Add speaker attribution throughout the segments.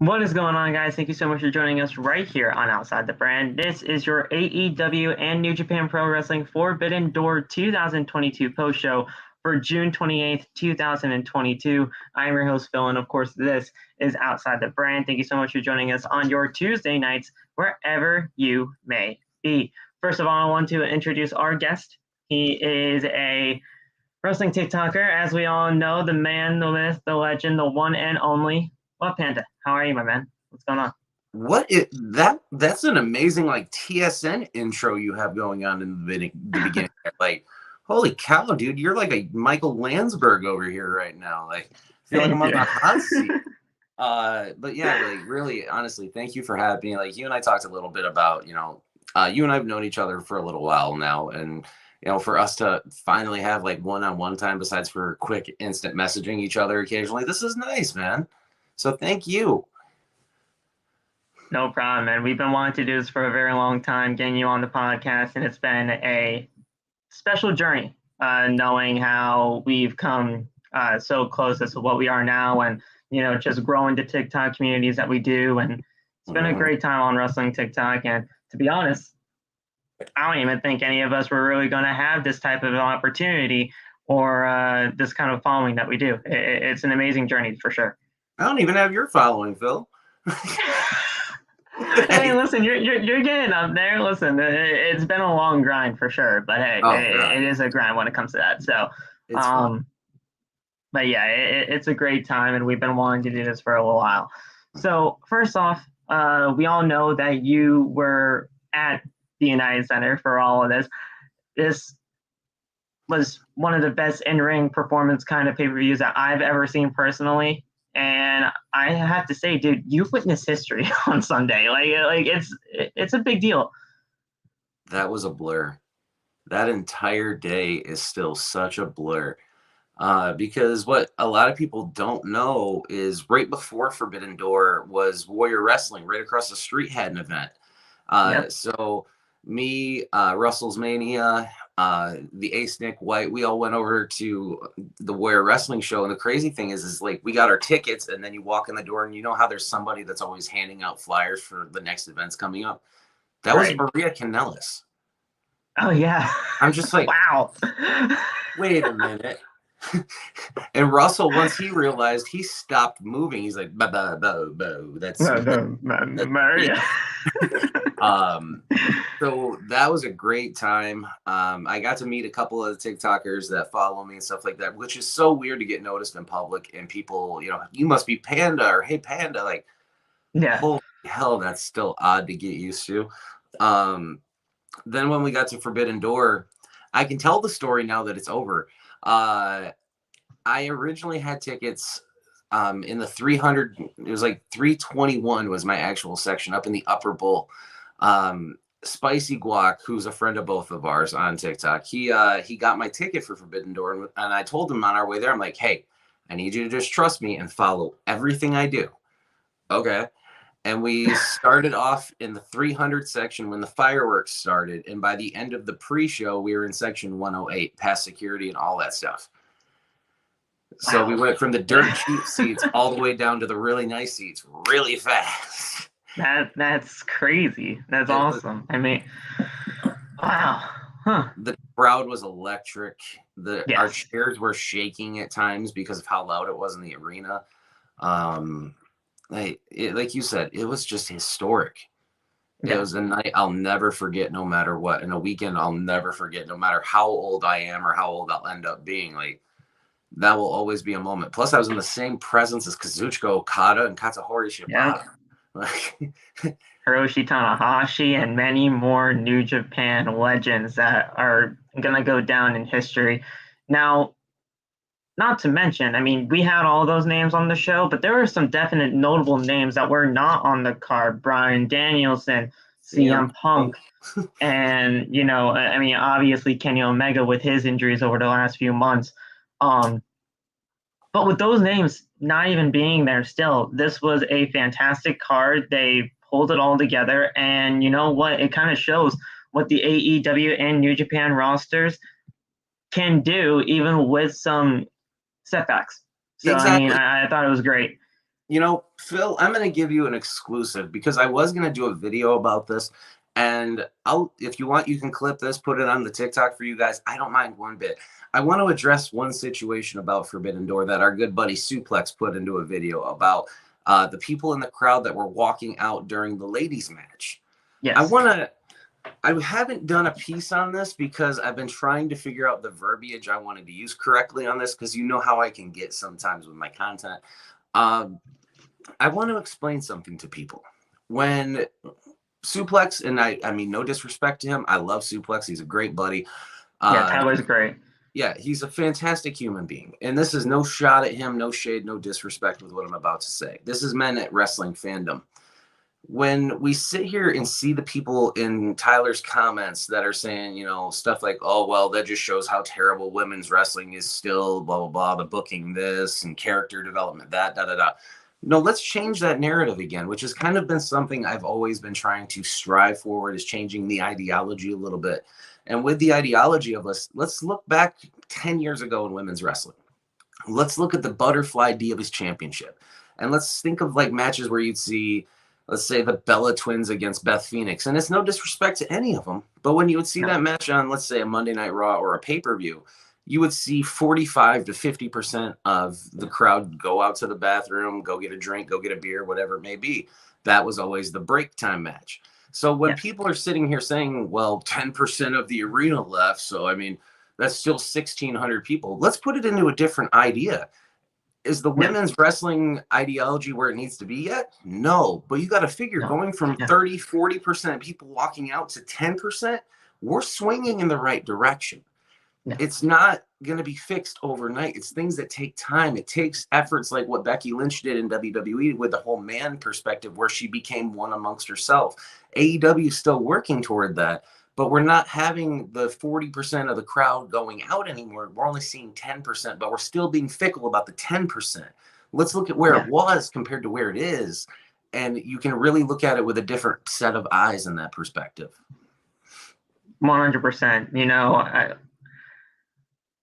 Speaker 1: What is going on, guys? Thank you so much for joining us right here on Outside the Brand. This is your AEW and New Japan Pro Wrestling Forbidden Door 2022 post show for June 28th, 2022. I'm your host, Phil, and of course, this is Outside the Brand. Thank you so much for joining us on your Tuesday nights, wherever you may be. First of all, I want to introduce our guest. He is a wrestling TikToker, as we all know, the man, the myth, the legend, the one and only Love Panda. How are you, my man? What's going on?
Speaker 2: That's an amazing TSN intro you have going on in the beginning. Holy cow, dude, you're like a Michael Landsberg over here right now. I feel like I'm on the hot seat. But yeah, really, honestly, thank you for having me. You and I talked a little bit about, you and I have known each other for a little while now, and for us to finally have one-on-one time besides for quick instant messaging each other occasionally, this is nice, man. So thank you.
Speaker 1: No problem, man. We've been wanting to do this for a very long time, getting you on the podcast, and it's been a special journey, knowing how we've come so close as to what we are now, and just growing the TikTok communities that we do. And it's been a great time on wrestling TikTok. And to be honest, I don't even think any of us were really going to have this type of opportunity or this kind of following that we do. It's an amazing journey for sure.
Speaker 2: I don't even have your following, Phil.
Speaker 1: Hey, listen, you're getting up there. Listen, it's been a long grind for sure, but hey, it is a grind when it comes to that. So, but yeah, it's a great time, and we've been wanting to do this for a little while. So first off, we all know that you were at the United Center for all of this. This was one of the best in-ring performance kind of pay-per-views that I've ever seen personally. And I have to say, dude, you witnessed history on Sunday. It's a big deal.
Speaker 2: That was a blur. That entire day is still such a blur. Because what a lot of people don't know is right before Forbidden Door was Warrior Wrestling. Right across the street had an event.
Speaker 1: Yep.
Speaker 2: So me, Russell's Mania, the Ace Nick White, we all went over to the Warrior Wrestling show. And the crazy thing is we got our tickets, and then you walk in the door, and you know how there's somebody that's always handing out flyers for the next events coming up. That was Maria Kanellis.
Speaker 1: Oh yeah.
Speaker 2: I'm just like, wow. Wait a minute. And Russell, once he realized, he stopped moving. He's like, that's
Speaker 1: Maria.
Speaker 2: So that was a great time. I got to meet a couple of the TikTokers that follow me and stuff like that, which is so weird to get noticed in public, and people, you must be Panda, or hey Panda, holy hell, that's still odd to get used to. Then when we got to Forbidden Door, I can tell the story now that it's over. I originally had tickets in the 300, it was 321 was my actual section up in the upper bowl. Spicy Guac, who's a friend of both of ours on TikTok, he got my ticket for Forbidden Door, and I told him on our way there, I'm like, hey, I need you to just trust me and follow everything I do. Okay. And we started off in the 300 section when the fireworks started, and by the end of the pre-show, we were in section 108, past security and all that stuff. So we went from the dirt cheap seats all the way down to the really nice seats really fast.
Speaker 1: That's crazy. That's awesome. I mean, wow. Huh.
Speaker 2: The crowd was electric. Our chairs were shaking at times because of how loud it was in the arena. Like you said, it was just historic. Yeah. It was a night I'll never forget, no matter what, and a weekend I'll never forget, no matter how old I am or how old I'll end up being. That will always be a moment. Plus, I was in the same presence as Kazuchika Okada and Katsuhori Shibata.
Speaker 1: Hiroshi Tanahashi and many more New Japan legends that are going to go down in history. Now, not to mention, I mean, we had all those names on the show, but there were some definite notable names that were not on the card. Bryan Danielson, CM Punk, and, I mean, obviously Kenny Omega with his injuries over the last few months. But with those names not even being there still, this was a fantastic card. They pulled it all together, and you know what? It kind of shows what the AEW and New Japan rosters can do, even with some setbacks. So, exactly. I mean, I thought it was great.
Speaker 2: You know, Phil, I'm going to give you an exclusive because I was going to do a video about this. And if you want, you can clip this, put it on the TikTok for you guys. I don't mind one bit. I want to address one situation about Forbidden Door that our good buddy Suplex put into a video about the people in the crowd that were walking out during the ladies' match.
Speaker 1: Yes.
Speaker 2: I haven't done a piece on this because I've been trying to figure out the verbiage I wanted to use correctly on this, because you know how I can get sometimes with my content. I want to explain something to people. When Suplex, and I mean, no disrespect to him, I love Suplex. He's a great buddy.
Speaker 1: Yeah, Tyler's great.
Speaker 2: Yeah, he's a fantastic human being. And this is no shot at him, no shade, no disrespect with what I'm about to say. This is meant at wrestling fandom. When we sit here and see the people in Tyler's comments that are saying, you know, stuff like, oh, well, that just shows how terrible women's wrestling is still, blah, blah, blah, the booking this and character development, that, da, da, da. No, let's change that narrative again, which has kind of been something I've always been trying to strive forward, is changing the ideology a little bit. And with the ideology of let's look back 10 years ago in women's wrestling. Let's look at the Butterfly Divas Championship. And let's think of like matches where you'd see, let's say, the Bella Twins against Beth Phoenix. And it's no disrespect to any of them, but when you would see that match on, let's say, a Monday Night Raw or a pay-per-view, you would see 45 to 50% of the crowd go out to the bathroom, go get a drink, go get a beer, whatever it may be. That was always the break time match. So when people are sitting here saying, well, 10% of the arena left, so I mean, that's still 1,600 people. Let's put it into a different idea. Is the women's wrestling ideology where it needs to be yet? No, but you got to figure going from 30, 40% people walking out to 10%, we're swinging in the right direction. It's not going to be fixed overnight. It's things that take time. It takes efforts like what Becky Lynch did in WWE with the whole man perspective, where she became one amongst herself. AEW is still working toward that, but we're not having the 40% of the crowd going out anymore. We're only seeing 10%, but we're still being fickle about the 10%. Let's look at where it was compared to where it is, and you can really look at it with a different set of eyes in that perspective.
Speaker 1: 100%. You know,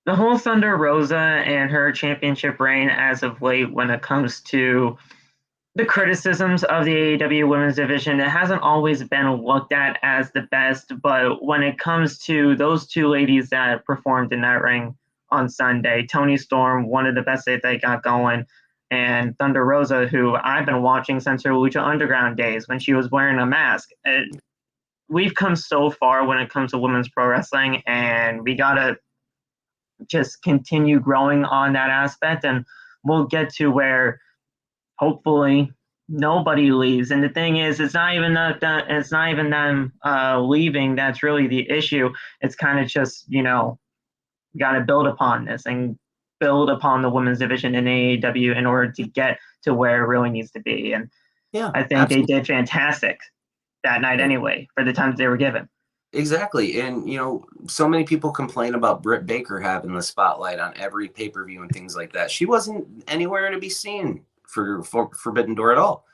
Speaker 1: the whole Thunder Rosa and her championship reign as of late, when it comes to the criticisms of the AEW women's division, it hasn't always been looked at as the best. But when it comes to those two ladies that performed in that ring on Sunday, Toni Storm, one of the best that they got going, and Thunder Rosa, who I've been watching since her Lucha Underground days when she was wearing a mask. We've come so far when it comes to women's pro wrestling, and we got to just continue growing on that aspect, and we'll get to where hopefully nobody leaves. And the thing is, it's not even them leaving that's really the issue. It's kind of just, you know, got to build upon this and build upon the women's division in AEW in order to get to where it really needs to be. And I think they did fantastic that night anyway for the times they were given.
Speaker 2: Exactly. And, you know, so many people complain about Britt Baker having the spotlight on every pay-per-view and things like that. She wasn't anywhere to be seen for Forbidden Door at all.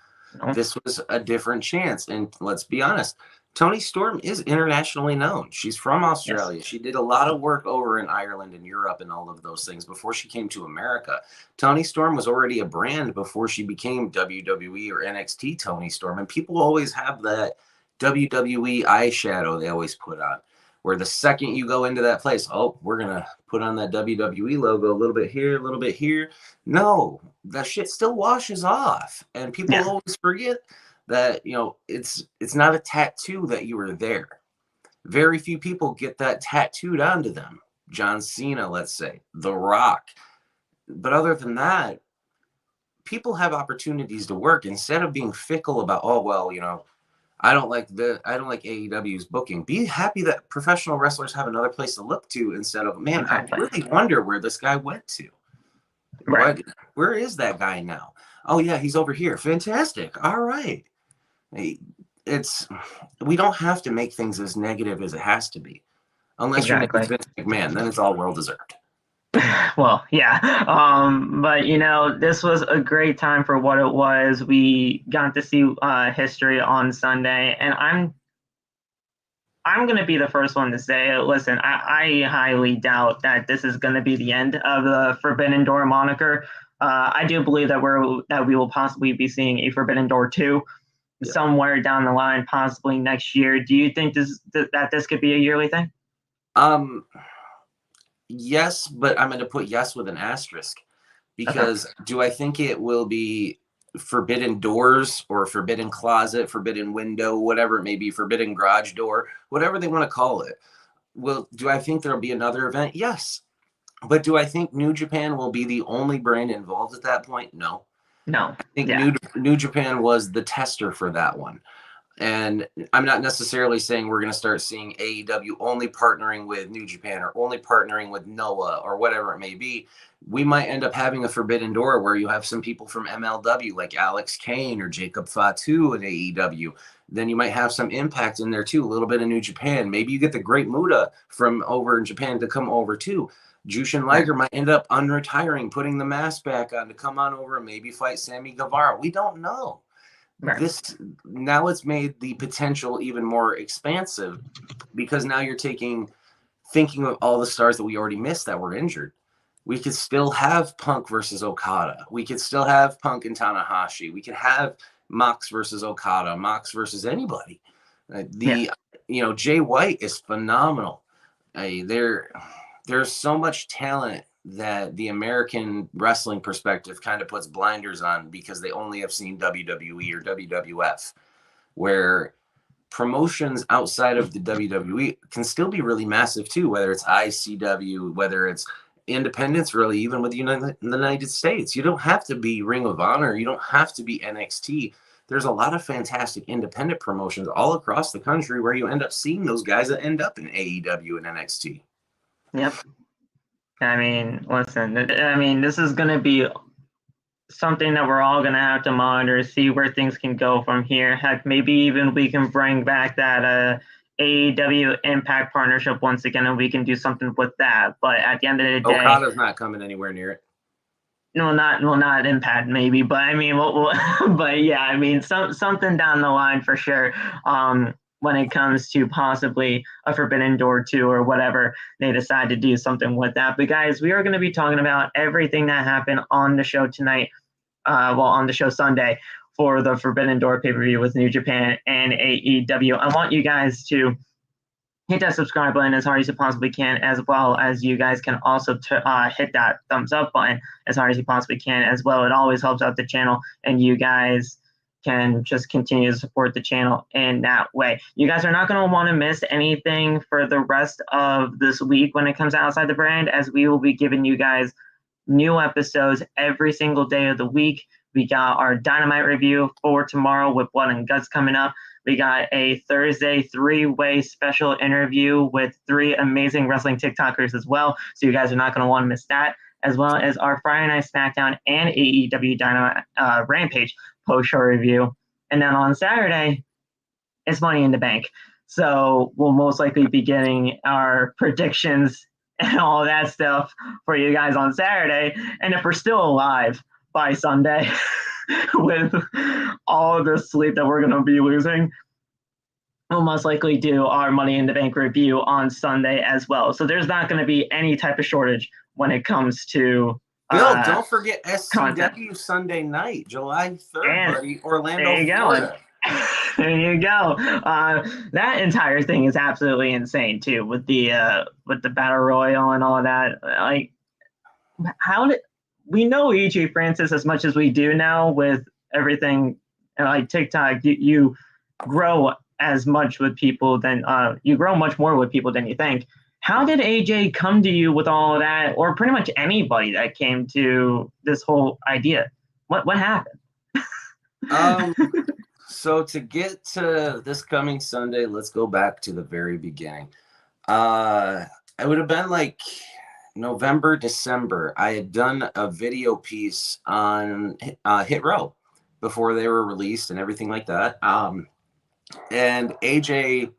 Speaker 2: No. This was a different chance. And let's be honest, Toni Storm is internationally known. She's from Australia. Yes. She did a lot of work over in Ireland and Europe and all of those things before she came to America. Toni Storm was already a brand before she became WWE or NXT Toni Storm. And people always have that WWE eyeshadow they always put on, where the second you go into that place, oh, we're going to put on that WWE logo a little bit here, a little bit here. No, that shit still washes off. And people always forget that, you know, it's not a tattoo that you were there. Very few people get that tattooed onto them. John Cena, let's say, The Rock. But other than that, people have opportunities to work instead of being fickle about, oh, well, you know, I don't like AEW's booking. Be happy that professional wrestlers have another place to look to instead of, man, I really wonder where this guy went to. Right. Where is that guy now? Oh yeah, he's over here. Fantastic. All right. We don't have to make things as negative as it has to be. Unless you're Vince McMahon, then it's all well deserved.
Speaker 1: Well, yeah. But you know, this was a great time for what it was. We got to see history on Sunday, and I'm going to be the first one to say, listen, I highly doubt that this is going to be the end of the Forbidden Door moniker. I do believe that we will possibly be seeing a Forbidden Door 2 somewhere down the line, possibly next year. Do you think that this could be a yearly thing?
Speaker 2: Yes, but I'm going to put yes with an asterisk, because do I think it will be Forbidden Doors or Forbidden Closet, Forbidden Window, whatever it may be, Forbidden Garage Door, whatever they want to call it? Well, do I think there'll be another event? Yes. But do I think New Japan will be the only brand involved at that point? No.
Speaker 1: No.
Speaker 2: I think New Japan was the tester for that one. And I'm not necessarily saying we're going to start seeing AEW only partnering with New Japan or only partnering with Noah or whatever it may be. We might end up having a Forbidden Door where you have some people from MLW like Alex Kane or Jacob Fatu in AEW. Then you might have some Impact in there too, a little bit of New Japan. Maybe you get the Great Muta from over in Japan to come over too. Jushin Liger might end up unretiring, putting the mask back on to come on over and maybe fight Sammy Guevara. We don't know. This now it's made the potential even more expansive, because now you're thinking of all the stars that we already missed that were injured. We could still have Punk versus Okada. We could still have Punk and Tanahashi. We could have Mox versus Okada, Mox versus anybody. Jay White is phenomenal. There's so much talent that the American wrestling perspective kind of puts blinders on because they only have seen WWE or WWF, where promotions outside of the WWE can still be really massive too, whether it's ICW, whether it's independents, really, even with the United States. You don't have to be Ring of Honor. You don't have to be NXT. There's a lot of fantastic independent promotions all across the country where you end up seeing those guys that end up in AEW and NXT.
Speaker 1: Yep. I mean, listen, this is going to be something that we're all going to have to monitor, see where things can go from here. Heck, maybe even we can bring back that AEW Impact partnership once again, and we can do something with that. But at the end of the day,
Speaker 2: Okada's not coming anywhere near it.
Speaker 1: No, not Impact, maybe, but I mean, but yeah, I mean, something down the line for sure. When it comes to possibly a Forbidden Door 2 or whatever, they decide to do something with that. But guys, we are going to be talking about everything that happened on the show tonight, on the show Sunday for the Forbidden Door pay-per-view with New Japan and AEW. I want you guys to hit that subscribe button as hard as you possibly can, as well as you guys can also hit that thumbs up button as hard as you possibly can as well. It always helps out the channel, and you guys can just continue to support the channel in that way. You guys are not going to want to miss anything for the rest of this week when it comes to Outside the Brand, as we will be giving you guys new episodes every single day of the week. We got our Dynamite review for tomorrow with Blood and Guts coming up. We got a Thursday 3-way special interview with 3 amazing wrestling TikTokers as well. So you guys are not going to want to miss that, as well as our Friday Night SmackDown and AEW Dynamite Rampage post-show review. And then on Saturday, it's Money in the Bank. So we'll most likely be getting our predictions and all that stuff for you guys on Saturday. And if we're still alive by Sunday with all the sleep that we're going to be losing, we'll most likely do our Money in the Bank review on Sunday as well. So there's not going to be any type of shortage when it comes to
Speaker 2: Bill, don't forget SCW
Speaker 1: content.
Speaker 2: Sunday night, July 3rd,
Speaker 1: And
Speaker 2: buddy, Orlando,
Speaker 1: there you
Speaker 2: Florida.
Speaker 1: There you go. That entire thing is absolutely insane too, with the battle royal and all of that. Like, how did we know EJ Francis as much as we do now with everything like TikTok? You grow as much with people than you grow much more with people than you think. How did AJ come to you with all of that, or pretty much anybody that came to this whole idea? What happened?
Speaker 2: So to get to this coming Sunday, let's go back to the very beginning. It would have been like November, December. I had done a video piece on Hit Row before they were released and everything like that. And AJ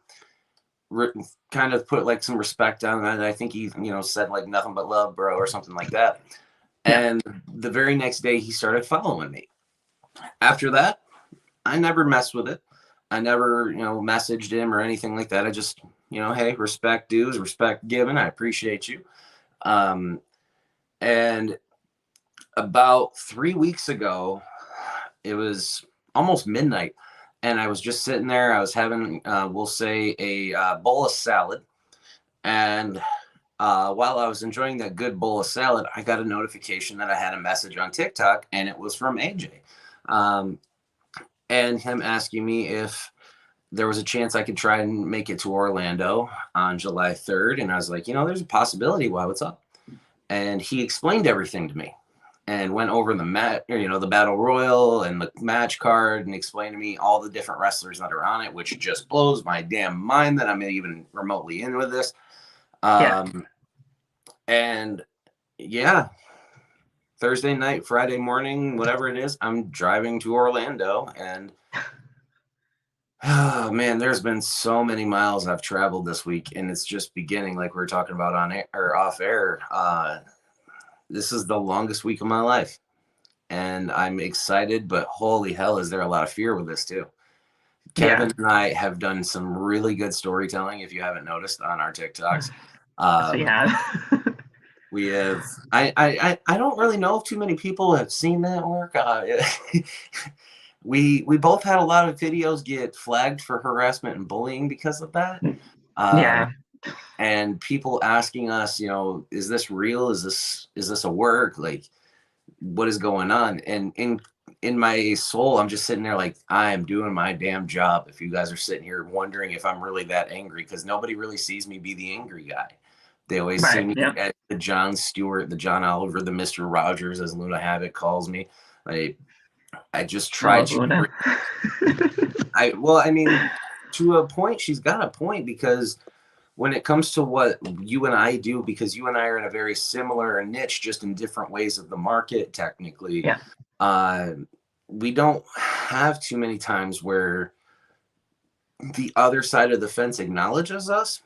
Speaker 2: kind of put like some respect on that. I think he, said like nothing but love, bro, or something like that. Yeah. And the very next day he started following me. After that, I never messed with it. I never, messaged him or anything like that. I just, hey, respect dues, respect given. I appreciate you. And About 3 weeks ago, it was almost midnight, and I was just sitting there. I was having, we'll say, a bowl of salad. And while I was enjoying that good bowl of salad, I got a notification that I had a message on TikTok, and it was from AJ. And him asking me if there was a chance I could try and make it to Orlando on July 3rd. And I was like, there's a possibility. Why, what's up? And he explained everything to me and went over the battle royal and the match card, and explained to me all the different wrestlers that are on it, which just blows my damn mind that I'm even remotely in with this. And yeah, Thursday night, Friday morning, whatever it is, I'm driving to Orlando, and oh man, there's been so many miles I've traveled this week, and it's just beginning, like we were talking about on air or off air. This is the longest week of my life, and I'm excited, but holy hell, is there a lot of fear with this too. Kevin and I have done some really good storytelling, if you haven't noticed, on our TikToks. We have. I don't really know if too many people have seen that work. We both had a lot of videos get flagged for harassment and bullying because of that. And people asking us, is this real? Is this a work? Like, what is going on? And in my soul, I'm just sitting there like, I am doing my damn job. If you guys are sitting here wondering if I'm really that angry, because nobody really sees me be the angry guy. They always see me as the Jon Stewart, the John Oliver, the Mr. Rogers, as Luna Havoc calls me. I just try to. I mean, to a point, she's got a point, because when it comes to what you and I do, because you and I are in a very similar niche, just in different ways of the market, technically. We don't have too many times where the other side of the fence acknowledges us.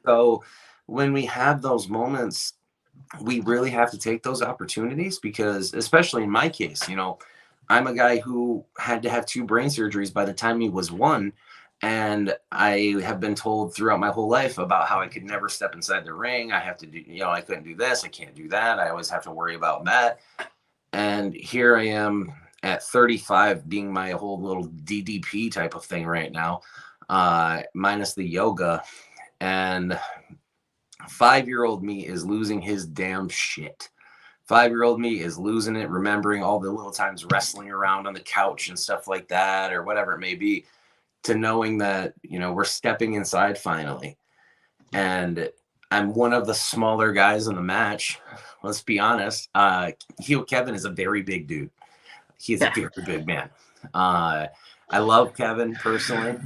Speaker 2: So when we have those moments, we really have to take those opportunities, because especially in my case, I'm a guy who had to have 2 brain surgeries by the time he was 1. And I have been told throughout my whole life about how I could never step inside the ring. I have to do, I couldn't do this. I can't do that. I always have to worry about that. And here I am at 35 being my whole little DDP type of thing right now, minus the yoga. And 5-year-old me is losing his damn shit. 5-year-old me is losing it, remembering all the little times wrestling around on the couch and stuff like that, or whatever it may be, to knowing that, we're stepping inside finally. And I'm one of the smaller guys in the match. Let's be honest. Kevin is a very big dude. He's a very big man. I love Kevin personally.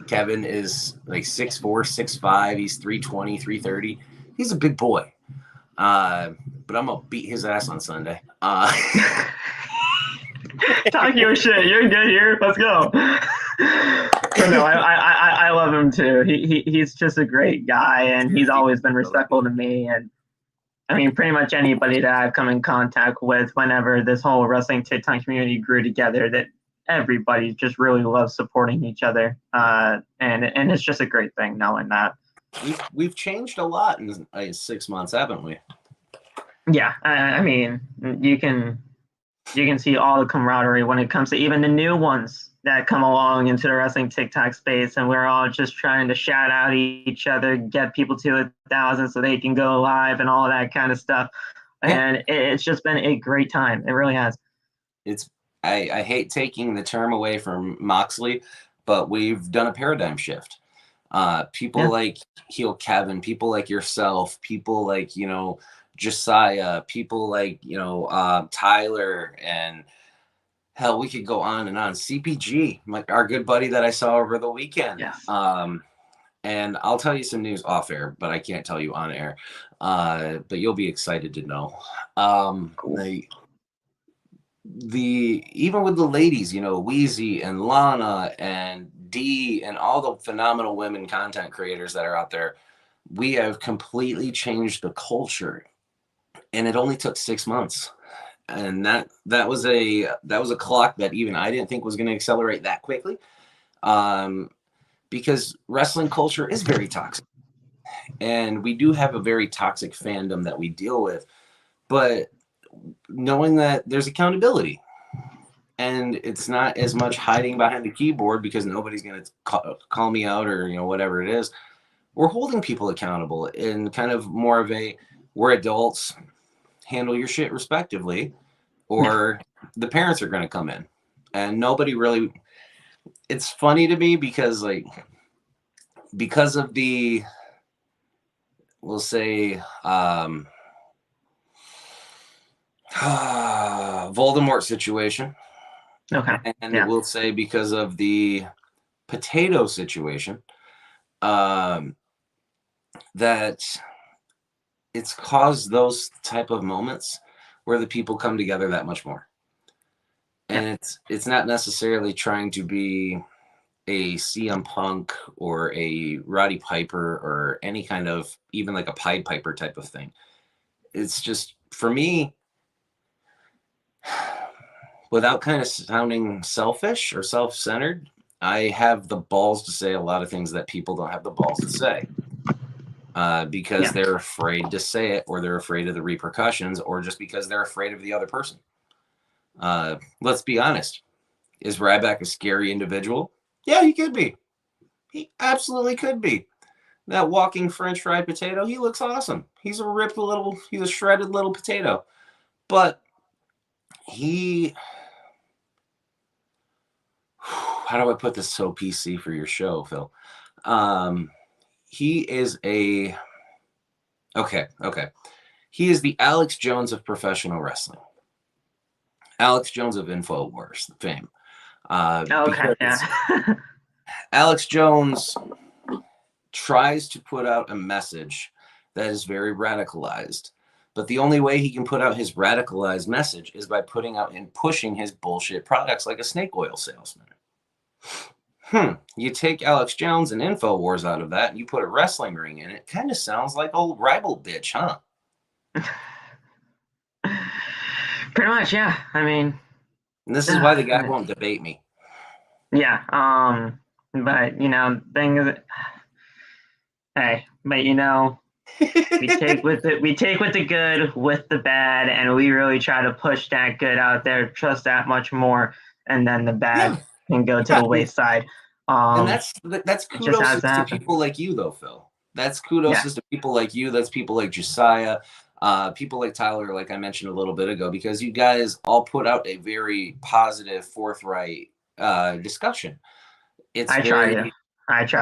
Speaker 2: Kevin is like 6'4", 6'5". He's 320, 330. He's a big boy. But I'm going to beat his ass on Sunday.
Speaker 1: Talk your shit. You're good here. Let's go. But no, I love him too. He's just a great guy, and he's always been respectful to me. And I mean, pretty much anybody that I've come in contact with whenever this whole wrestling TikTok community grew together, that everybody just really loves supporting each other. And it's just a great thing knowing that.
Speaker 2: We've changed a lot in 6 months, haven't we?
Speaker 1: Yeah, I mean, you can see all the camaraderie when it comes to even the new ones that come along into the wrestling TikTok space, and we're all just trying to shout out each other, get people to 1,000 so they can go live and all that kind of stuff. And it's just been a great time. It really has.
Speaker 2: I hate taking the term away from Moxley, but we've done a paradigm shift. People like Heel Kevin, people like yourself, people like, Josiah, people like, Tyler, and hell, we could go on and on. CPG, our good buddy that I saw over the weekend. And I'll tell you some news off air, but I can't tell you on air. But you'll be excited to know. Even with the ladies, Wheezy and Lana and Dee and all the phenomenal women content creators that are out there, we have completely changed the culture. And it only took 6 months. And that was a clock that even I didn't think was going to accelerate that quickly. Because wrestling culture is very toxic. And we do have a very toxic fandom that we deal with. But knowing that there's accountability. And it's not as much hiding behind the keyboard because nobody's going to call me out or, whatever it is. We're holding people accountable in kind of more of a, we're adults, handle your shit respectively, or the parents are going to come in. And nobody really, it's funny to me because because of the, we'll say, Voldemort situation.
Speaker 1: Okay.
Speaker 2: And we'll say because of the potato situation, that it's caused those type of moments where the people come together that much more. And it's not necessarily trying to be a CM Punk or a Roddy Piper or any kind of, even like a Pied Piper type of thing. It's just, for me, without kind of sounding selfish or self-centered, I have the balls to say a lot of things that people don't have the balls to say because they're afraid to say it, or they're afraid of the repercussions, or just because they're afraid of the other person. Let's be honest. Is Ryback a scary individual? Yeah, he could be. He absolutely could be. That walking French fried potato, he looks awesome. He's he's a shredded little potato. But how do I put this so PC for your show, Phil? He is okay. He is the Alex Jones of professional wrestling. Alex Jones of InfoWars fame. Alex Jones tries to put out a message that is very radicalized, but the only way he can put out his radicalized message is by putting out and pushing his bullshit products like a snake oil salesman. You take Alex Jones and InfoWars out of that and you put a wrestling ring in it, kind of sounds like old rival bitch, huh?
Speaker 1: Pretty much, yeah. I mean,
Speaker 2: and this is why the guy won't debate me.
Speaker 1: Yeah. But thing is, hey, but we take with the good, with the bad, and we really try to push that good out there, trust that much more, and then the bad can go to the wayside.
Speaker 2: And that's kudos to people like you, though, Phil. That's kudos to people like you. That's people like Josiah, people like Tyler, like I mentioned a little bit ago, because you guys all put out a very positive, forthright discussion.
Speaker 1: I try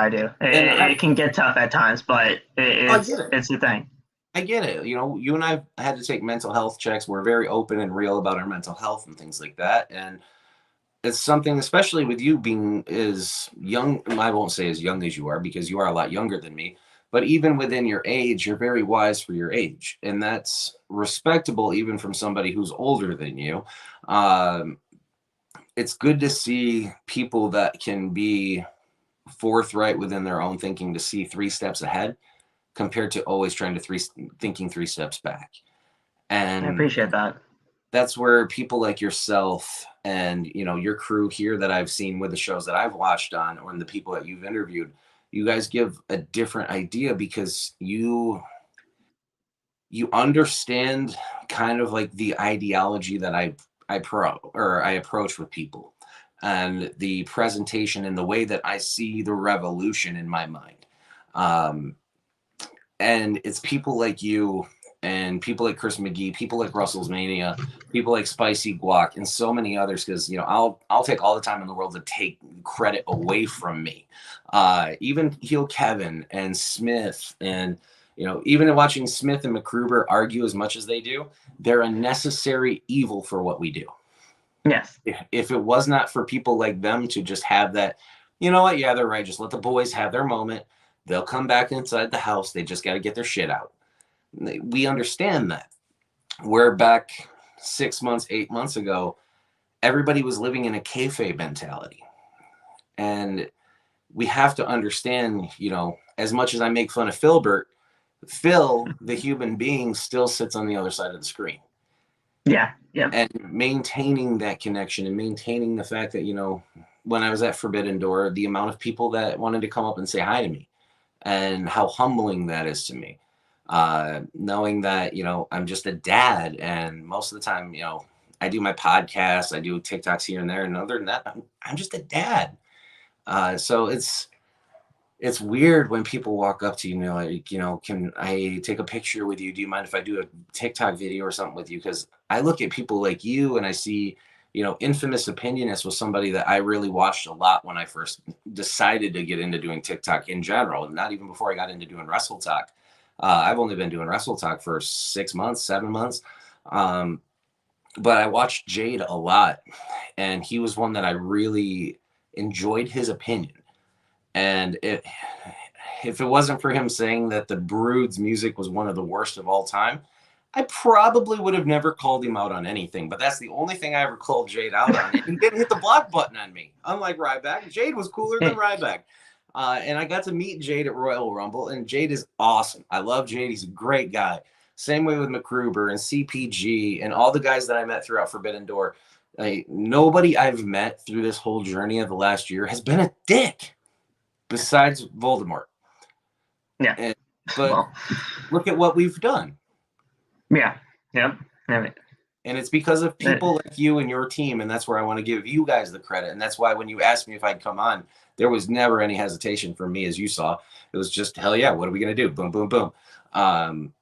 Speaker 1: to. It can get tough at times, but it's the thing.
Speaker 2: I get it. You and I had to take mental health checks. We're very open and real about our mental health and things like that. And it's something, especially with you being as young, I won't say as young as you are, because you are a lot younger than me, but even within your age, you're very wise for your age. And that's respectable, even from somebody who's older than you. It's good to see people that can be forthright within their own thinking, to see 3 steps ahead compared to always trying to thinking 3 steps back. And
Speaker 1: I appreciate that.
Speaker 2: That's where people like yourself and your crew here that I've seen with the shows that I've watched on, or the people that you've interviewed, you guys give a different idea, because you understand kind of like the ideology that I approach with people, and the presentation and the way that I see the revolution in my mind. And it's people like you and people like Chris McGee, people like Russell's Mania, people like Spicy Guac, and so many others, because I'll take all the time in the world to take credit away from me. Even heel Kevin and Smith, and even watching Smith and McGruber argue as much as they do, they're a necessary evil for what we do.
Speaker 1: Yes.
Speaker 2: If it was not for people like them to just have that, yeah, they're right, just let the boys have their moment. They'll come back inside the house. They just got to get their shit out. We understand that. We're back 6 months, 8 months ago, everybody was living in a kayfabe mentality. And we have to understand, as much as I make fun of Philbert, Phil, the human being, still sits on the other side of the screen.
Speaker 1: Yeah.
Speaker 2: And maintaining that connection and maintaining the fact that, when I was at Forbidden Door, the amount of people that wanted to come up and say hi to me and how humbling that is to me. knowing that, you know, I'm just a dad, and most of the time, you know, I do my podcasts, I do TikToks here and there, and other than that, I'm just a dad. So it's weird when people walk up to you and they're like, you know, can I take a picture with you? Do you mind if I do a TikTok video or something with you? Because I look at people like you and I see, you know, Infamous Opinionist was somebody that I really watched a lot when I first decided to get into doing TikTok in general, not even before I got into doing Wrestle Talk. I've only been doing Wrestle Talk for 6 months, 7 months. But I watched Jade a lot, and he was one that I really enjoyed his opinion. And if it wasn't for him saying that the Brood's music was one of the worst of all time, I probably would have never called him out on anything. But that's the only thing I ever called Jade out on. He didn't hit the block button on me. Unlike Ryback, Jade was cooler than Ryback. And I got to meet Jade at Royal Rumble, and Jade is awesome. I love Jade. He's a great guy. Same way with McGruber and CPG and all the guys that I met throughout Forbidden Door. Nobody I've met through this whole journey of the last year has been a dick. Besides Voldemort.
Speaker 1: Yeah.
Speaker 2: But look at what we've done.
Speaker 1: Yeah. Yep. And
Speaker 2: it's because of people like you and your team, and that's where I want to give you guys the credit. And that's why when you asked me if I'd come on, there was never any hesitation from me, as you saw. It was just, hell yeah, what are we going to do? Boom, boom, boom.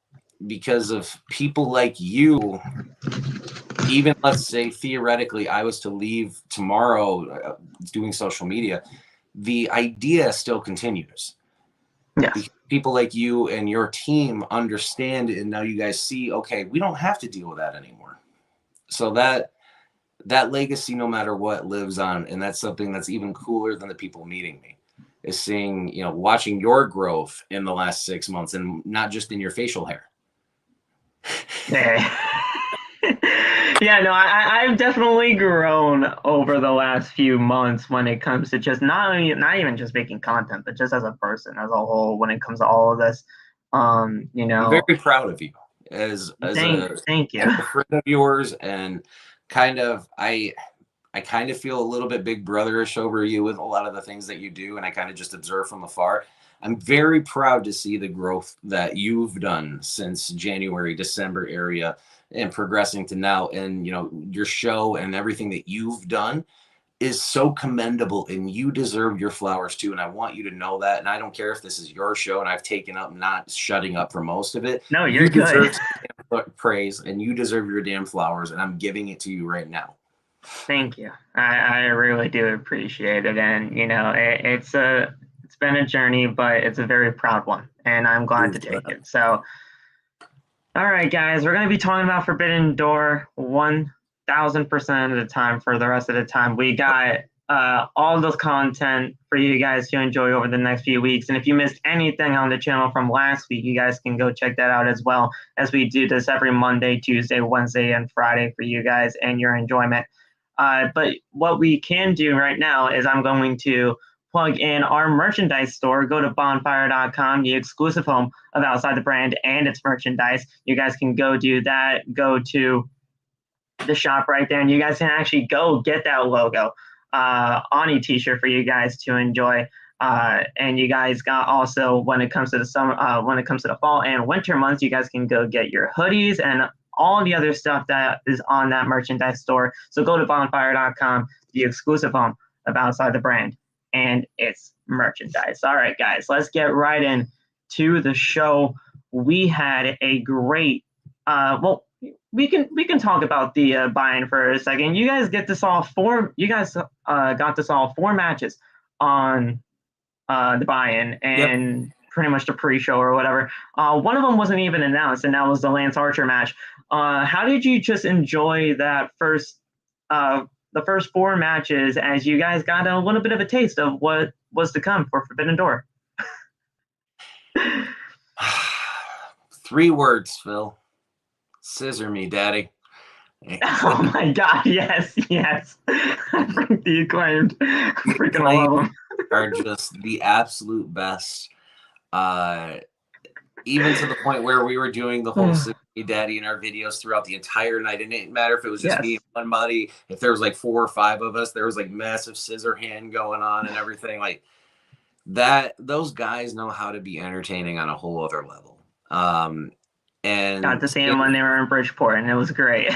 Speaker 2: Because of people like you, even let's say theoretically I was to leave tomorrow doing social media, the idea still continues.
Speaker 1: Yes.
Speaker 2: People like you and your team understand, and now you guys see, okay, we don't have to deal with that anymore. So that legacy, no matter what, lives on, and that's something that's even cooler than the people meeting me, is seeing, you know, watching your growth in the last 6 months, and not just in your facial hair.
Speaker 1: Yeah, no, I've definitely grown over the last few months when it comes to just not even just making content, but just as a person as a whole. When it comes to all of this, you know,
Speaker 2: I'm very proud of you as
Speaker 1: thank you,
Speaker 2: as a friend of yours, and kind of I kind of feel a little bit big brotherish over you with a lot of the things that you do, and I kind of just observe from afar. I'm very proud to see the growth that you've done since January, December area, and progressing to now. And, you know, your show and everything that you've done is so commendable, and you deserve your flowers too. And I want you to know that. And I don't care if this is your show and I've taken up not shutting up for most of it.
Speaker 1: No, you deserve
Speaker 2: praise, and you deserve your damn flowers. And I'm giving it to you right now.
Speaker 1: Thank you. I really do appreciate it. And, you know, it's been a journey, but it's a very proud one, and I'm glad to take it. So, all right, guys, we're going to be talking about Forbidden Door 1000% of the time for the rest of the time. We got all this content for you guys to enjoy over the next few weeks. And if you missed anything on the channel from last week, you guys can go check that out as well, as we do this every Monday, Tuesday, Wednesday, and Friday for you guys and your enjoyment. But what we can do right now is I'm going to plug in our merchandise store. Go to bonfire.com, the exclusive home of Outside the Brand and its merchandise. You guys can go do that. Go to the shop right there, and you guys can actually go get that logo on a t-shirt for you guys to enjoy. And you guys got also, when it comes to the summer, when it comes to the fall and winter months, you guys can go get your hoodies and all the other stuff that is on that merchandise store. So go to bonfire.com, the exclusive home of Outside the Brand and its merchandise. All right, guys, let's get right in to the show. We had a great, we can talk about the buy-in for a second. You guys got to saw four matches on the buy-in, and pretty much the pre-show or whatever. One of them wasn't even announced, and that was the Lance Archer match. How did you just enjoy that the first four matches, as you guys got a little bit of a taste of what was to come for Forbidden Door?
Speaker 2: 3 words, Phil. Scissor me, daddy.
Speaker 1: Oh my God! Yes. The Acclaimed. Freaking love them.
Speaker 2: Are just the absolute best. Even to the point where we were doing the whole Scissor me, daddy in our videos throughout the entire night. It didn't matter if it was just me and one buddy. If there was like 4 or 5 of us, there was like massive scissor hand going on and everything like that. Those guys know how to be entertaining on a whole other level. And
Speaker 1: Got to see him when they were in Bridgeport, and it was great.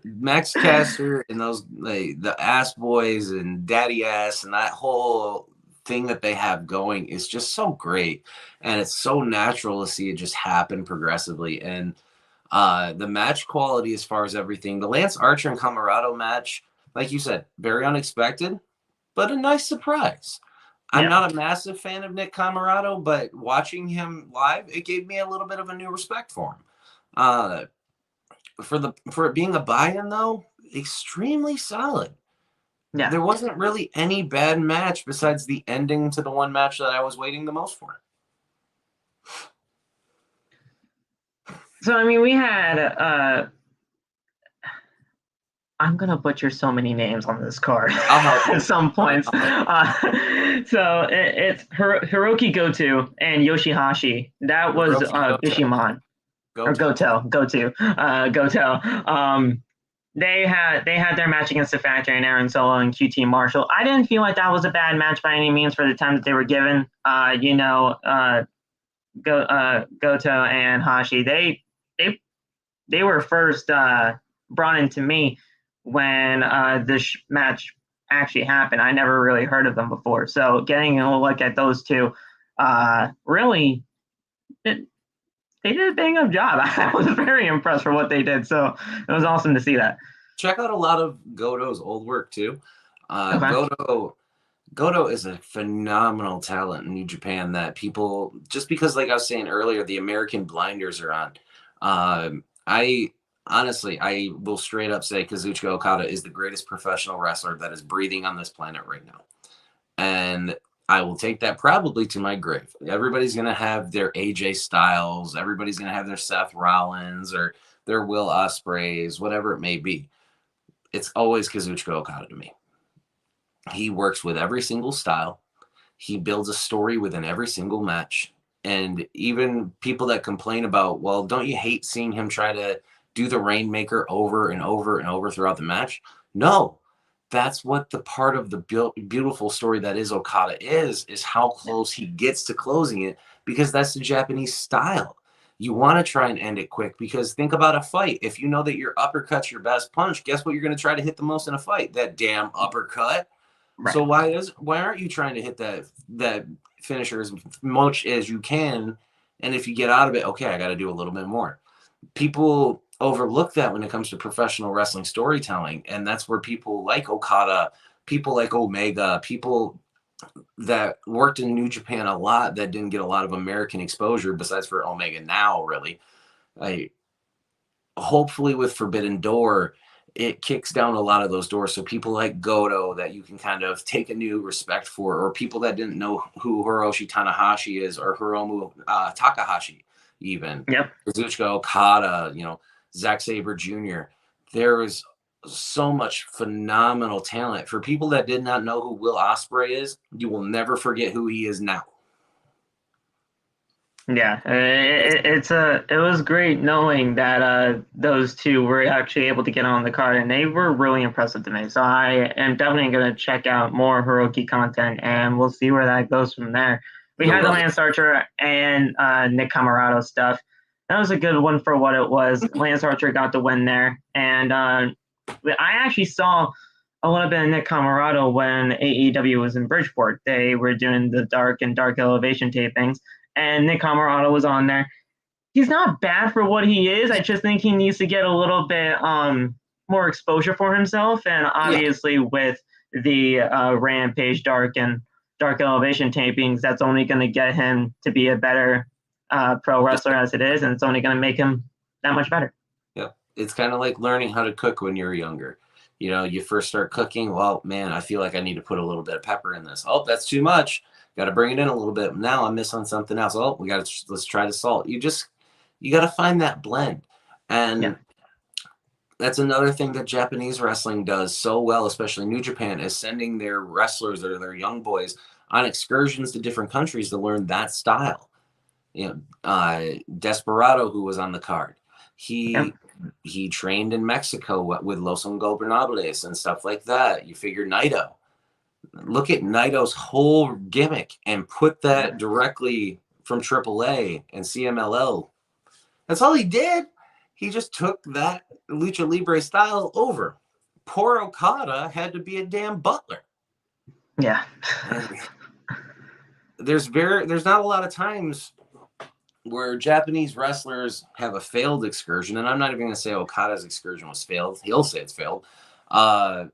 Speaker 2: Max Caster and those the Ass Boys and Daddy Ass and that whole thing that they have going is just so great, and it's so natural to see it just happen progressively. And the match quality, as far as everything, the Lance Archer and Camarado match, like you said, very unexpected, but a nice surprise. I'm not a massive fan of Nick Camarado, but watching him live, it gave me a little bit of a new respect for him. For it being a buy-in, though, extremely solid.
Speaker 1: Yeah.
Speaker 2: There wasn't really any bad match besides the ending to the one match that I was waiting the most for.
Speaker 1: So, I mean, we had I'm gonna butcher so many names on this card at some points. So it's Hiroki Goto and Yoshihashi. That was Bishamon or Goto. They had their match against the Factory and Aaron Solo and QT Marshall. I didn't feel like that was a bad match by any means for the time that they were given. Goto and Hashi. They were first brought into me when this match actually happened. I never really heard of them before. So getting a look at those two, really, they did a bang up job. I was very impressed for what they did. So it was awesome to see that.
Speaker 2: Check out a lot of Goto's old work too. Goto is a phenomenal talent in New Japan that people, just because, like I was saying earlier, the American blinders are on. I will straight up say Kazuchika Okada is the greatest professional wrestler that is breathing on this planet right now. And I will take that probably to my grave. Everybody's going to have their AJ Styles. Everybody's going to have their Seth Rollins or their Will Ospreys, whatever it may be. It's always Kazuchika Okada to me. He works with every single style. He builds a story within every single match. And even people that complain about, well, don't you hate seeing him try to do the Rainmaker over and over and over throughout the match? No, that's what the part of the beautiful story that is Okada is how close he gets to closing it, because that's the Japanese style. You want to try and end it quick, because think about a fight. If you know that your uppercut's your best punch, guess what you're going to try to hit the most in a fight? That damn uppercut. Right. So why aren't you trying to hit that finisher as much as you can? And if you get out of it, okay, I got to do a little bit more. People overlook that when it comes to professional wrestling storytelling, and that's where people like Okada, people like Omega, people that worked in New Japan a lot that didn't get a lot of American exposure, besides for Omega now, really. Hopefully with Forbidden Door, it kicks down a lot of those doors. So people like Goto that you can kind of take a new respect for, or people that didn't know who Hiroshi Tanahashi is, or Hiromu Takahashi, even.
Speaker 1: Yep.
Speaker 2: Kazuchika Okada, Zack Sabre Jr. There is so much phenomenal talent. For people that did not know who Will Ospreay is, you will never forget who he is now.
Speaker 1: Yeah, it was great knowing that those two were actually able to get on the card, and they were really impressive to me. So I am definitely going to check out more Hiroki content, and we'll see where that goes from there. We had the Lance Archer and Nick Camarado stuff. That was a good one for what it was. Lance Archer got the win there, and I actually saw a little bit of Nick Camarado when AEW was in Bridgeport. They were doing the Dark Elevation tapings, and Nick Camarado was on there. He's not bad for what he is. I just think he needs to get a little bit more exposure for himself. And obviously with the Rampage Dark Elevation tapings, that's only going to get him to be a better pro wrestler as it is, and it's only going to make him that much better.
Speaker 2: Yeah, it's kind of like learning how to cook when you're younger. You first start cooking, well, man, I feel like I need to put a little bit of pepper in this. Oh, that's too much. Got to bring it in a little bit. Now I'm missing something else. Oh, let's try the salt. You got to find that blend. And that's another thing that Japanese wrestling does so well, especially New Japan, is sending their wrestlers or their young boys on excursions to different countries to learn that style. Desperado, who was on the card, he trained in Mexico with Los Ingobernables and stuff like that. You figure Naito. Look at Naito's whole gimmick and put that directly from AAA and CMLL. That's all he did. He just took that Lucha Libre style over. Poor Okada had to be a damn butler.
Speaker 1: Yeah.
Speaker 2: There's not a lot of times where Japanese wrestlers have a failed excursion, and I'm not even going to say Okada's excursion was failed. He'll say it's failed. But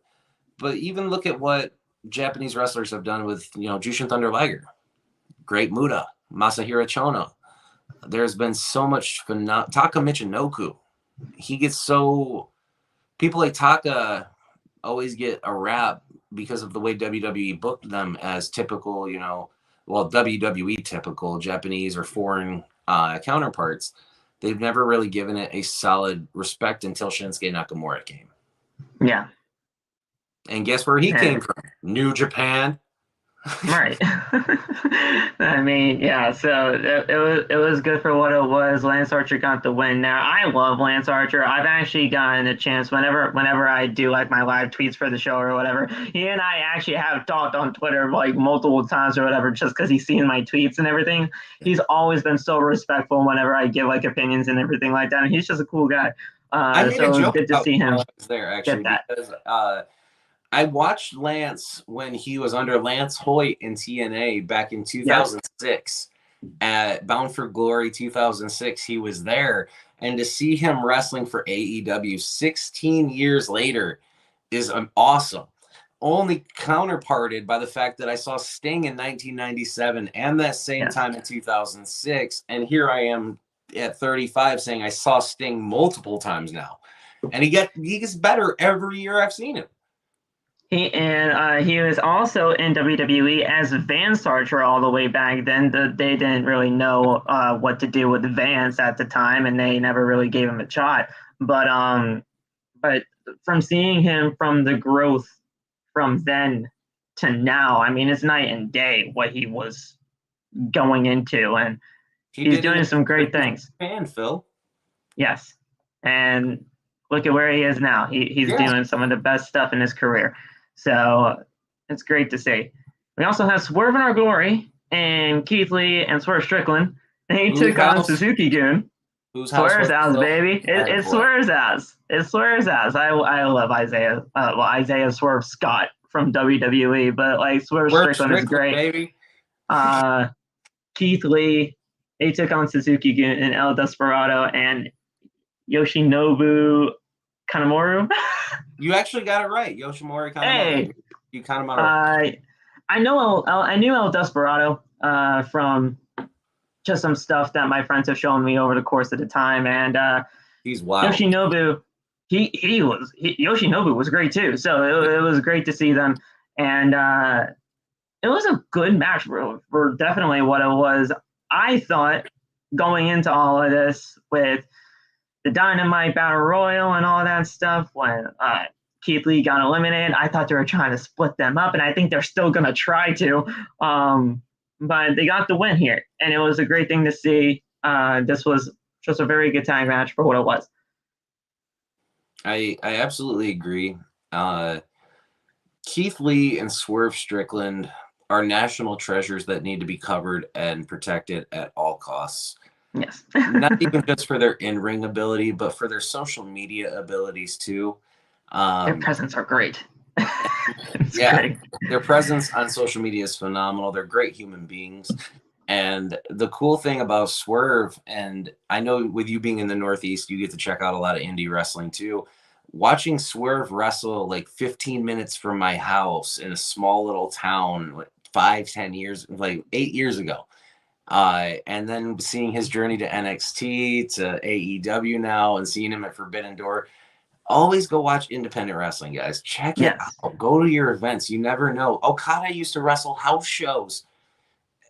Speaker 2: even look at what Japanese wrestlers have done with, Jushin Thunder Liger, Great Muta, Masahiro Chono. There's been so much Taka Michinoku. He gets so... People like Taka always get a rap because of the way WWE booked them as typical, WWE typical Japanese or foreign counterparts. They've never really given it a solid respect until Shinsuke Nakamura came.
Speaker 1: Yeah.
Speaker 2: And guess where he came from? New Japan.
Speaker 1: Right. I mean, yeah, so it was good for what it was. Lance Archer got the win. Now, I love Lance Archer. I've actually gotten a chance whenever I do like my live tweets for the show or whatever. He and I actually have talked on Twitter like multiple times or whatever, just because he's seen my tweets and everything. He's always been so respectful whenever I give like opinions and everything like that. And he's just a cool guy.
Speaker 2: I made a joke
Speaker 1: good to see him.
Speaker 2: There actually because I watched Lance when he was under Lance Hoyt in TNA back in 2006 at Bound for Glory 2006. He was there, and to see him wrestling for AEW 16 years later is awesome. Only counterparted by the fact that I saw Sting in 1997 and that same time in 2006, and here I am at 35 saying I saw Sting multiple times now, and he gets better every year I've seen him.
Speaker 1: He was also in WWE as Vance Archer all the way back then. They didn't really know what to do with Vance at the time, and they never really gave him a shot. But from seeing him from the growth from then to now, I mean, it's night and day what he was going into, and he's doing some great things.
Speaker 2: And Phil,
Speaker 1: yes, and look at where he is now. He's doing some of the best stuff in his career. So it's great to see. We also have Swerve in Our Glory and Keith Lee and Swerve Strickland. They took on Suzuki-gun. Swerve's house, baby. It's Swerve's house. It's Swerve's house. I love Isaiah. Isaiah Swerve Scott from WWE, but like Swerve Strickland is great. Baby. Keith Lee. They took on Suzuki-gun and El Desperado and Yoshinobu Kanemaru.
Speaker 2: You actually got it right, Yoshimori Kanemaru.
Speaker 1: Hey,
Speaker 2: you Kanemaru.
Speaker 1: I knew El Desperado from just some stuff that my friends have shown me over the course of the time, and
Speaker 2: he's wild.
Speaker 1: Yoshinobu, Yoshinobu was great too. So it was great to see them, and it was a good match for definitely what it was. I thought going into all of this with the Dynamite Battle Royal and all that stuff, when Keith Lee got eliminated, I thought they were trying to split them up, and I think they're still going to try to. But they got the win here, and it was a great thing to see. This was just a very good tag match for what it was.
Speaker 2: I absolutely agree. Keith Lee and Swerve Strickland are national treasures that need to be covered and protected at all costs.
Speaker 1: Yes.
Speaker 2: Not even just for their in-ring ability, but for their social media abilities too.
Speaker 1: Their presence are great.
Speaker 2: Great. Their presence on social media is phenomenal. They're great human beings. And the cool thing about Swerve, and I know with you being in the Northeast, you get to check out a lot of indie wrestling too. Watching Swerve wrestle like 15 minutes from my house in a small little town, like 8 years ago. And then seeing his journey to NXT, to AEW now, and seeing him at Forbidden Door. Always go watch independent wrestling, guys. Check it out. Go to your events. You never know. Okada used to wrestle house shows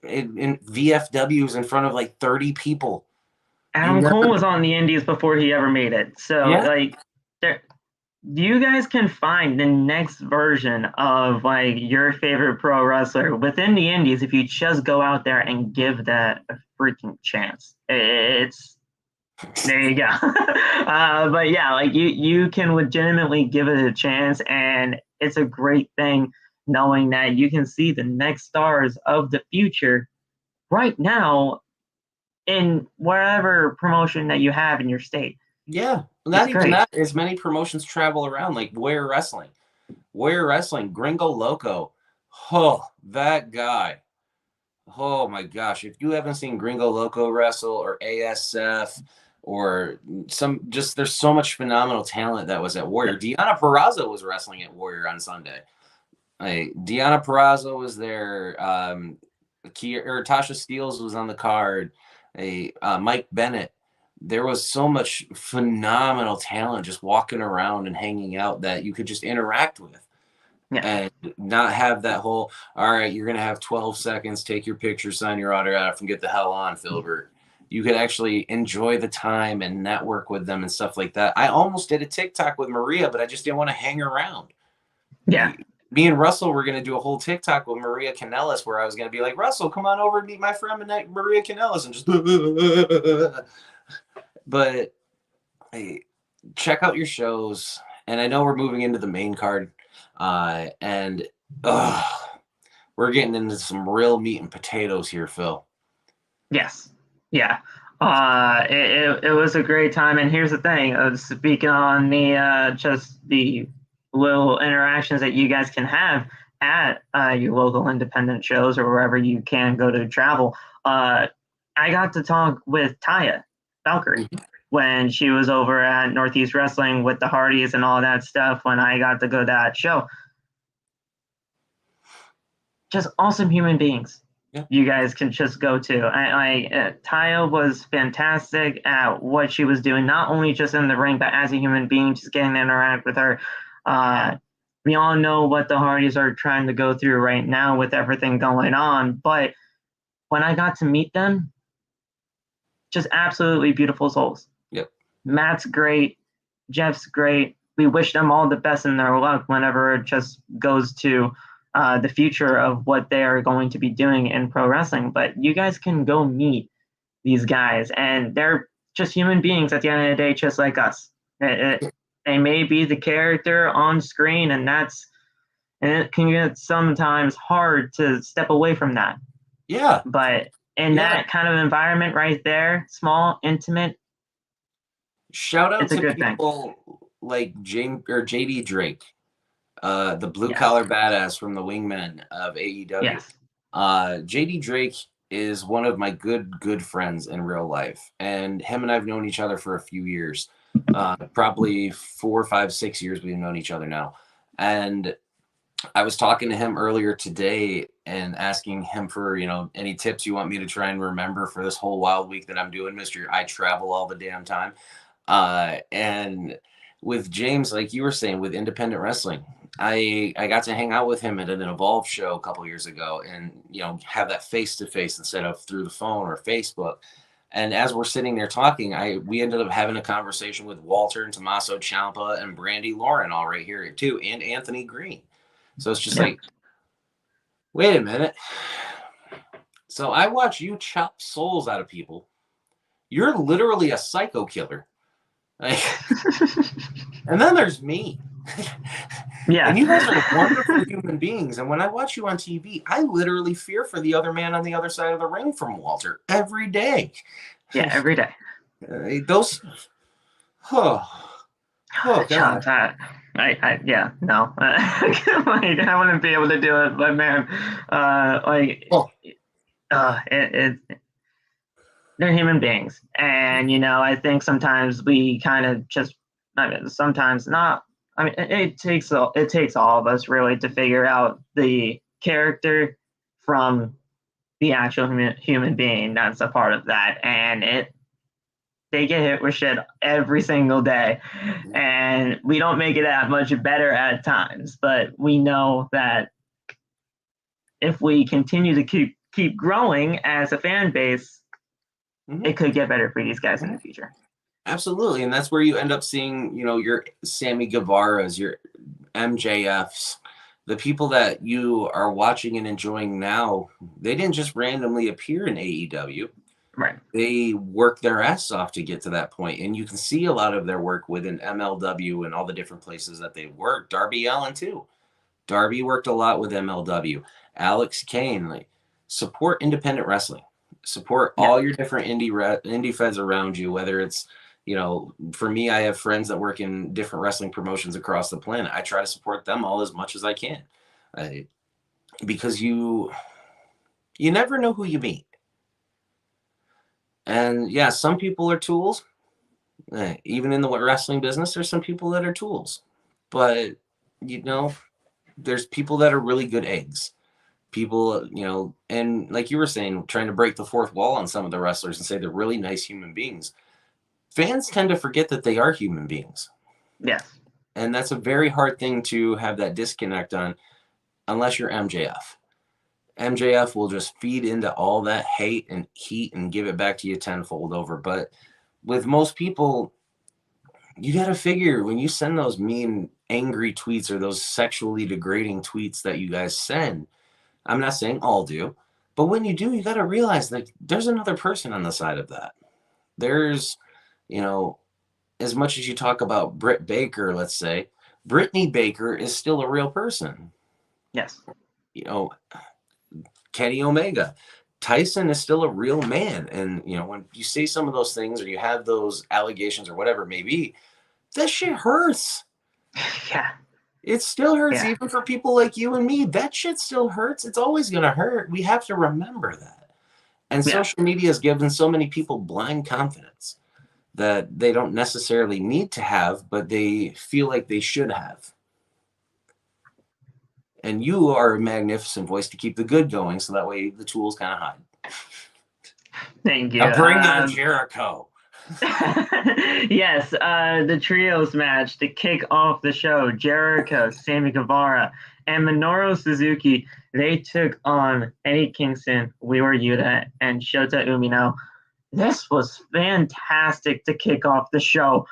Speaker 2: in VFWs in front of like 30 people.
Speaker 1: Adam Cole was on the indies before he ever made it. So you guys can find the next version of like your favorite pro wrestler within the indies if you just go out there and give that a freaking chance. There you go. But yeah, like you can legitimately give it a chance, and it's a great thing knowing that you can see the next stars of the future right now in whatever promotion that you have in your state.
Speaker 2: Yeah,
Speaker 1: It's
Speaker 2: not even
Speaker 1: great.
Speaker 2: that. As many promotions travel around, like Warrior Wrestling. Warrior Wrestling, Gringo Loco. Oh, that guy. Oh my gosh. If you haven't seen Gringo Loco wrestle or ASF or there's so much phenomenal talent that was at Warrior. Deonna Purrazzo was wrestling at Warrior on Sunday. Deonna Purrazzo was there. Tasha Steeles was on the card. Mike Bennett. There was so much phenomenal talent just walking around and hanging out that you could just interact with. Yeah. And not have that whole, all right, you're going to have 12 seconds, take your picture, sign your autograph, and get the hell on, Filbert. You could actually enjoy the time and network with them and stuff like that. I almost did a TikTok with Maria, but I just didn't want to hang around.
Speaker 1: Yeah.
Speaker 2: Me and Russell were going to do a whole TikTok with Maria Kanellis where I was going to be like, Russell, come on over and meet my friend Maria Kanellis, and just but hey, check out your shows. And I know we're moving into the main card. And we're getting into some real meat and potatoes here, Phil.
Speaker 1: Yes. Yeah. It was a great time. And here's the thing, speaking on the just the little interactions that you guys can have at your local independent shows or wherever you can go to travel. I got to talk with Taya Valkyrie when she was over at Northeast Wrestling with the Hardys and all that stuff when I got to go to that show. Just awesome human beings. Yeah. You guys can just go to. Taya was fantastic at what she was doing, not only just in the ring, but as a human being, just getting to interact with her. We all know what the Hardys are trying to go through right now with everything going on, but when I got to meet them, just absolutely beautiful souls.
Speaker 2: Yep.
Speaker 1: Matt's great. Jeff's great. We wish them all the best in their luck whenever it just goes to the future of what they are going to be doing in pro wrestling. But you guys can go meet these guys, and they're just human beings at the end of the day, just like us. They may be the character on screen, and it can get sometimes hard to step away from that.
Speaker 2: Yeah.
Speaker 1: But in that kind of environment right there, small, intimate,
Speaker 2: shout out to people like James or JD Drake, the blue collar badass from the Wingmen of AEW.
Speaker 1: Yes.
Speaker 2: JD Drake is one of my good friends in real life, and him and I've known each other for a few years, probably 4, 5, 6 years we've known each other now. And I was talking to him earlier today and asking him for, any tips you want me to try and remember for this whole wild week that I'm doing, Mr. I travel all the damn time. And with James, like you were saying, with independent wrestling, I got to hang out with him at an Evolve show a couple years ago and, have that face-to-face instead of through the phone or Facebook. And as we're sitting there talking, we ended up having a conversation with Walter and Tommaso Ciampa and Brandy Lauren all right here too, and Anthony Green. So it's just like, wait a minute. So I watch you chop souls out of people. You're literally a psycho killer. Like, and then there's me.
Speaker 1: Yeah.
Speaker 2: And you guys are wonderful human beings. And when I watch you on TV, I literally fear for the other man on the other side of the ring from Walter every day.
Speaker 1: Yeah, every day. God. I wouldn't be able to do it, but man, they're human beings, and I think sometimes we kind of just, sometimes not. It takes all of us really to figure out the character from the actual human being that's a part of that, and they get hit with shit every single day, and we don't make it that much better at times, but we know that if we continue to keep growing as a fan base, it could get better for these guys in the future.
Speaker 2: Absolutely. And that's where you end up seeing, your Sammy Guevara's, your MJFs, the people that you are watching and enjoying now. They didn't just randomly appear in AEW.
Speaker 1: Right.
Speaker 2: They worked their ass off to get to that point. And you can see a lot of their work within MLW and all the different places that they worked. Darby Allin too. Darby worked a lot with MLW. Alex Kane, support independent wrestling. Support all your different indie feds around you, whether it's, you know, for me, I have friends that work in different wrestling promotions across the planet. I try to support them all as much as I can, because you never know who you meet. And yeah, some people are tools. Even in the wrestling business, there's some people that are tools. But, you know, there's people that are really good eggs. People, you know, and like you were saying, trying to break the fourth wall on some of the wrestlers and say they're really nice human beings. Fans tend to forget that they are human beings.
Speaker 1: Yes.
Speaker 2: And that's a very hard thing to have that disconnect on, unless you're MJF. MJF will just feed into all that hate and heat and give it back to you tenfold over. But with most people, you got to figure when you send those mean, angry tweets or those sexually degrading tweets that you guys send, I'm not saying all do, but when you do, you got to realize that there's another person on the side of that. There's, you know, as much as you talk about Britt Baker, let's say, Brittany Baker is still a real person.
Speaker 1: Yes.
Speaker 2: You know, Kenny Omega, Tyson is still a real man. And, you know, when you say some of those things or you have those allegations or whatever it may be, that shit hurts.
Speaker 1: Yeah.
Speaker 2: It still hurts, even for people like you and me. That shit still hurts. It's always going to hurt. We have to remember that. And social media has given so many people blind confidence that they don't necessarily need to have, but they feel like they should have. And you are a magnificent voice to keep the good going, so that way the tools kind of hide.
Speaker 1: Thank you.
Speaker 2: Now bring on Jericho.
Speaker 1: Yes, the trios match to kick off the show, Jericho, Sammy Guevara, and Minoru Suzuki, they took on Eddie Kingston, Wheeler Yuta, and Shota Umino. This was fantastic to kick off the show.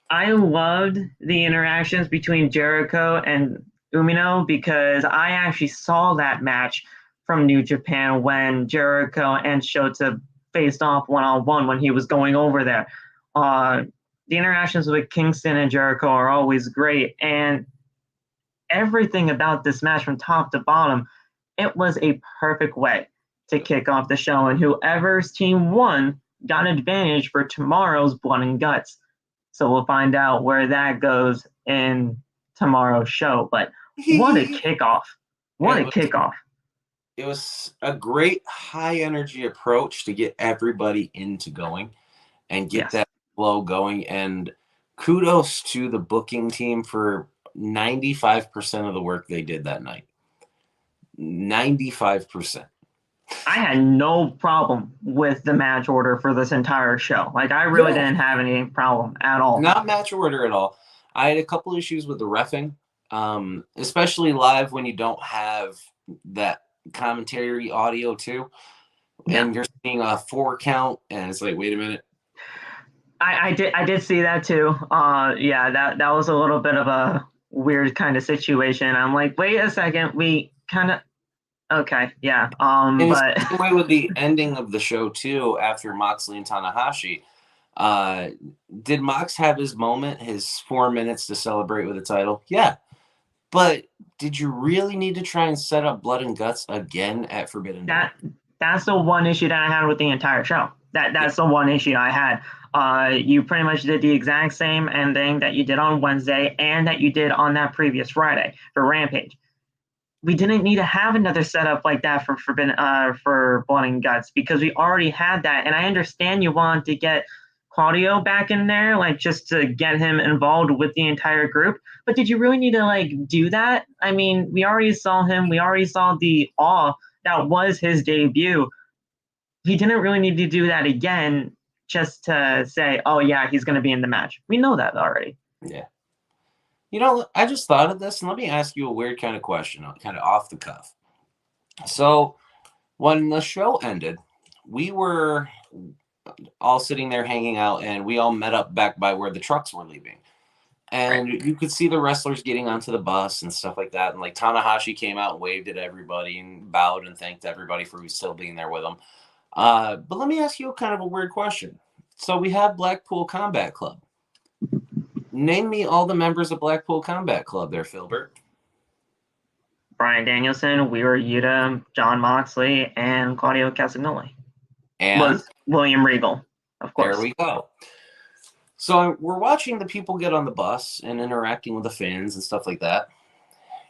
Speaker 1: I loved the interactions between Jericho and Umino because I actually saw that match from New Japan when Jericho and Shota faced off one-on-one when he was going over there. The interactions with Kingston and Jericho are always great, and everything about this match from top to bottom, it was a perfect way to kick off the show, and whoever's team won got an advantage for tomorrow's Blood and Guts. So we'll find out where that goes in tomorrow's show. But what a kickoff. What a kickoff.
Speaker 2: It was a great high-energy approach to get everybody into going and get that flow going. And kudos to the booking team for 95% of the work they did that night. 95%.
Speaker 1: I had no problem with the match order for this entire show. Like, I really didn't have any problem at all.
Speaker 2: Not match order at all. I had a couple issues with the reffing, especially live when you don't have that commentary audio too, and you're seeing a 4 count, and it's like, wait a minute.
Speaker 1: I did see that too. That was a little bit of a weird kind of situation. I'm like, wait a second, we kind of okay, yeah. But
Speaker 2: the way with the ending of the show too, after Moxley and Tanahashi, did Mox have his moment, his 4 minutes to celebrate with the title? Yeah. But did you really need to try and set up Blood and Guts again at Forbidden Door?
Speaker 1: That's the one issue that I had with the entire show. That's the one issue I had. You pretty much did the exact same ending that you did on Wednesday and that you did on that previous Friday for Rampage. We didn't need to have another setup like that for Blood and Guts because we already had that. And I understand you wanted to get Claudio back in there, like just to get him involved with the entire group. But did you really need to like do that? I mean, we already saw him. We already saw the awe that was his debut. He didn't really need to do that again just to say, oh yeah, he's going to be in the match. We know that already.
Speaker 2: Yeah. You know, I just thought of this, and let me ask you a weird kind of question, kind of off the cuff. So when the show ended, we were all sitting there hanging out, and we all met up back by where the trucks were leaving. And you could see the wrestlers getting onto the bus and stuff like that. And like Tanahashi came out and waved at everybody and bowed and thanked everybody for still being there with him. But let me ask you kind of a weird question. So we have Blackpool Combat Club. Name me all the members of Blackpool Combat Club there, Philbert.
Speaker 1: Bryan Danielson, Wheeler Yuta, Jon Moxley, and Claudio Castagnoli.
Speaker 2: And
Speaker 1: William Regal, of course.
Speaker 2: There we go. So we're watching the people get on the bus and interacting with the fans and stuff like that.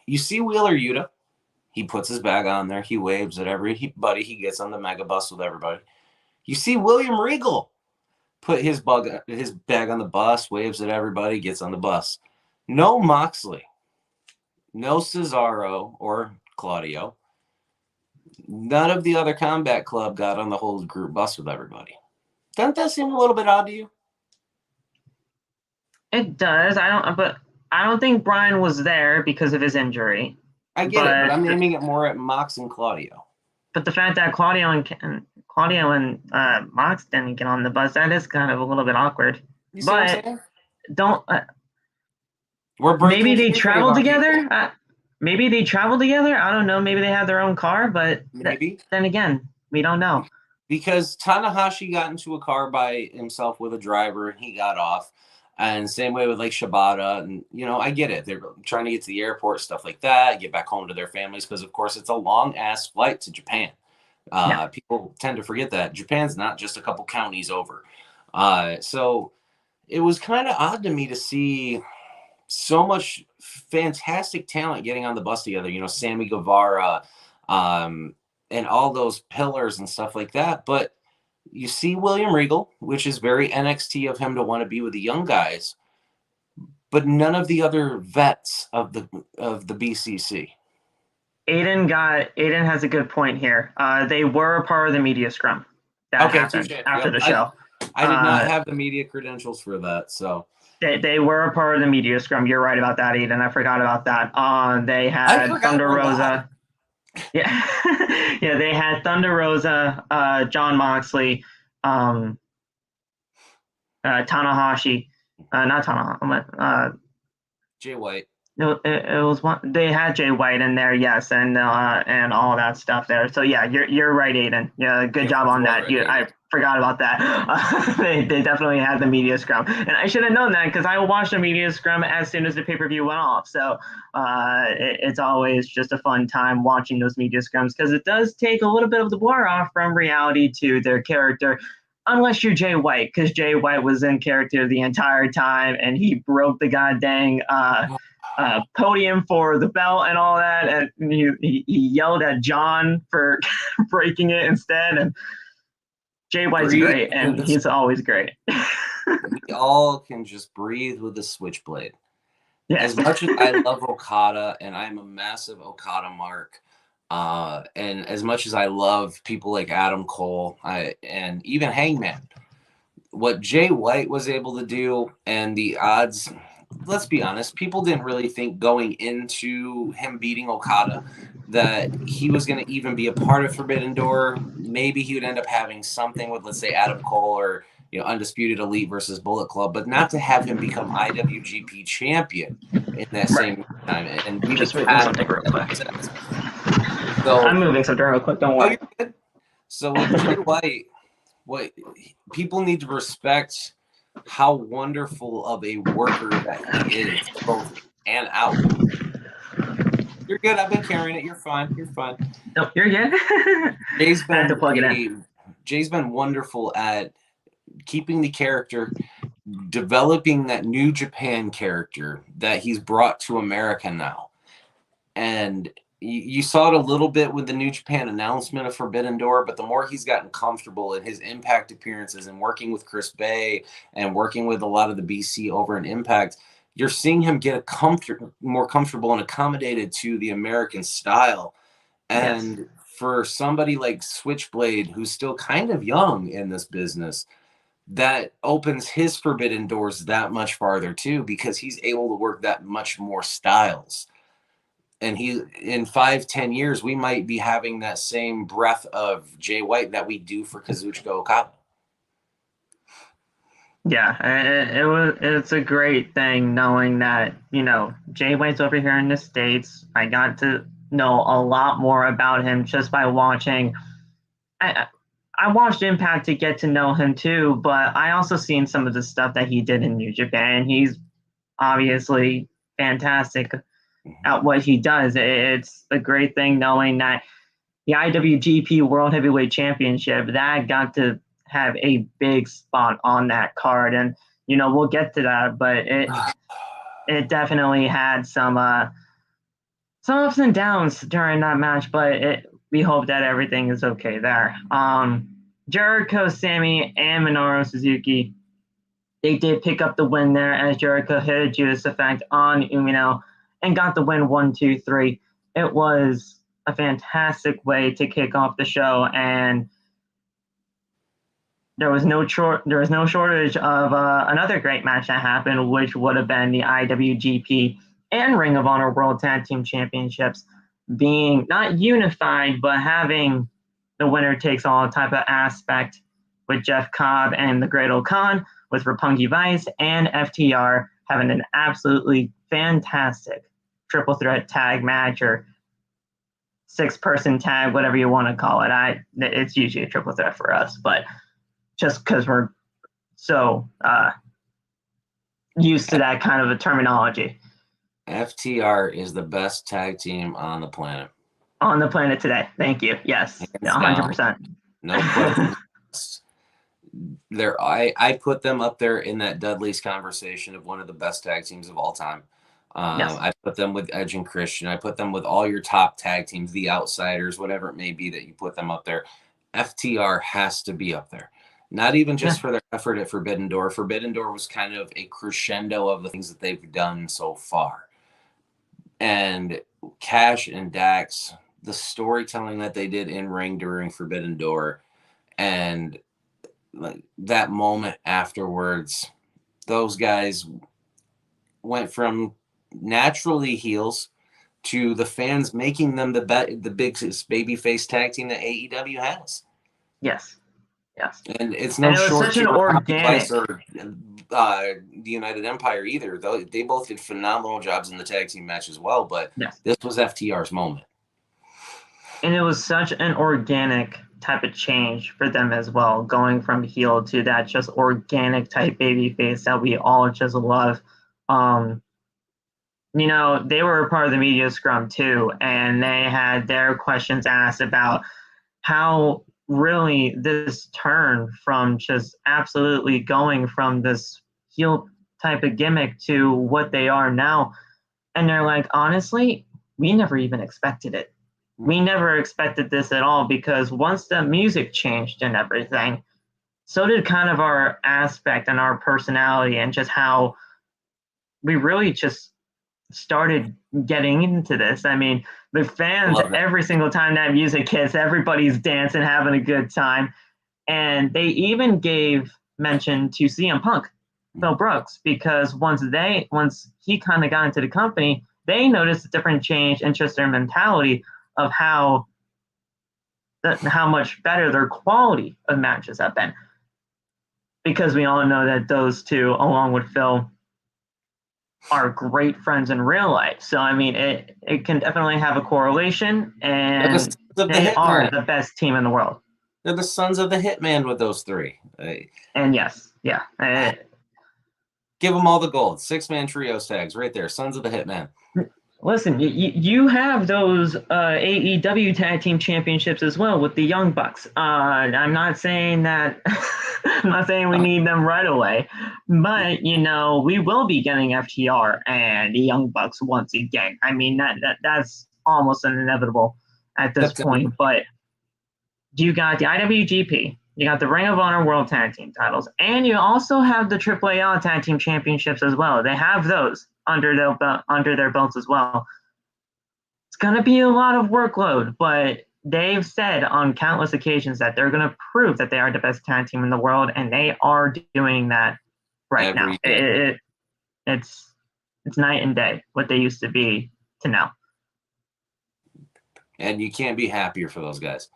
Speaker 2: You see Wheeler Yuta. He puts his bag on there. He waves at everybody. He gets on the mega bus with everybody. You see William Regal put his bag on the bus, waves at everybody, gets on the bus. No Moxley. No Cesaro or Claudio. None of the other Combat Club got on the whole group bus with everybody. Doesn't that seem a little bit odd to you?
Speaker 1: It does. But I don't think Brian was there because of his injury.
Speaker 2: I get it, but I'm aiming it more at Mox and Claudio.
Speaker 1: But the fact that Claudio and Mox didn't get on the bus, that is kind of a little bit awkward.
Speaker 2: You see what I'm saying?
Speaker 1: Don't. Maybe they traveled together. Maybe they traveled together. I don't know. Maybe they had their own car, but
Speaker 2: maybe.
Speaker 1: Then again, we don't know.
Speaker 2: Because Tanahashi got into a car by himself with a driver and he got off. And same way with like Shibata. And, I get it. They're trying to get to the airport, stuff like that, get back home to their families. Because, of course, it's a long-ass flight to Japan. People tend to forget that. Japan's not just a couple counties over. So it was kind of odd to me to see so much fantastic talent getting on the bus together. Sammy Guevara, and all those pillars and stuff like that. But you see William Regal, which is very NXT of him to want to be with the young guys, but none of the other vets of the BCC.
Speaker 1: Aiden has a good point here. They were a part of the media scrum that happened after the show.
Speaker 2: I did not have the media credentials for that, so.
Speaker 1: They were a part of the media scrum. You're right about that, Aiden. I forgot about that. They had Thunder Rosa. Yeah. Yeah, they had Thunder Rosa, Jon Moxley, Tanahashi, not Tanahashi,
Speaker 2: Jay White.
Speaker 1: No, it was one. They had Jay White in there, yes, and all that stuff there. So yeah, you're right, Aiden. Yeah, good job on that. I forgot about that. They definitely had the media scrum, and I should have known that because I watched the media scrum as soon as the pay-per-view went off. So it's always just a fun time watching those media scrums because it does take a little bit of the blur off from reality to their character. Unless you're Jay White, because Jay White was in character the entire time, and he broke the goddamn podium for the belt and all that, and he yelled at John for breaking it instead. And Jay White's great, and he's always great.
Speaker 2: We all can just breathe with the switchblade.
Speaker 1: Yes.
Speaker 2: As much as I love Okada, and I'm a massive Okada mark, and as much as I love people like Adam Cole, and even Hangman, what Jay White was able to do and the odds, let's be honest, people didn't really think going into him beating Okada that he was going to even be a part of Forbidden Door. Maybe he would end up having something with, let's say, Adam Cole or Undisputed Elite versus Bullet Club, but not to have him become IWGP champion in that same time. And we
Speaker 1: just moving something real quick. So I'm moving something real quick. Don't worry.
Speaker 2: So with Jay White, what people need to respect how wonderful of a worker that he is, both and out. You're good. I've been carrying it. You're fine. You're fine.
Speaker 1: No, you're good.
Speaker 2: Jay's been wonderful at keeping the character, developing that New Japan character that he's brought to America now. And you saw it a little bit with the New Japan announcement of Forbidden Door, but the more he's gotten comfortable in his Impact appearances and working with Chris Bay and working with a lot of the BC over in Impact, you're seeing him get more comfortable and accommodated to the American style. And for somebody like Switchblade, who's still kind of young in this business, that opens his forbidden doors that much farther too, because he's able to work that much more styles. And in 5-10 years, we might be having that same breath of Jay White that we do for Kazuchika Okada.
Speaker 1: Yeah, it's a great thing knowing that, Jay White's over here in the States. I got to know a lot more about him just by watching. I watched Impact to get to know him too, but I also seen some of the stuff that he did in New Japan. He's obviously fantastic at what he does. It's a great thing knowing that, the IWGP World Heavyweight Championship, that got to have a big spot on that card. And, you know, we'll get to that, but it definitely had some ups and downs during that match, but we hope that everything is okay there. Jericho, Sammy, and Minoru Suzuki, they did pick up the win there as Jericho hit a Judas Effect on Umino and got the win 1-2-3. It was a fantastic way to kick off the show, and there was no shortage of another great match that happened, which would have been the IWGP and Ring of Honor World Tag Team Championships being not unified, but having the winner takes all type of aspect with Jeff Cobb and the Great Khan, with Roppongi Vice and FTR having an absolutely fantastic triple threat tag match or 6-person tag, whatever you want to call it. It's usually a triple threat for us, but just because we're so used to that kind of a terminology.
Speaker 2: FTR is the best tag team on the planet.
Speaker 1: On the planet today. Thank you. Yes. 100%.
Speaker 2: No question. I put them up there in that Dudley's conversation of one of the best tag teams of all time. Yes. I put them with Edge and Christian. I put them with all your top tag teams, the Outsiders, whatever it may be that you put them up there. FTR has to be up there. Not even just for their effort at Forbidden Door. Forbidden Door was kind of a crescendo of the things that they've done so far. And Cash and Dax, the storytelling that they did in ring during Forbidden Door, and like that moment afterwards, those guys went from naturally heels to the fans making them the biggest babyface tag team that AEW has.
Speaker 1: Yes.
Speaker 2: And it's no short
Speaker 1: such an organic
Speaker 2: or the United Empire either. Though they both did phenomenal jobs in the tag team match as well, but this was FTR's moment.
Speaker 1: And it was such an organic type of change for them as well, going from heel to that just organic type babyface that we all just love. You know, they were a part of the media scrum too, and they had their questions asked about how really this turn from just absolutely going from this heel type of gimmick to what they are now. And they're like, honestly, we never even expected it. We never expected this at all, because once the music changed and everything, so did kind of our aspect and our personality and just how we really just started getting into this. I mean, the fans, every single time that music hits, everybody's dancing, having a good time. And they even gave mention to CM Punk, Phil Brooks, because once he kind of got into the company, they noticed a different change in just their mentality of how much better their quality of matches have been. Because we all know that those two, along with Phil, are great friends in real life. So, I mean, it can definitely have a correlation, and they are the best team in the world.
Speaker 2: They're the sons of the Hitman with those three.
Speaker 1: And yes, yeah.
Speaker 2: Give them all the gold. 6-man trios tags right there. Sons of the Hitman.
Speaker 1: Listen, you have those AEW Tag Team Championships as well with the Young Bucks. I'm not saying that I'm not saying we need them right away, but you know, we will be getting FTR and the Young Bucks once again. I mean, that's almost an inevitable at this point. But you got the IWGP, you got the Ring of Honor World Tag Team titles, and you also have the AAA Tag Team Championships as well. They have those under their belts as well. It's going to be a lot of workload, but they've said on countless occasions that they're going to prove that they are the best tag team in the world, and they are doing that right now. It's night and day what they used to be to now.
Speaker 2: And you can't be happier for those guys.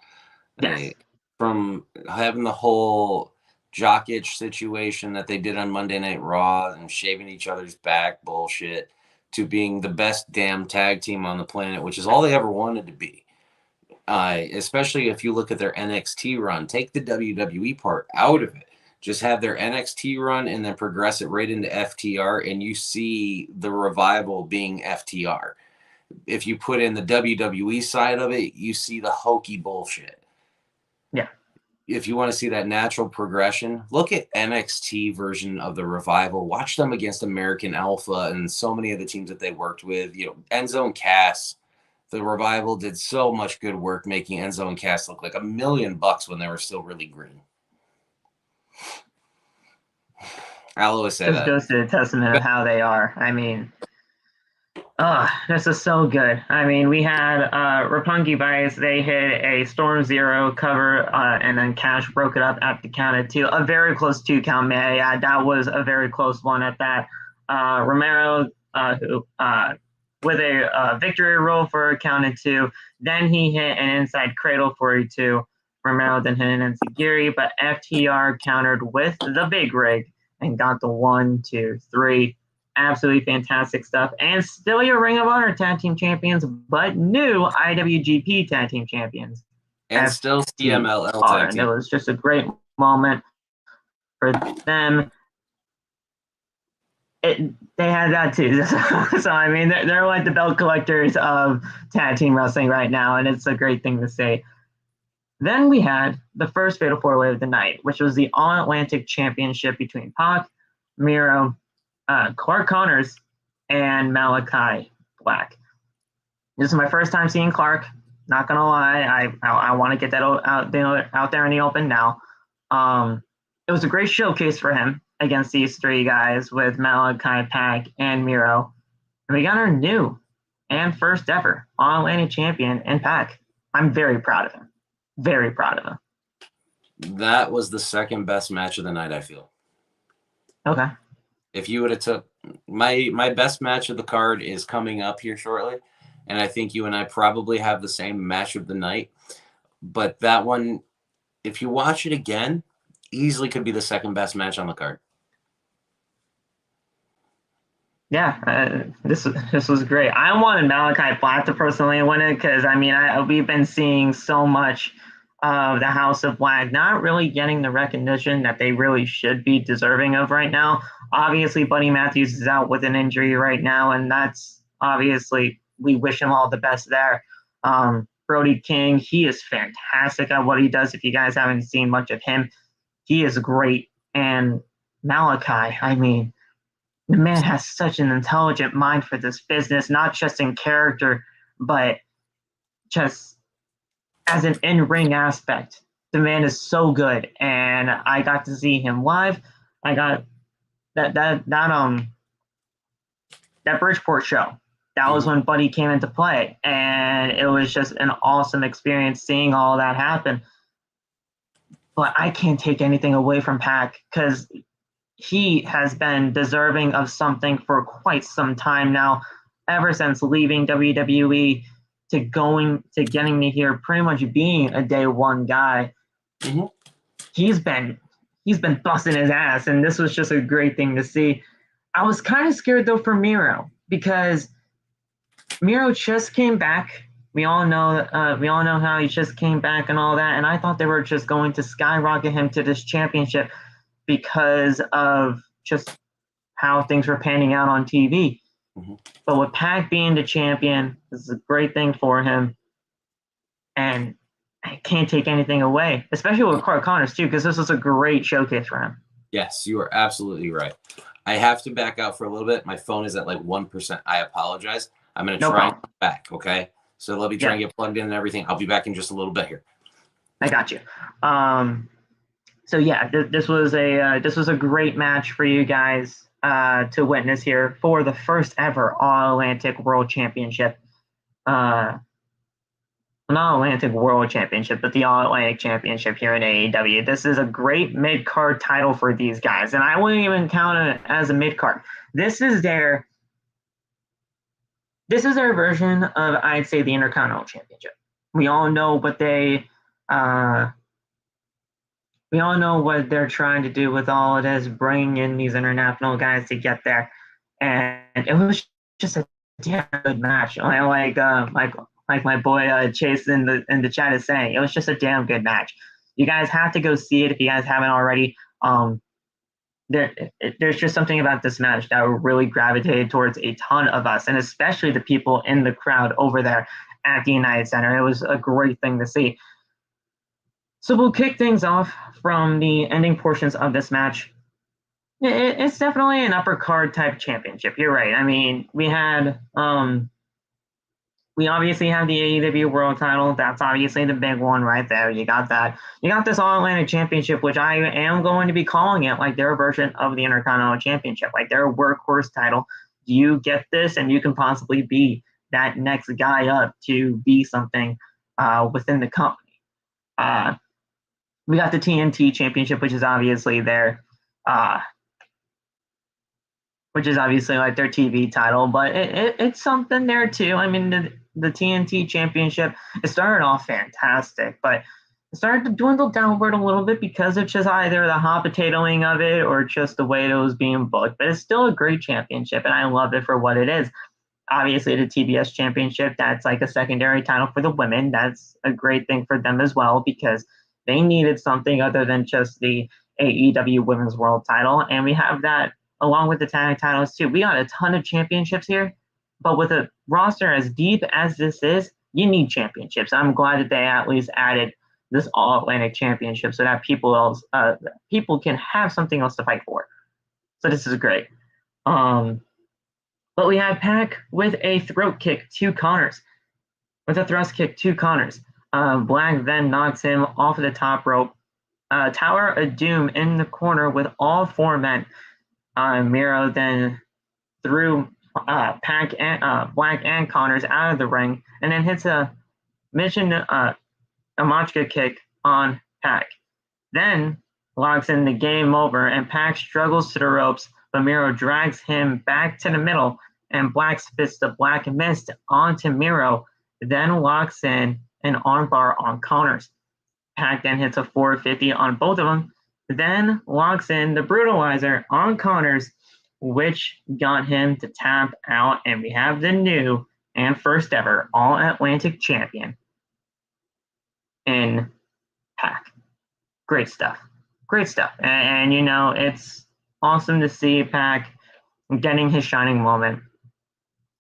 Speaker 1: Yes.
Speaker 2: From having the whole jock itch situation that they did on Monday Night Raw and shaving each other's back bullshit, to being the best damn tag team on the planet, which is all they ever wanted to be. Especially if you look at their NXT run, take the WWE part out of it. Just have their NXT run and then progress it right into FTR, and you see the revival being FTR. If you put in the WWE side of it, you see the hokey bullshit.
Speaker 1: Yeah.
Speaker 2: If you want to see that natural progression, look at NXT version of the Revival. Watch them against American Alpha and so many of the teams that they worked with. You know, Enzo and Cass. The Revival did so much good work making Enzo and Cass look like $1 million when they were still really green. I'll always say
Speaker 1: this
Speaker 2: that.
Speaker 1: goes to the testament of how they are. I mean, this is so good. I mean, we had Roppongi Vice. They hit a Storm Zero cover, and then Cash broke it up at the count of 2. A very close 2 count, may I add. That was a very close one at that. Romero, who with a victory roll for a count of 2. Then he hit an inside cradle for a 2. Romero then hit an enziguri, but FTR countered with the big rig and got the 1, 2, 3. Absolutely fantastic stuff. And still your Ring of Honor Tag Team Champions, but new IWGP Tag Team Champions.
Speaker 2: And still CMLL Tag Team.
Speaker 1: And it was just a great moment for them. They had that too. So, I mean, they're like the belt collectors of tag team wrestling right now, and it's a great thing to say. Then we had the first Fatal 4-Way of the night, which was the All-Atlantic Championship between Pac, Miro, Clark Connors, and Malachi Black. This is my first time seeing Clark. Not gonna lie, I want to get that out there in the open now. It was a great showcase for him against these 3 guys with Malachi, Pac, and Miro. And we got our new and first ever All-Atlantic champion in Pac. I'm very proud of him. Very proud of him.
Speaker 2: That was the second best match of the night, I feel.
Speaker 1: Okay.
Speaker 2: If you would have took my best match of the card is coming up here shortly, and I think you and I probably have the same match of the night. But that one, if you watch it again, easily could be the second best match on the card.
Speaker 1: Yeah, this was great. I wanted Malachi Black to personally win it because, I mean, we've been seeing so much of the House of Black not really getting the recognition that they really should be deserving of right now. Obviously, Buddy Matthews is out with an injury right now, and that's obviously, we wish him all the best there. Brody King, he is fantastic at what he does. If you guys haven't seen much of him, he is great. And Malachi, I mean, the man has such an intelligent mind for this business, not just in character, but just as an in-ring aspect. The man is so good, and I got to see him live. I got that Bridgeport show. That was when Buddy came into play, and it was just an awesome experience seeing all that happen. But I can't take anything away from Pac because he has been deserving of something for quite some time now, ever since leaving WWE to getting me here, pretty much being a day one guy.
Speaker 2: Mm-hmm.
Speaker 1: He's been busting his ass, and this was just a great thing to see. I was kind of scared though for Miro because Miro just came back. We all know how he just came back and all that, and I thought they were just going to skyrocket him to this championship because of just how things were panning out on TV. Mm-hmm. But with Pac being the champion, this is a great thing for him. And I can't take anything away, especially with Clark Connors too, because this was a great showcase for him.
Speaker 2: Yes, you are absolutely right. I have to back out for a little bit. My phone is at like 1%. I apologize. I'm going to try and get back, okay? So let me try and get plugged in and everything. I'll be back in just a little bit here.
Speaker 1: I got you. So yeah, this was a great match for you guys to witness here for the first ever All-Atlantic World Championship. Not Atlantic World Championship, but the All-Atlantic Championship here in AEW. This is a great mid-card title for these guys, and I wouldn't even count it as a mid-card. This is their version of, I'd say, the Intercontinental Championship. We all know what they're trying to do with all of this, bringing in these international guys to get there, and it was just a damn good match. Like my boy Chase in the chat is saying, it was just a damn good match. You guys have to go see it if you guys haven't already. there's just something about this match that really gravitated towards a ton of us, and especially the people in the crowd over there at the United Center. It was a great thing to see. So we'll kick things off from the ending portions of this match. It's definitely an upper card type championship. You're right. I mean, we obviously have the AEW World Title. That's obviously the big one right there. You got that. You got this All Atlantic Championship, which I am going to be calling it like their version of the Intercontinental Championship, like their workhorse title. You get this, and you can possibly be that next guy up to be something within the company. We got the TNT Championship, which is obviously their which is obviously like their TV title, but it's something there too. I mean, the TNT Championship, it started off fantastic, but it started to dwindle downward a little bit because it's just either the hot potatoing of it or just the way it was being booked. But it's still a great championship, and I love it for what it is. Obviously, the TBS Championship, that's like a secondary title for the women. That's a great thing for them as well because they needed something other than just the AEW Women's World Title, and we have that along with the tag titles too. We got a ton of championships here, but with a roster as deep as this is, you need championships. I'm glad that they at least added this All Atlantic Championship so that people can have something else to fight for. So this is great. But we had Pac with a throat kick to Connors, with a thrust kick to Connors. Black then knocks him off of the top rope. Tower of Doom in the corner with all four men. Miro then threw Pac and Black and Connors out of the ring, and then hits a Machka kick on Pac. Then locks in the game over, and Pac struggles to the ropes, but Miro drags him back to the middle, and Black spits the Black Mist onto Miro, then locks in an armbar on Connors. Pac then hits a 450 on both of them, then locks in the Brutalizer on Connors, which got him to tap out, and we have the new and first ever All-Atlantic Champion in Pac. Great stuff. Great stuff. And you know, it's awesome to see Pac getting his shining moment,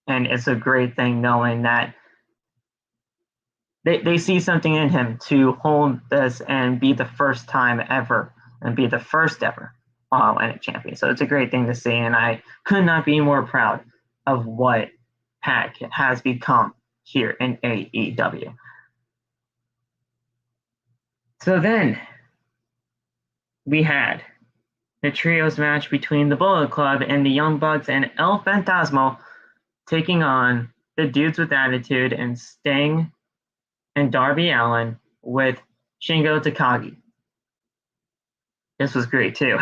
Speaker 1: and it's a great thing knowing that they see something in him to hold this and be the first time ever and be the first ever All-Atlantic Champion. So it's a great thing to see, and I could not be more proud of what Pac has become here in AEW. So then we had the trios match between the Bullet Club and the Young Bucks and El Fantasma taking on the Dudes with Attitude and Sting and Darby Allin with Shingo Takagi. This was great too.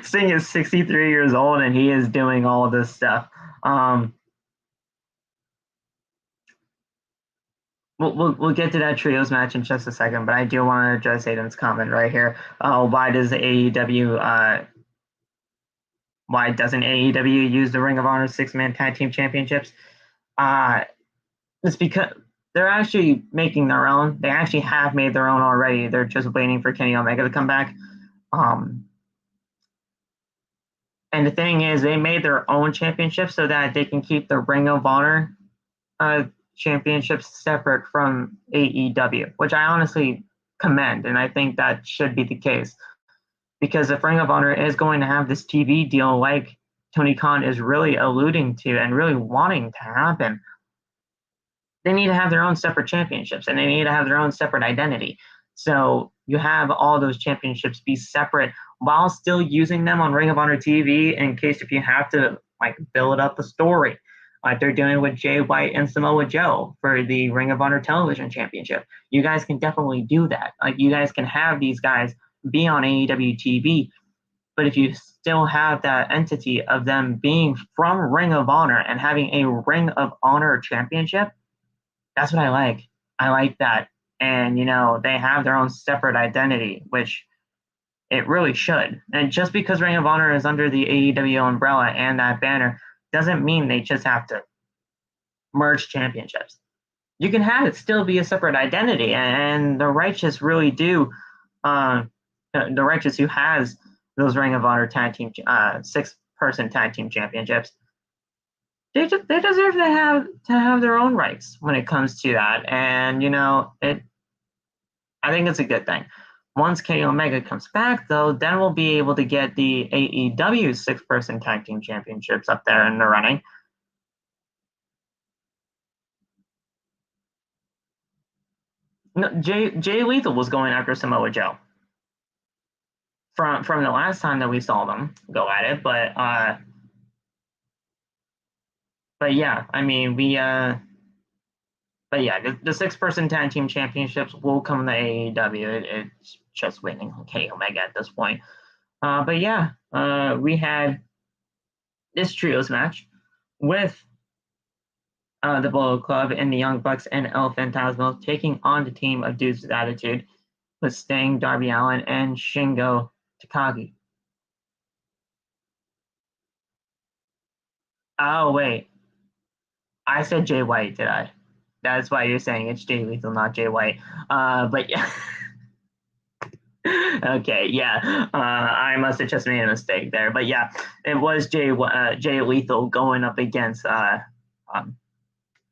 Speaker 1: Sting is 63 years old and he is doing all of this stuff. We'll get to that trios match in just a second, but I do want to address Aiden's comment right here. Why doesn't AEW use the Ring of Honor 6-man tag team championships? It's because they're actually making their own. They actually have made their own already. They're just waiting for Kenny Omega to come back. And the thing is, they made their own championship so that they can keep the Ring of Honor championships separate from AEW, which I honestly commend, and I think that should be the case. Because if Ring of Honor is going to have this TV deal like Tony Khan is really alluding to and really wanting to happen, they need to have their own separate championships and they need to have their own separate identity. So you have all those championships be separate while still using them on Ring of Honor TV in case if you have to like build up a story, like they're doing with Jay White and Samoa Joe for the Ring of Honor Television Championship. You guys can definitely do that. Like you guys can have these guys be on AEW TV, but if you still have that entity of them being from Ring of Honor and having a Ring of Honor championship, that's what I like. I like that. And, you know, they have their own separate identity, which it really should. And just because Ring of Honor is under the AEW umbrella and that banner doesn't mean they just have to merge championships. You can have it still be a separate identity. And the Righteous really do, the Righteous who has those Ring of Honor tag team 6-person tag team championships. They deserve to have their own rights when it comes to that, and I think it's a good thing. Once Kenny Omega comes back, though, then we'll be able to get the AEW 6-person tag team championships up there in the running. No, Jay Lethal was going after Samoa Joe from the last time that we saw them go at it, but yeah, I mean but yeah, the 6-person tag team championships will come to AEW. It's just winning Kenny Omega at this point. But yeah, we had this trios match with the Bullet Club and the Young Bucks and El Phantasmo taking on the team of Dudes with Attitude with Sting, Darby Allin, and Shingo Takagi. Oh, wait. I said Jay White, did I? That's why you're saying it's Jay Lethal, not Jay White. But yeah. Okay, yeah. I must have just made a mistake there. But yeah, it was Jay Lethal going up against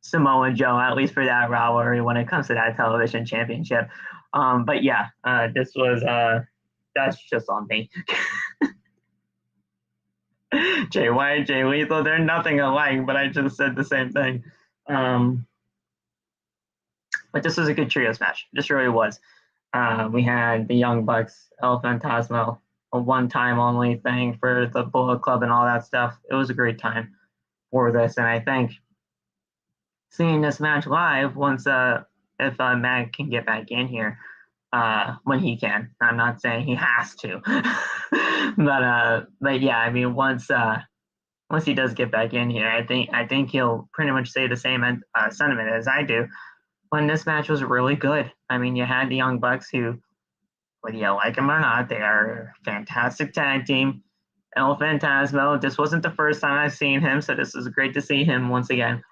Speaker 1: Samoa Joe, at least for that rivalry when it comes to that television championship. But yeah, this was that's just on me. Jay White, Jay Lethal, they're nothing alike, but I just said the same thing. But this was a good trios match. This really was. We had the Young Bucks, El Phantasmo, a one-time only thing for the Bullet Club and all that stuff. It was a great time for this, and I think seeing this match live once if Matt can get back in here when he can. I'm not saying he has to, but yeah, I mean once he does get back in here, I think he'll pretty much say the same sentiment as I do. When this match was really good. I mean, you had the Young Bucks who, whether you like them or not, they are a fantastic tag team. El Phantasmo, this wasn't the first time I've seen him, so this is great to see him once again.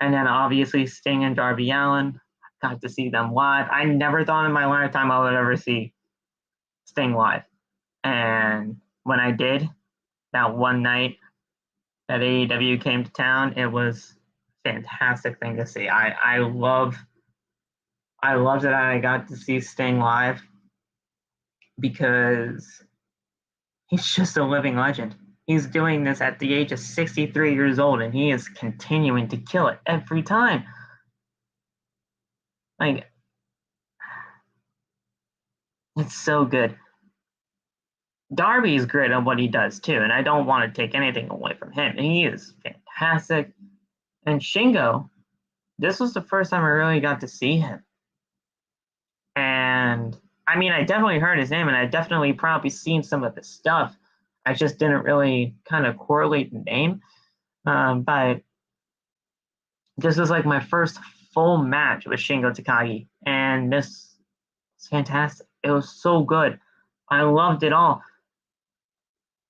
Speaker 1: And then obviously Sting and Darby Allin, got to see them live. I never thought in my lifetime I would ever see Sting live. And when I did, that one night that AEW came to town, it was a fantastic thing to see. I loved that I got to see Sting live because he's just a living legend. He's doing this at the age of 63 years old, and he is continuing to kill it every time. Like, it's so good. Darby's great at what he does, too, and I don't want to take anything away from him. He is fantastic. And Shingo, this was the first time I really got to see him. And, I mean, I definitely heard his name, and I definitely probably seen some of his stuff. I just didn't really kind of correlate the name. But this was like my first full match with Shingo Takagi, and this was fantastic. It was so good. I loved it all.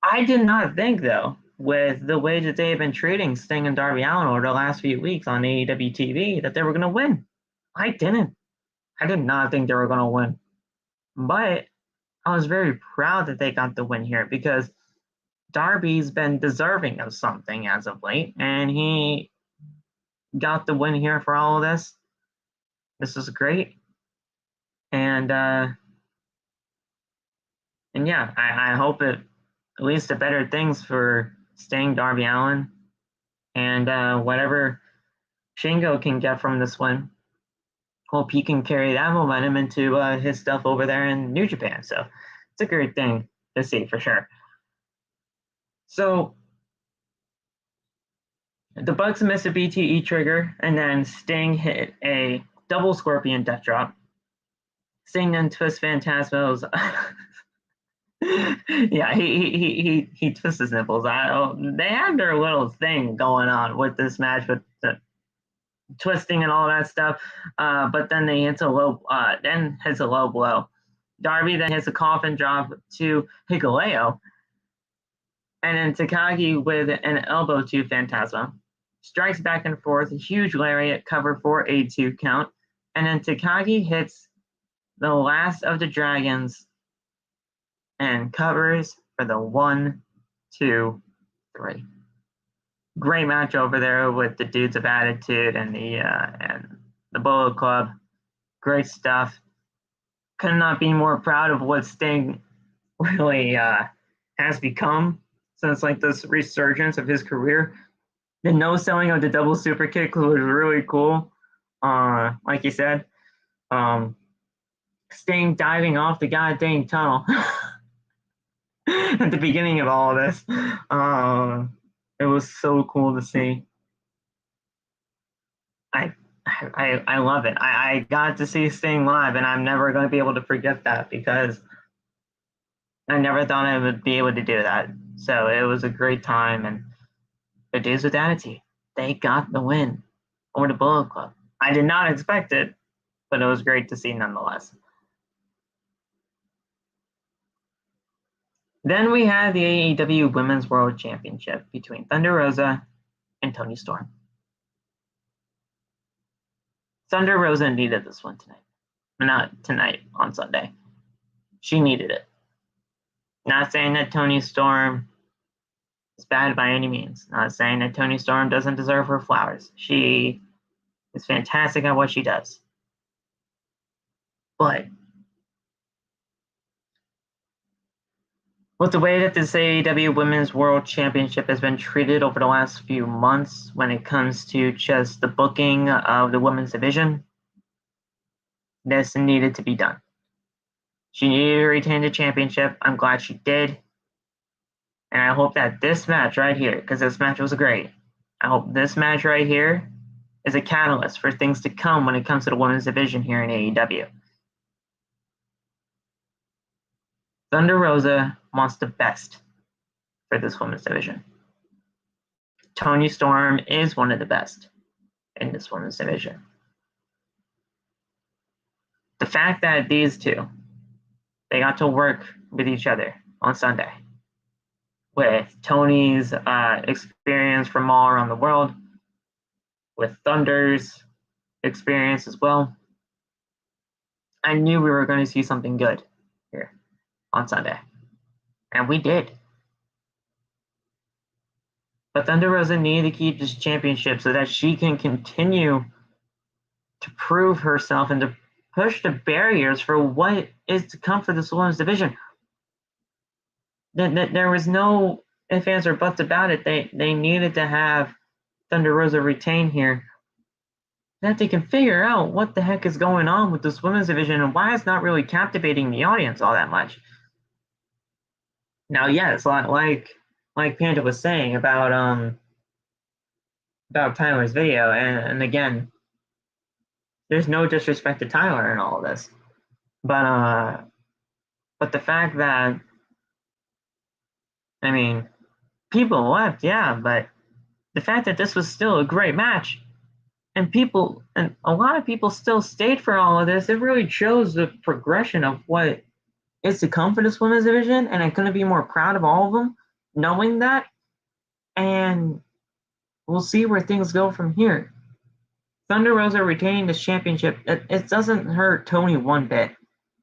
Speaker 1: I did not think, though, with the way that they have been treating Sting and Darby Allin over the last few weeks on AEW TV, that they were going to win. I didn't. I did not think they were going to win. But I was very proud that they got the win here because Darby's been deserving of something as of late, and he got the win here for all of this. This is great. And yeah, I hope it leads to better things for Sting, Darby Allin, and whatever Shingo can get from this win. Hope he can carry that momentum into his stuff over there in New Japan. So it's a great thing to see for sure. So the Bucks missed a BTE trigger, and then Sting hit a double Scorpion Death Drop. Sting then twists Phantasmo's. Yeah, he twists his nipples. They had their little thing going on with this match with the twisting and all that stuff. But then they hits a low blow. Darby then hits a coffin drop to Hikuleo. And then Takagi with an elbow to Phantasmo. Strikes back and forth, a huge lariat cover for a 2 count. And then Takagi hits the last of the dragons and covers for the 1, 2, 3. Great match over there with the Dudes of Attitude and the Bullet Club. Great stuff. Could not be more proud of what Sting really has become since like this resurgence of his career. The no selling of the double super kick was really cool. Like you said, Sting diving off the goddamn tunnel at the beginning of all of this. It was so cool to see. I love it. I got to see Sting live, and I'm never going to be able to forget that because I never thought I would be able to do that. So it was a great time, and the Dudes with Attitude, they got the win over the Bullet Club. I did not expect it, but it was great to see nonetheless. Then we had the AEW Women's World Championship between Thunder Rosa and Toni Storm. Thunder Rosa needed this one tonight. Not tonight, on Sunday. She needed it. Not saying that Toni Storm is bad by any means. Not saying that Toni Storm doesn't deserve her flowers. She is fantastic at what she does. But with the way that this AEW Women's World Championship has been treated over the last few months when it comes to just the booking of the women's division, this needed to be done. She needed to retain the championship. I'm glad she did. And I hope that this match right here, because this match was great, I hope this match right here is a catalyst for things to come when it comes to the women's division here in AEW. Thunder Rosa wants the best for this women's division. Toni Storm is one of the best in this women's division. The fact that these two, they got to work with each other on Sunday, with Toni's experience from all around the world, with Thunder's experience as well, I knew we were going to see something good here on Sunday. And we did. But Thunder Rosa needed to keep this championship so that she can continue to prove herself and to push the barriers for what is to come for this women's division. There was no ifs, ands, or buts about it. They needed to have Thunder Rosa retain here, that they can figure out what the heck is going on with this women's division and why it's not really captivating the audience all that much. Now, yes, like Panda was saying about Tyler's video, and again, there's no disrespect to Tyler in all of this, but the fact that, I mean, people left, yeah, but the fact that this was still a great match, and a lot of people still stayed for all of this, it really shows the progression of what is to come for this women's division, and I'm going to be more proud of all of them, knowing that, and we'll see where things go from here. Thunder Rosa retaining this championship, it doesn't hurt Toni one bit.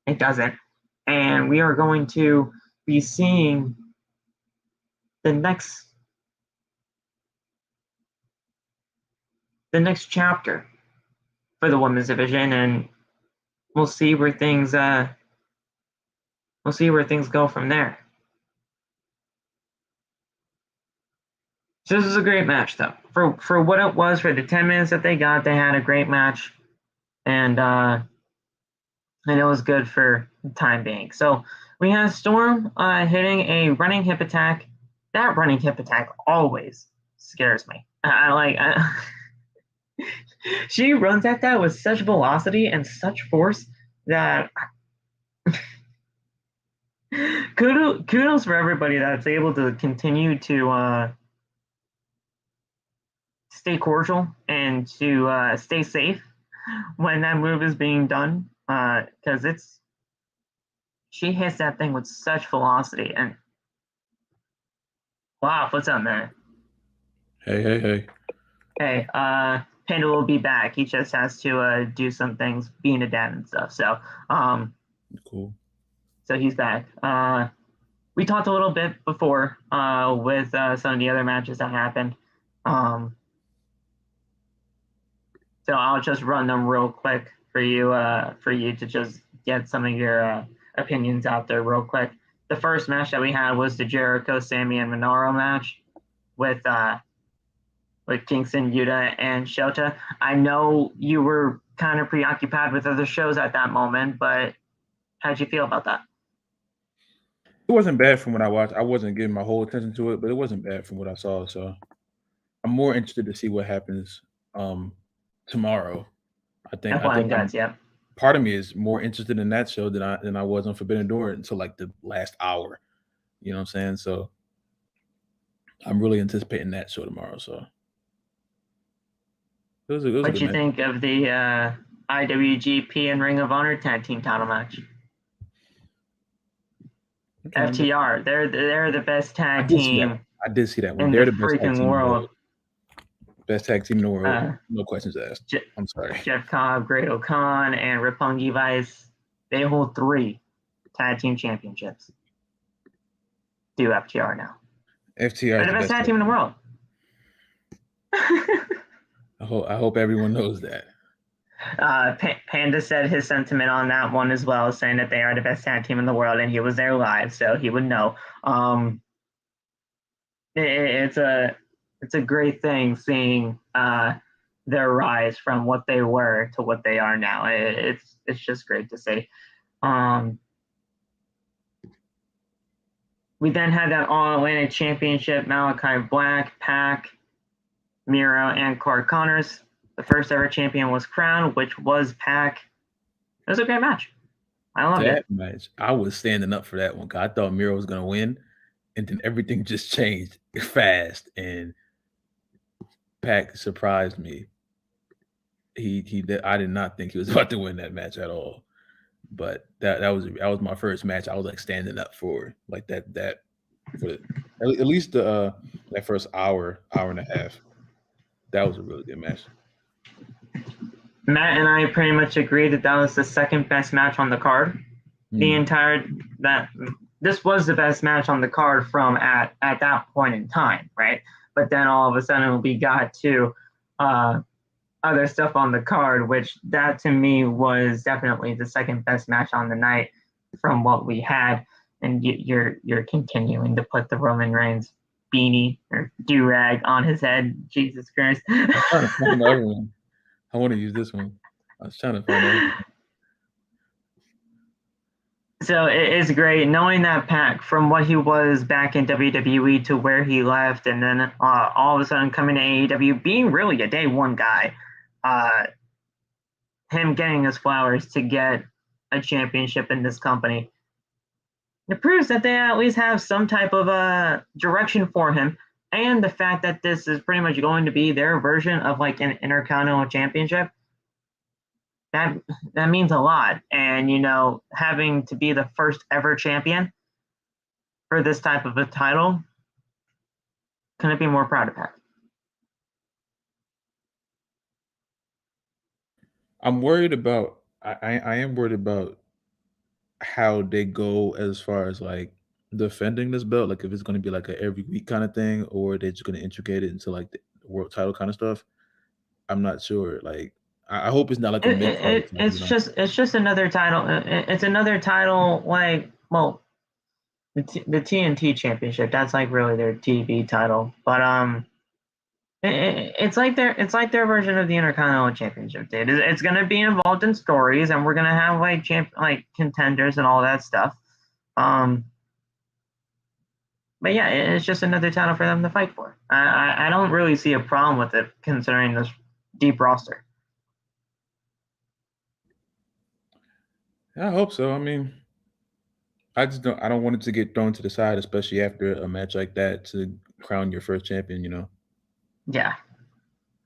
Speaker 1: It doesn't. And we are going to be seeing the next chapter for the women's division, and we'll see where things go from there. So this is a great match, though. For what it was, for the 10 minutes that they got, they had a great match, and it was good for the time being. So we had Storm hitting a running hip attack. That running hip attack always scares me. She runs at that with such velocity and such force that kudos for everybody that's able to continue to stay cordial and to stay safe when that move is being done, because she hits that thing with such velocity. And wow, what's up, man?
Speaker 3: Hey.
Speaker 1: Hey, Panda will be back. He just has to do some things, being a dad and stuff. So,
Speaker 3: Cool.
Speaker 1: So he's back. we talked a little bit before with some of the other matches that happened. So I'll just run them real quick for you to just get some of your opinions out there real quick. The first match that we had was the Jericho, Sammy, and Minoru match with Kingston, Yuta, and Shota. I know you were kind of preoccupied with other shows at that moment, but how'd you feel about that?
Speaker 3: It wasn't bad from what I watched. I wasn't giving my whole attention to it, but it wasn't bad from what I saw. So I'm more interested to see what happens tomorrow. I think part of me is more interested in that show than I was on Forbidden Door until like the last hour. You know what I'm saying? So I'm really anticipating that show tomorrow. So
Speaker 1: what you think of the IWGP and Ring of Honor tag team title match? FTR, they're the best tag team.
Speaker 3: I did see that one.
Speaker 1: They're the best tag team world.
Speaker 3: Best tag team in the world. No questions asked. I'm sorry.
Speaker 1: Jeff Cobb, Great O'Khan, and Roppongi Vice, they hold 3 tag team championships. Do FTR now.
Speaker 3: FTR
Speaker 1: they're the best tag team in the world.
Speaker 3: I hope everyone knows that.
Speaker 1: Panda said his sentiment on that one as well, saying that they are the best tag team in the world, and he was there live, so he would know. It's a great thing seeing their rise from what they were to what they are now. It's just great to see. We then had that All Atlantic Championship, Malachi Black, Pac, Miro, and Corey Connors. The first ever champion was crowned, which was Pac. It was a great match. I loved
Speaker 3: that match. I was standing up for that one because I thought Miro was going to win, and then everything just changed fast, and Pac surprised me. I did not think he was about to win that match at all. But that was my first match. I was like standing up for like that for at least that first hour and a half. That was a really good match.
Speaker 1: Matt and I pretty much agreed that was the second best match on the card. This was the best match on the card from at that point in time, right? But then all of a sudden we got to other stuff on the card, which that to me was definitely the second best match on the night from what we had. And you're continuing to put the Roman Reigns beanie or do-rag on his head. Jesus Christ.
Speaker 3: I'm trying to find the other one. I want to use this one. I was trying to find out.
Speaker 1: So it is great knowing that Pac, from what he was back in WWE to where he left, and then all of a sudden coming to AEW, being really a day one guy, him getting his flowers to get a championship in this company. It proves that they at least have some type of direction for him, and the fact that this is pretty much going to be their version of like an Intercontinental Championship. That means a lot. And, having to be the first ever champion for this type of a title, couldn't be more proud of Pac.
Speaker 3: I'm worried about, I am worried about how they go as far as like defending this belt. Like if it's going to be like a every week kind of thing, or they're just going to integrate it into like the world title kind of stuff. I'm not sure. Like, I hope it's not like
Speaker 1: it's just another title. It's another title, like, well, the TNT Championship. That's like really their TV title, but it's like their version of the Intercontinental Championship. Dude, it's gonna be involved in stories, and we're gonna have like contenders and all that stuff. But yeah, it's just another title for them to fight for. I don't really see a problem with it considering this deep roster.
Speaker 3: I hope so. I mean, I don't want it to get thrown to the side, especially after a match like that, to crown your first champion,
Speaker 1: Yeah.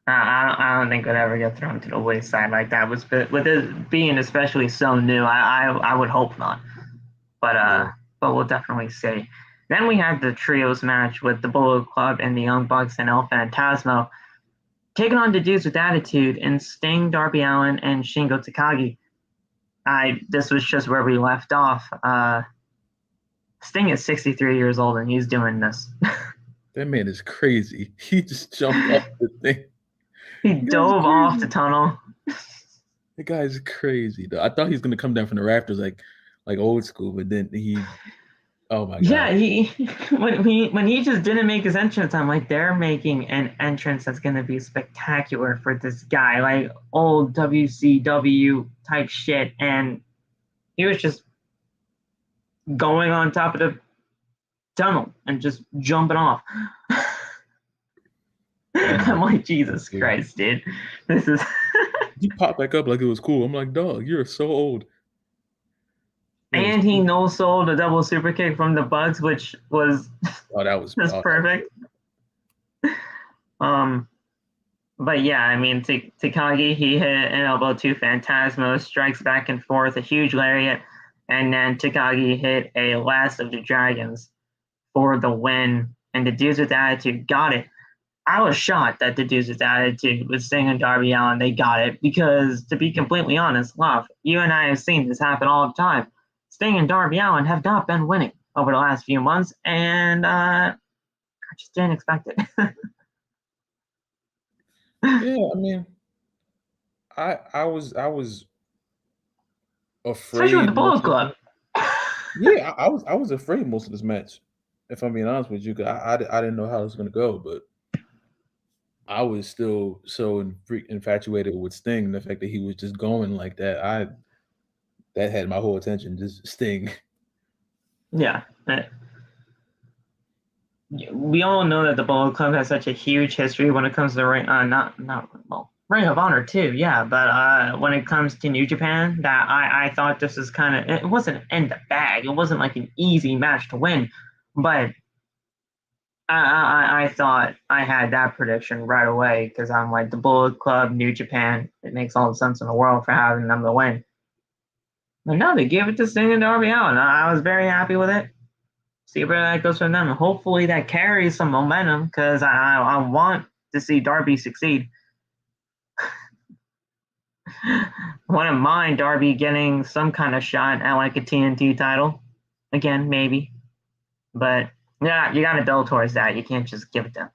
Speaker 1: I don't think it would ever get thrown to the wayside like that. With it being especially so new, I would hope not. But we'll definitely see. Then we had the trios match with the Bullet Club and the Young Bucks and El Phantasmo taking on the Dudes with Attitude and Sting, Darby Allin, and Shingo Takagi. This was just where we left off. Sting is 63 years old and he's doing this.
Speaker 3: That man is crazy. He just jumped off the thing.
Speaker 1: He dove off the tunnel.
Speaker 3: The guy's crazy, though. I thought he was gonna come down from the rafters like old school, but then oh my god.
Speaker 1: Yeah, when he just didn't make his entrance, I'm like, they're making an entrance that's gonna be spectacular for this guy, like old WCW type shit, and he was just going on top of the tunnel and just jumping off. I'm like, Jesus Christ, dude. This is
Speaker 3: He popped back up like it was cool. I'm like, dog, you're so old.
Speaker 1: And he no-sold a double super kick from the Bugs, which was
Speaker 3: that was
Speaker 1: perfect. But yeah, I mean, Takagi, he hit an elbow to Phantasmo, strikes back and forth, a huge lariat, and then Takagi hit a Last of the Dragons for the win, and the Dudes with Attitude got it. I was shocked that the Dudes with Attitude with Sting and Darby Allin, they got it, because to be completely honest, Love, you and I have seen this happen all the time. Sting and Darby Allin have not been winning over the last few months, and I just didn't expect it.
Speaker 3: Yeah, I mean, I was afraid.
Speaker 1: Especially with the Bullet Club.
Speaker 3: Yeah, I was afraid most of this match. If I'm being honest with you, I didn't know how it was going to go, but I was still so infatuated with Sting, the fact that he was just going like that. That had my whole attention, just Sting.
Speaker 1: Yeah. We all know that the Bullet Club has such a huge history when it comes to Ring of Honor too, yeah. But when it comes to New Japan, that I thought this was kind of, it wasn't in the bag. It wasn't like an easy match to win, but I thought I had that prediction right away, because I'm like, the Bullet Club, New Japan, it makes all the sense in the world for having them to win. But no, they gave it to Sting and Darby Allin. I was very happy with it. See where that goes from them. Hopefully that carries some momentum, because I want to see Darby succeed. I wouldn't mind Darby getting some kind of shot at like a TNT title. Again, maybe. But yeah, you got to build towards that. You can't just give it to him.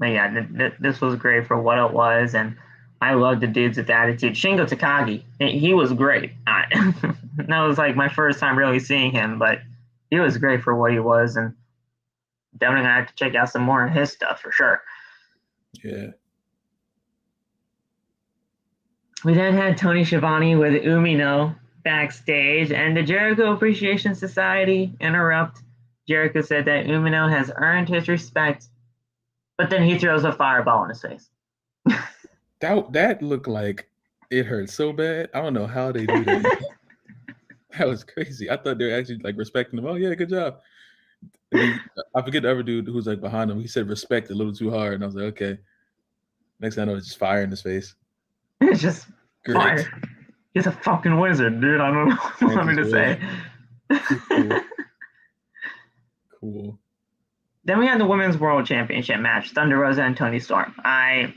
Speaker 1: But yeah, this was great for what it was, and I love the Dudes with Attitude. Shingo Takagi, he was great. That was like my first time really seeing him, but he was great for what he was, and definitely gonna have to check out some more of his stuff for sure.
Speaker 3: Yeah.
Speaker 1: We then had Tony Schiavone with Umino backstage, and the Jericho Appreciation Society interrupt. Jericho said that Umino has earned his respect, but then he throws a fireball in his face.
Speaker 3: That looked like it hurt so bad. I don't know how they do that. That was crazy. I thought they were actually like respecting him. Oh yeah, good job. I forget the other dude who's like behind him. He said respect a little too hard, and I was like, okay. Next thing I know, it's just fire in his face.
Speaker 1: It's just
Speaker 3: great.
Speaker 1: Fire. He's a fucking wizard, dude. I don't know what you want me to say.
Speaker 3: Cool.
Speaker 1: Then we had the Women's World Championship match, Thunder Rosa and Toni Storm. I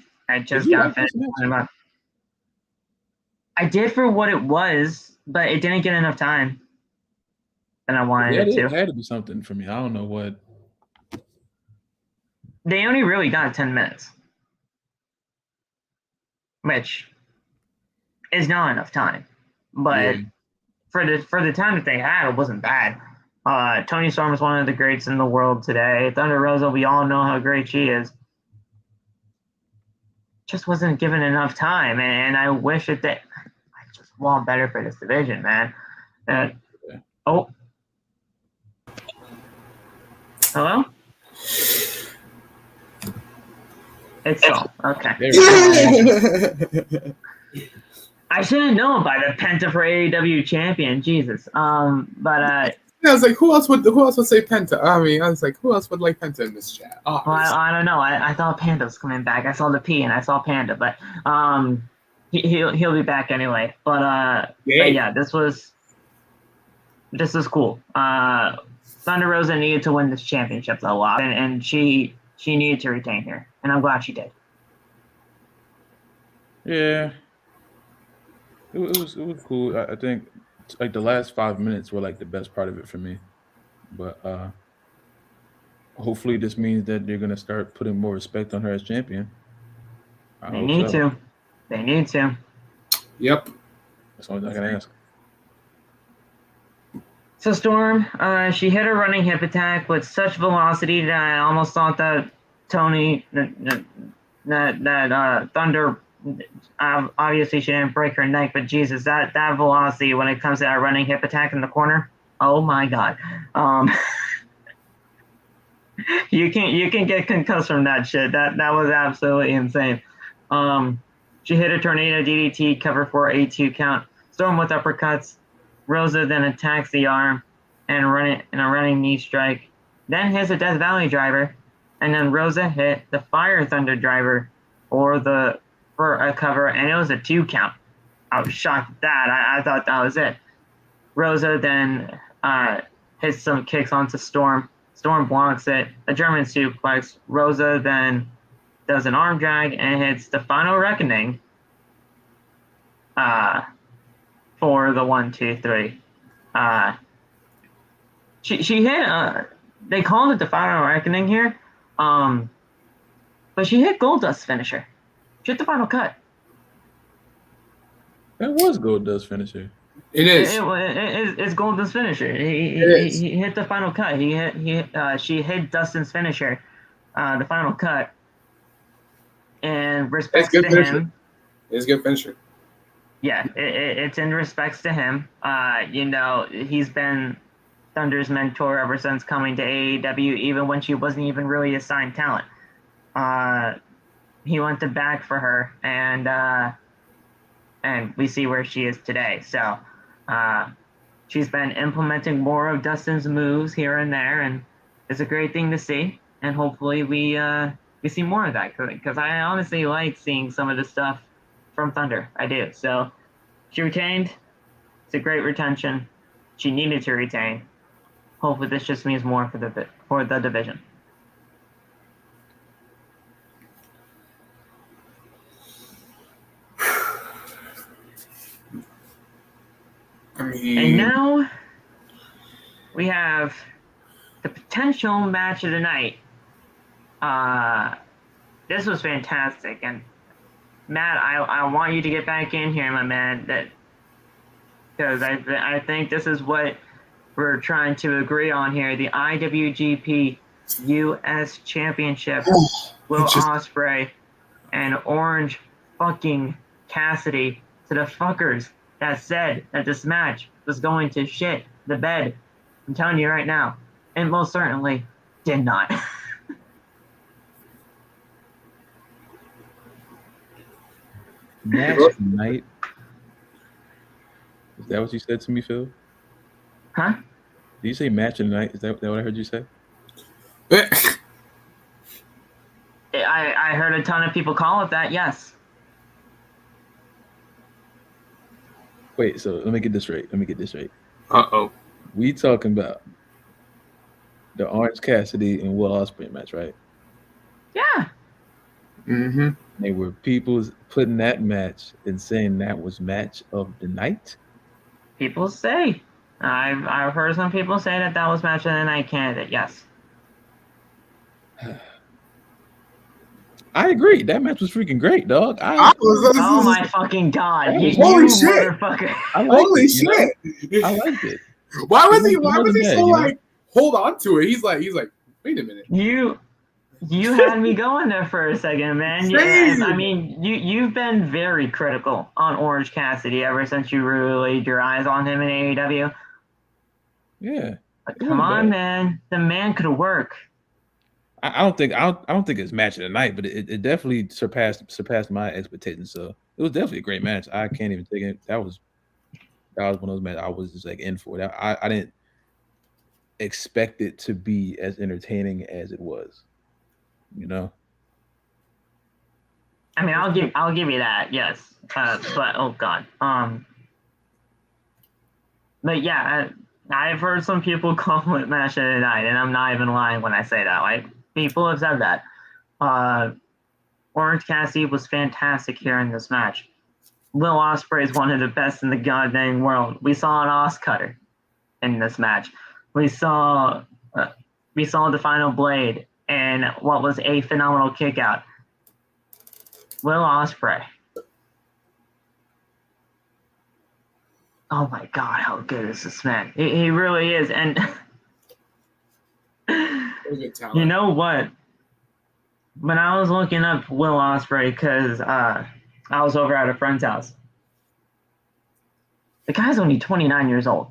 Speaker 1: just got finished talking about. I did for what it was, but it didn't get enough time. And I wanted it to.
Speaker 3: It had to be something for me. I don't know what.
Speaker 1: They only really got 10 minutes, which is not enough time. But for the time that they had, it wasn't bad. Toni Storm is one of the greats in the world today. Thunder Rosa, we all know how great she is. Just wasn't given enough time, and I wish I just want better for this division, man. Oh. Hello? It's so okay. I should have known by the Penta for AEW champion, Jesus. But
Speaker 4: I was like, who else would say Penta? I mean, I was like, who else would like Penta in this chat?
Speaker 1: Well, I don't know. I thought Panda was coming back. I saw the P and I saw Panda, but he'll be back anyway. But yeah, this was cool. Thunder Rosa needed to win this championship a lot, and she needed to retain here, and I'm glad she did.
Speaker 3: Yeah. It was cool. I think like the last 5 minutes were like the best part of it for me. But hopefully this means that they're gonna start putting more respect on her as champion.
Speaker 1: They need to. They need to.
Speaker 4: Yep.
Speaker 3: That's all I can ask.
Speaker 1: So Storm, she hit a running hip attack with such velocity that I almost thought that Thunder. Obviously, she didn't break her neck, but Jesus, that velocity when it comes to that running hip attack in the corner. Oh my God. You can get concussed from that shit. That was absolutely insane. She hit a tornado DDT, cover for a 2 count. Storm with uppercuts. Rosa then attacks the arm and a running knee strike. Then hits a Death Valley driver, and then Rosa hit the Fire Thunder driver for a cover, and it was a 2 count. I was shocked at that. I thought that was it. Rosa then hits some kicks onto Storm. Storm blocks it. A German suplex. Rosa then does an arm drag and hits the Final Reckoning for the 1, 2, 3. She hit. They called it the Final Reckoning here, but she hit Goldust's finisher. She hit the final cut.
Speaker 3: That was Goldust's finisher.
Speaker 4: It is.
Speaker 1: It's Goldust's finisher. He hit the final cut. She hit Dustin's finisher, the final cut. And respects to him.
Speaker 4: It's a good finisher.
Speaker 1: Yeah, it's in respects to him. He's been Thunder's mentor ever since coming to AEW, even when she wasn't even really assigned talent. He went to bat for her, and we see where she is today. So she's been implementing more of Dustin's moves here and there, and it's a great thing to see. And hopefully we see more of that, because I honestly like seeing some of the stuff from Thunder. I do. So she retained. It's a great retention. She needed to retain. Hopefully this just means more for the division. And now we have the potential match of the night. This was fantastic, and Matt, I want you to get back in here, my man, because I think this is what we're trying to agree on here. The IWGP US Championship, Will Ospreay and Orange fucking Cassidy, to the fuckers that said that this match was going to shit the bed. I'm telling you right now, and most certainly did not.
Speaker 3: Match tonight. Is that what you said to me, Phil?
Speaker 1: Huh?
Speaker 3: Did you say match of the night? Is that what I heard you say?
Speaker 1: I heard a ton of people call it that, yes.
Speaker 3: Wait, so let me get this right.
Speaker 4: Uh-oh.
Speaker 3: We talking about the Orange Cassidy and Will Ospreay match, right?
Speaker 1: Yeah.
Speaker 4: Mm-hmm.
Speaker 3: They were people putting that match and saying that was match of the night.
Speaker 1: People say. I've heard some people say that was match of the night candidate. Yes.
Speaker 3: I agree. That match was freaking great, dog.
Speaker 1: Oh my fucking God!
Speaker 4: Holy shit!
Speaker 1: Motherfucker!
Speaker 4: Holy shit!
Speaker 3: I liked it.
Speaker 4: Why was he so like hold on to it? He's like, wait a minute.
Speaker 1: You had me going there for a second, man. Yeah, I mean, you've been very critical on Orange Cassidy ever since you really laid your eyes on him in AEW.
Speaker 3: Yeah.
Speaker 1: But come on, man. The man could work.
Speaker 3: I don't think it's match of the night, but it definitely surpassed my expectations. So it was definitely a great match. I can't even take it. That was one of those matches I was just like in for. That I didn't expect it to be as entertaining as it was. You know.
Speaker 1: I mean, I'll give you that, yes. But oh God. But yeah, I've heard some people call it match of the night, and I'm not even lying when I say that. Like, people have said that. Orange Cassidy was fantastic here in this match. Will Ospreay is one of the best in the goddamn world. We saw an Os cutter in this match. We saw the final blade and what was a phenomenal kick out. Will Ospreay. Oh my God, how good is this man? He really is. And you know what? When I was looking up Will Ospreay, because I was over at a friend's house, the guy's only 29 years old.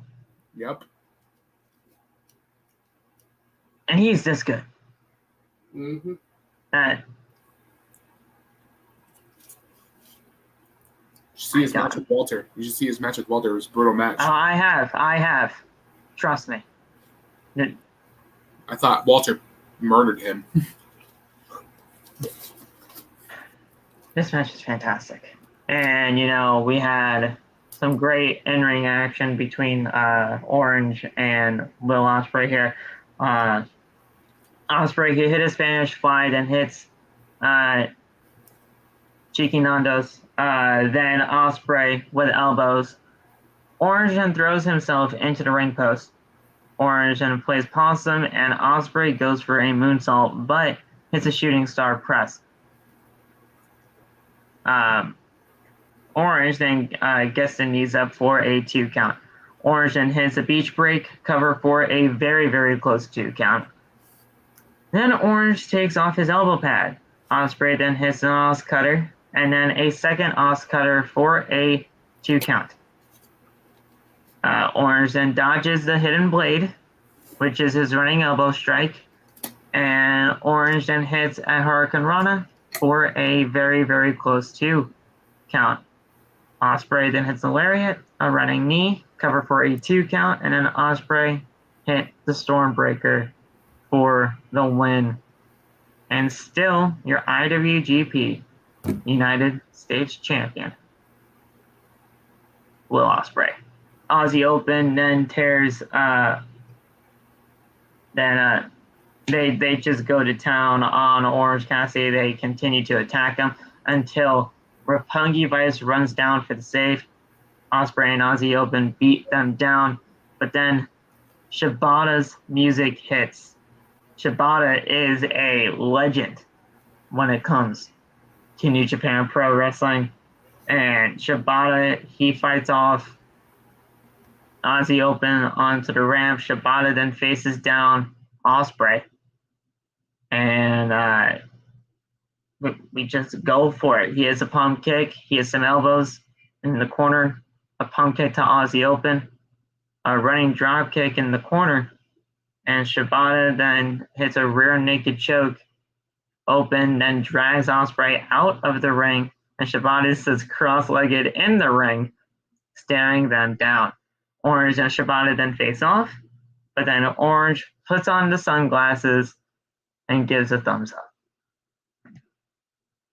Speaker 4: Yep.
Speaker 1: And he's this good.
Speaker 4: Mm-hmm. See his match with Walter. You should see his match with Walter. It was a brutal match.
Speaker 1: I have. Trust me.
Speaker 4: I thought Walter murdered him.
Speaker 1: This match is fantastic. And, we had some great in-ring action between Orange and Will Ospreay here. Ospreay hit his Spanish fly, then hits Cheeky Nandos. Then Ospreay with elbows. Orange then throws himself into the ring post. Orange then plays possum, and Ospreay goes for a moonsault, but hits a shooting star press. Orange then gets the knees up for a 2 count. Orange then hits a beach break cover for a very, very close 2 count. Then Orange takes off his elbow pad. Ospreay then hits an Os cutter, and then a second Os cutter for a 2 count. Orange then dodges the hidden blade, which is his running elbow strike, and Orange then hits a Hurricane Rana for a very, very close 2 count. Ospreay then hits a lariat, a running knee, cover for a 2 count, and then Ospreay hit the Stormbreaker for the win. And still, your IWGP United States Champion, Will Ospreay. Aussie Open then tears. They just go to town on Orange Cassidy. They continue to attack him until Roppongi Vice runs down for the save. Ospreay and Aussie Open beat them down, but then Shibata's music hits. Shibata is a legend when it comes to New Japan Pro Wrestling, and Shibata, he fights off Aussie Open onto the ramp. Shibata then faces down Ospreay, and we just go for it. He has a pump kick. He has some elbows in the corner, a pump kick to Aussie Open, a running drop kick in the corner, and Shibata then hits a rear naked choke. Open then drags Ospreay out of the ring, and Shibata sits cross-legged in the ring, staring them down. Orange and Shibata then face off, but then Orange puts on the sunglasses and gives a thumbs up.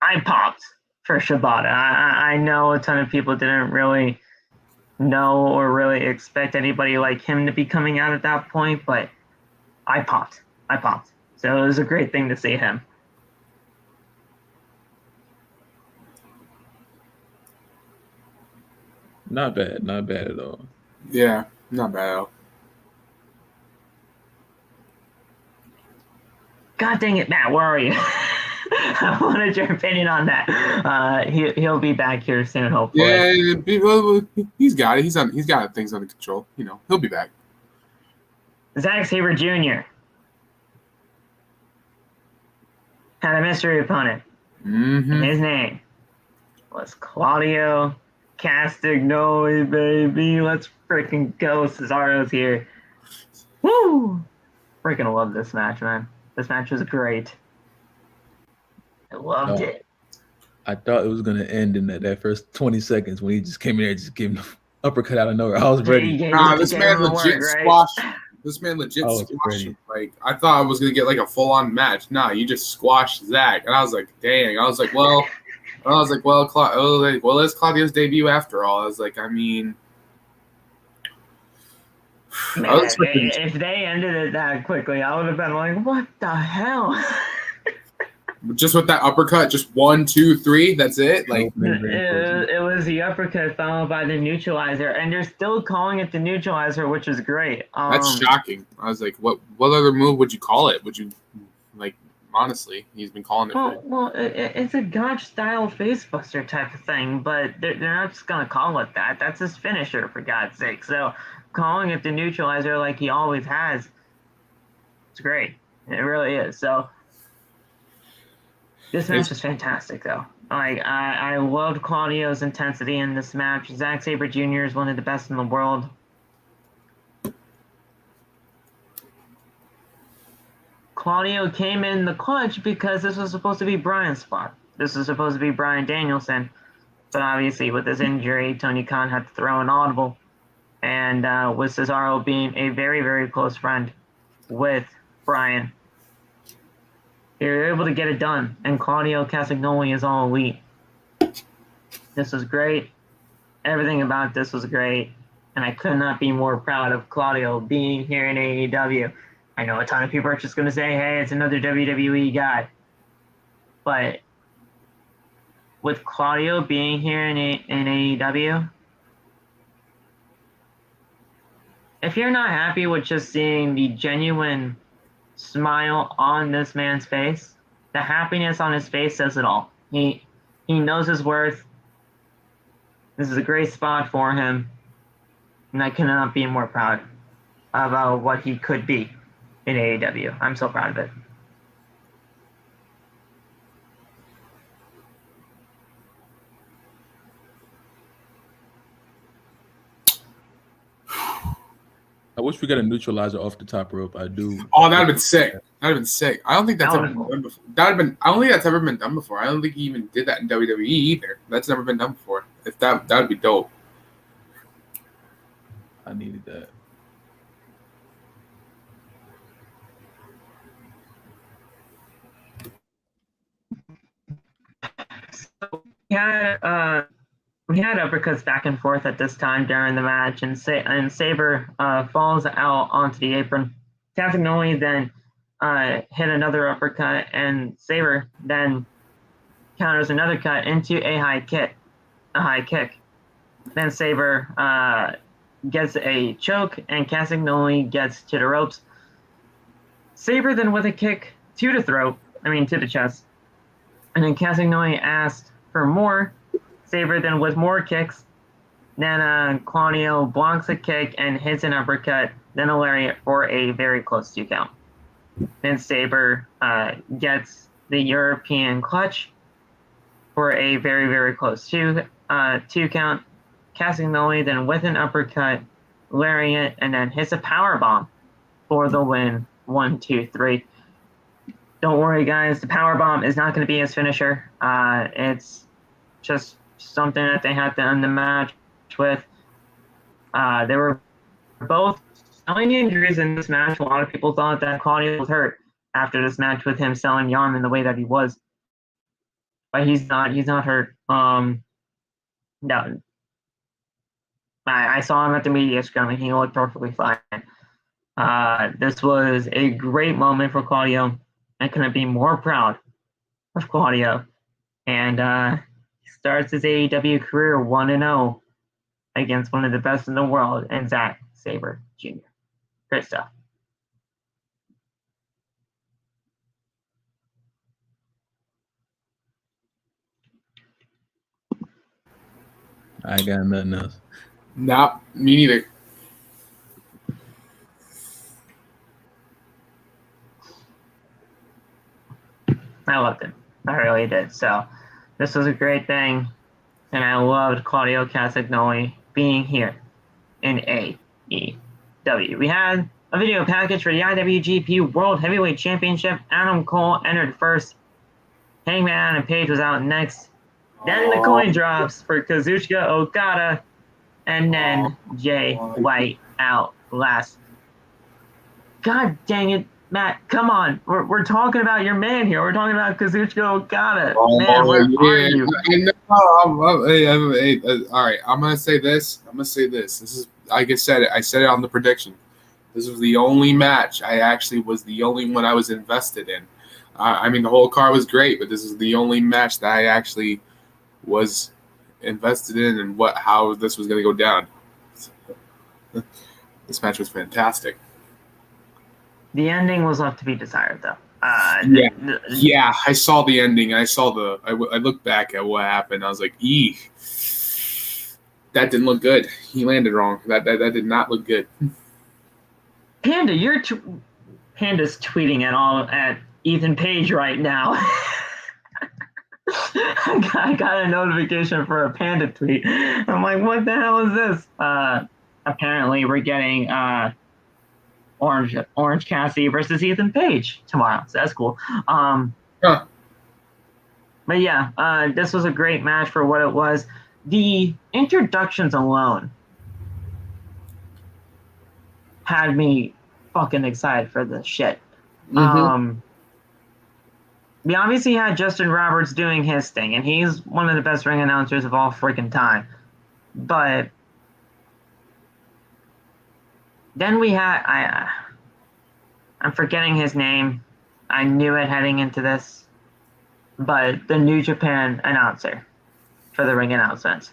Speaker 1: I popped for Shibata. I know a ton of people didn't really know or really expect anybody like him to be coming out at that point, but I popped. So it was a great thing to see him.
Speaker 3: Not bad at all.
Speaker 4: Yeah, not bad at all.
Speaker 1: God dang it, Matt, where are you? I wanted your opinion on that. He'll be back here soon, hopefully.
Speaker 4: Yeah, he's got it. He's got things under control. He'll be back.
Speaker 1: Zack Sabre Jr. had a mystery opponent.
Speaker 4: Mm-hmm.
Speaker 1: His name was Claudio Castagnoli, baby. Let's freaking go. Cesaro's here. Woo! Freaking love this match, man. This match was great. I loved it.
Speaker 3: I thought it was going to end in that first 20 seconds when he just came in there and just gave him an uppercut out of nowhere. I was ready.
Speaker 4: This man legit squashed. This man legit squashed him. Like, I thought I was going to get like a full-on match. Nah, you just squashed Zach. And I was like, dang. I was like, well, it's Claudio's debut after all. I was like, I mean...
Speaker 1: Man, if they ended it that quickly, I would have been like, what the hell?
Speaker 4: Just with that uppercut, just 1, 2, 3. That's it. Like
Speaker 1: it was the uppercut followed by the neutralizer, and they're still calling it the neutralizer, which is great.
Speaker 4: That's shocking. I was like, what other move would you call it? Would you like? Honestly, he's been calling it.
Speaker 1: Well, it's a Gotch style facebuster type of thing, but they're not just gonna call it that. That's his finisher, for God's sake. So calling it the neutralizer like he always has, it's great. It really is. So. This match was fantastic, though. Like I loved Claudio's intensity in this match. Zack Sabre Jr. is one of the best in the world. Claudio came in the clutch because this was supposed to be Bryan's spot. This was supposed to be Bryan Danielson, but obviously with his injury, Tony Khan had to throw an audible. And with Cesaro being a very, very close friend with Bryan, you're able to get it done, and Claudio Castagnoli is all elite. This was great. Everything about this was great, and I could not be more proud of Claudio being here in AEW. I know a ton of people are just going to say, hey, it's another WWE guy. But with Claudio being here in AEW, if you're not happy with just seeing the genuine smile on this man's face, the happiness on his face says it all. He knows his worth. This is a great spot for him, and I cannot be more proud about what he could be in AEW. I'm so proud of it.
Speaker 3: I wish we got a neutralizer off the top rope. I do.
Speaker 4: Oh, that'd have been sick. That'd have been sick. I don't think that's ever been done before. I don't think that's ever been done before. I don't think he even did that in WWE either. That's never been done before. If that'd be dope.
Speaker 3: I needed that.
Speaker 1: So we had uppercuts back and forth at this time during the match, and Sabre falls out onto the apron. Castagnoli then hit another uppercut, and Sabre then counters another cut into a high kick. Then Sabre gets a choke, and Castagnoli gets to the ropes. Sabre then with a kick to the chest. And then Castagnoli asked for more. Sabre then with more kicks. Then Claudio blocks a kick and hits an uppercut, then a lariat for a very close 2 count. Then Sabre gets the European clutch for a very, very close 2 count. Castagnoli then with an uppercut, lariat, and then hits a power bomb for the win. 1, 2, 3. Don't worry, guys. The power bomb is not going to be his finisher. It's just something that they had to end the match with. They were both selling injuries in this match. A lot of people thought that Claudio was hurt after this match with him selling the arm in the way that he was. But he's not. He's not hurt. No. I saw him at the media scrum, and he looked perfectly fine. This was a great moment for Claudio. I couldn't be more proud of Claudio. And he starts his AEW career 1-0 against one of the best in the world, and Zack Sabre Jr. Great stuff.
Speaker 3: I got nothing else.
Speaker 4: Nah, me neither.
Speaker 1: I loved it. I really did. So this was a great thing, and I loved Claudio Castagnoli being here in AEW. We had a video package for the IWGP World Heavyweight Championship. Adam Cole entered first. Hangman Adam Page was out next. Then the coin drops for Kazuchika Okada, and then Jay White out last. God dang it, Matt, come on. We're talking about your man here. We're talking about Kazuchika Okada. Man, where are you?
Speaker 4: All right, I'm going to say this. This is, like I said it on the prediction. This was the only match I actually was the only one I was invested in. I mean, the whole card was great, but this is the only match that I actually was invested in and how this was going to go down. This match was fantastic.
Speaker 1: The ending was left to be desired, though.
Speaker 4: Yeah, I saw the ending. I looked back at what happened. I was like, eek. That didn't look good. He landed wrong. That did not look good.
Speaker 1: Panda, Panda's tweeting at Ethan Page right now. I got a notification for a Panda tweet. I'm like, what the hell is this? Apparently, we're getting Orange Cassidy versus Ethan Page tomorrow, so that's cool. But yeah, this was a great match for what it was. The introductions alone had me fucking excited for this shit. We obviously had Justin Roberts doing his thing, and he's one of the best ring announcers of all freaking time. But then we had I'm forgetting his name. I knew it heading into this, but the New Japan announcer for the ring announcements.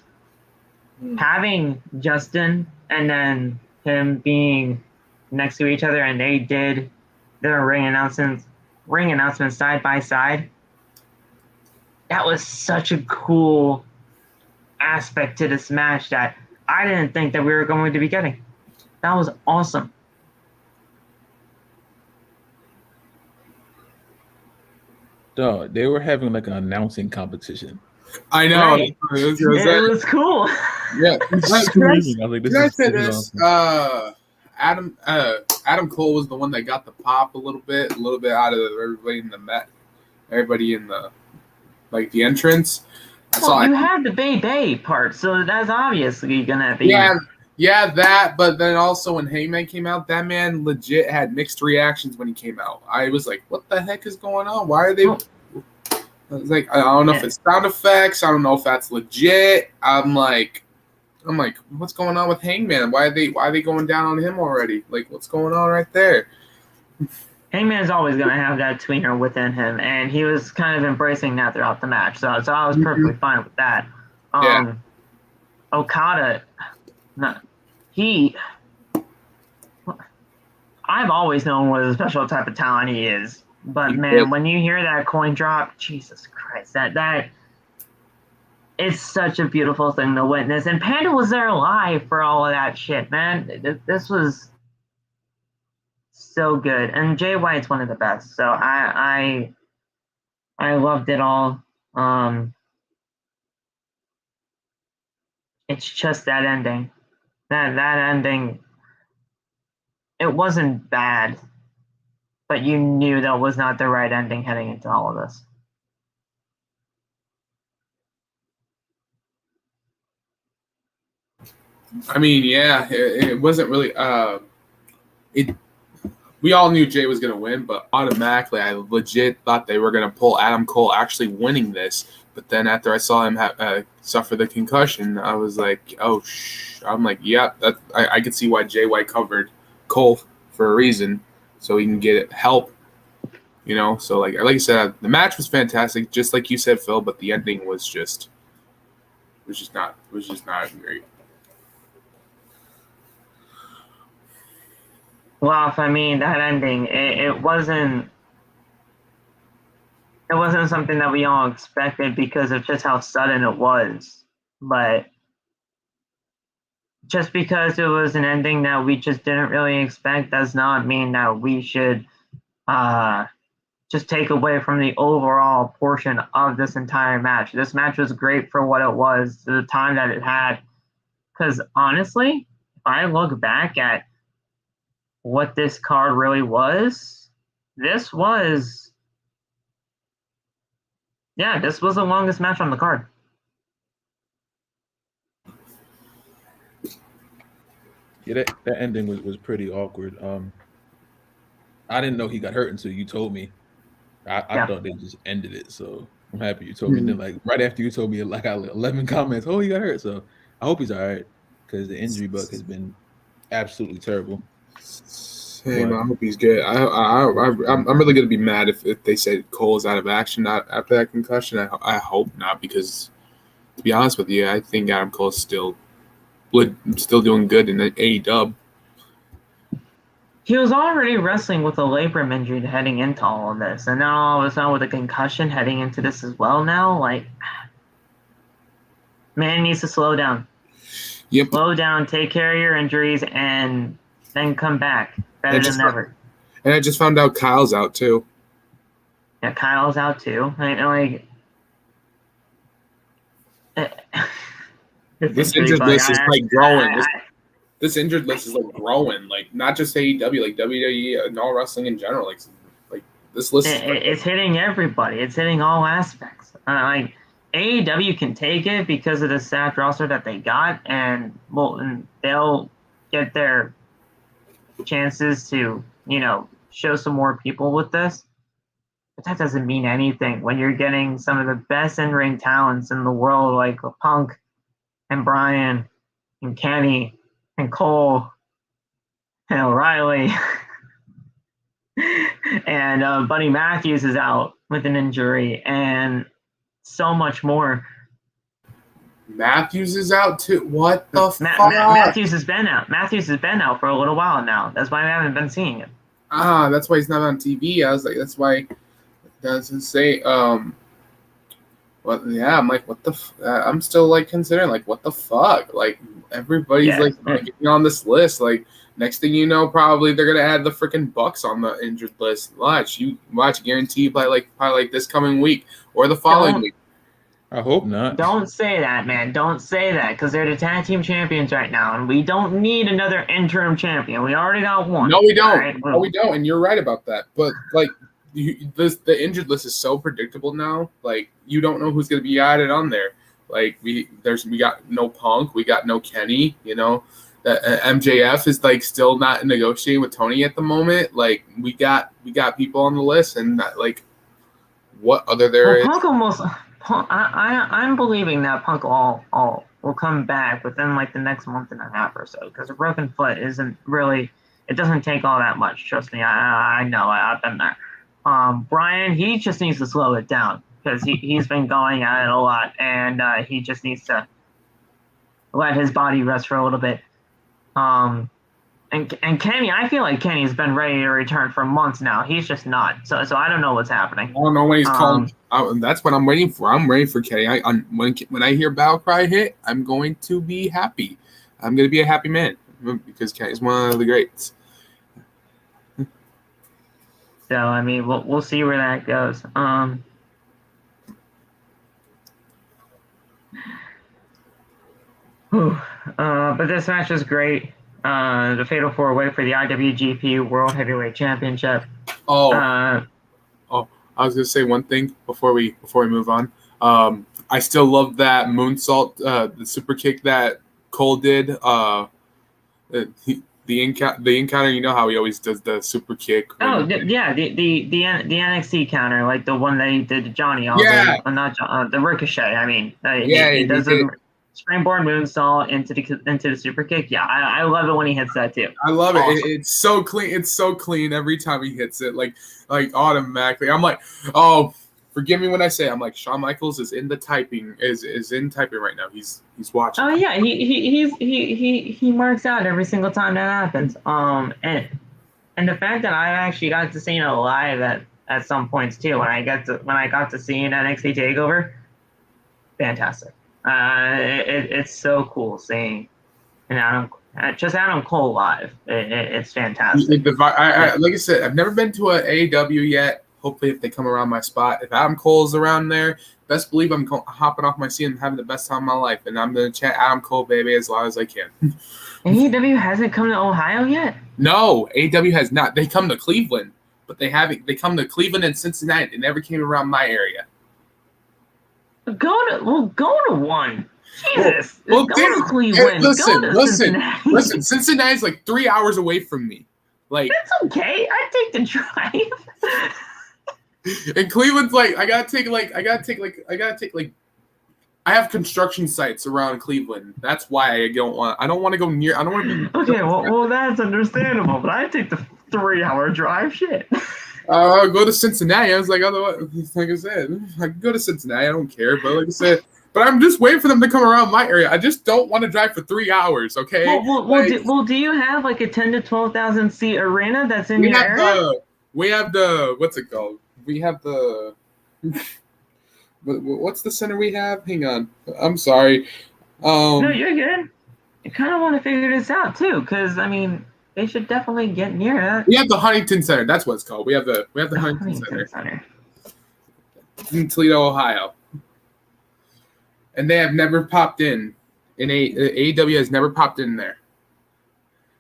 Speaker 1: Having Justin and then him being next to each other, and they did their ring announcements side by side. That was such a cool aspect to this match that I didn't think that we were going to be getting. That was awesome.
Speaker 3: Dog, they were having like an announcing competition.
Speaker 4: I know.
Speaker 1: Right. It was cool.
Speaker 4: Yeah.
Speaker 3: Can
Speaker 4: I say this? Adam Cole was the one that got the pop a little bit out of everybody in the Met, everybody in the the entrance.
Speaker 1: You had the Bay part, so that's obviously gonna be.
Speaker 4: Yeah, that. But then also when Heyman came out, that man legit had mixed reactions when he came out. I was like, "What the heck is going on? Why are they?" I was like, I don't know if it's sound effects. I don't know if that's legit. I'm like, what's going on with Hangman? Why are they going down on him already? Like, what's going on right there?
Speaker 1: Hangman's always going to have that tweener within him, and he was kind of embracing that throughout the match. So I was perfectly fine with that. Okada, I've always known what a special type of talent he is. But man, when you hear that coin drop, Jesus Christ, that it's such a beautiful thing to witness. And Panda was there live for all of that shit, man. This was so good. And Jay White's one of the best. So I loved it all. It's just that ending. That ending, it wasn't bad. But you knew that was not the right ending heading into all of this.
Speaker 4: I mean, yeah, it wasn't really. We all knew Jay was going to win, but automatically, I legit thought they were going to pull Adam Cole actually winning this. But then after I saw him suffer the concussion, I was like, I'm like, yeah, I could see why Jay White covered Cole for a reason. So he can get help, So like I said, the match was fantastic, just like you said, Phil. But the ending was just not great.
Speaker 1: Well, I mean, that ending, it wasn't something that we all expected because of just how sudden it was. But just because it was an ending that we just didn't really expect does not mean that we should just take away from the overall portion of this entire match. This match was great for what it was, the time that it had. Because honestly, if I look back at what this card really was, this was the longest match on the card.
Speaker 3: Yeah, that ending was pretty awkward. I didn't know he got hurt until you told me. I thought they just ended it, so I'm happy you told me. And then, like, right after you told me, like, I got 11 comments. Oh, he got hurt, so I hope he's all right because the injury bug has been absolutely terrible.
Speaker 4: Hey, man, I hope he's good. I'm really gonna be mad if they say Cole is out of action not after that concussion. I hope not, because to be honest with you, I think Adam Cole is still doing good in the AEW.
Speaker 1: He was already wrestling with a labrum injury heading into all of this, and now all of a sudden with a concussion heading into this as well. Now, like, man needs to slow down.
Speaker 4: Yep.
Speaker 1: Slow down, take care of your injuries, and then come back better than ever.
Speaker 4: And I just found out Kyle's out too.
Speaker 1: Yeah, Kyle's out too.
Speaker 4: This injured list is like growing. This injured list is like growing. Like not just AEW, like WWE and all wrestling in general. Like this list.
Speaker 1: It's hitting everybody. It's hitting all aspects. Like AEW can take it because of the stacked roster that they got, and they'll get their chances to, show some more people with this. But that doesn't mean anything when you're getting some of the best in-ring talents in the world, like Punk and Bryan and Kenny and Cole and O'Reilly. And Buddy Matthews is out with an injury, and so much more.
Speaker 4: Matthews is out too. What the fuck?
Speaker 1: Matthews has been out. Matthews has been out for a little while now. That's why we haven't been seeing him.
Speaker 4: That's why he's not on TV. I was like, that's why it doesn't say. Well, yeah, I'm like, what the? I'm still like considering, like, what the fuck? Like, everybody's like getting on this list. Like, next thing you know, probably they're gonna add the freaking Bucks on the injured list. Watch, guarantee by probably this coming week or the following week.
Speaker 3: I hope not.
Speaker 1: Don't say that, man. Don't say that, because they're the tag team champions right now, and we don't need another interim champion. We already got one.
Speaker 4: No, we don't.
Speaker 1: Right?
Speaker 4: No, we don't. And you're right about that. But like, the injured list is so predictable now. Like, you don't know who's going to be added on there. Like, we got no Punk, we got no Kenny. MJF is like still not negotiating with Tony at the moment. Like, we got people on the list, and like, what other there is?
Speaker 1: I'm believing that Punk will come back within like the next month and a half or so, because a broken foot isn't really, it doesn't take all that much. Trust me, I know, I've been there. Bryan, he just needs to slow it down, because he's been going at it a lot, and he just needs to let his body rest for a little bit. And Kenny, I feel like Kenny's been ready to return for months now. He's just not. So I don't know what's happening.
Speaker 4: I don't know when he's calling. That's what I'm waiting for. I'm ready for Kenny. When I hear Battle Cry hit, I'm going to be happy. I'm going to be a happy man, because Kenny's one of the greats.
Speaker 1: So I mean, we'll see where that goes. But this match is great. The Fatal 4-Way for the IWGP World Heavyweight Championship.
Speaker 4: I was gonna say one thing before we move on. I still love that moonsault, the super kick that Cole did. The encounter, you know how he always does the super kick.
Speaker 1: The NXT counter, like the one that he did to Johnny. The Ricochet. I mean, he does a springboard moonsault into the super kick. Yeah, I love it when he hits that too.
Speaker 4: I love it. It's so clean. It's so clean every time he hits it. Like automatically. I'm like, oh, forgive me when I say, I'm like, Shawn Michaels is in the typing is in typing right now. He's watching.
Speaker 1: Oh yeah, he marks out every single time that happens. And the fact that I actually got to see it live at some points too, when I got to see an NXT Takeover, fantastic. It's so cool seeing Adam Cole live. It's fantastic.
Speaker 4: Like I said, I've never been to an AEW yet. Hopefully, if they come around my spot, if Adam Cole's around there, best believe I'm hopping off my seat and having the best time of my life. And I'm going to chant Adam Cole, baby, as loud as I can.
Speaker 1: AEW hasn't come to Ohio yet?
Speaker 4: No, AEW has not. They come to Cleveland, but they haven't. They come to Cleveland and Cincinnati. They never came around my area.
Speaker 1: Go to one. Jesus.
Speaker 4: Well,
Speaker 1: go to Cleveland.
Speaker 4: Listen. Cincinnati's like 3 hours away from me. Like,
Speaker 1: that's okay. I take the drive.
Speaker 4: And Cleveland's like, I have construction sites around Cleveland. That's why I don't want to go near. I don't want to be.
Speaker 1: Okay, well, that's understandable. But I take the 3-hour drive. Shit.
Speaker 4: I'll go to Cincinnati. I was like, otherwise, like I said, I can go to Cincinnati. I don't care. But like I said, but I'm just waiting for them to come around my area. I just don't want to drive for 3 hours. Okay.
Speaker 1: Do you have like a 10 to 12,000 seat arena that's in your area?
Speaker 4: We have the what's it called? We have the what's the center we have? Hang on. I'm sorry.
Speaker 1: No, you're good. I kind of want to figure this out too, because I mean, they should definitely get near that.
Speaker 4: We have the Huntington Center. That's what it's called. We have the Huntington Center in Toledo, Ohio, and they have never popped in. AEW has never popped in there.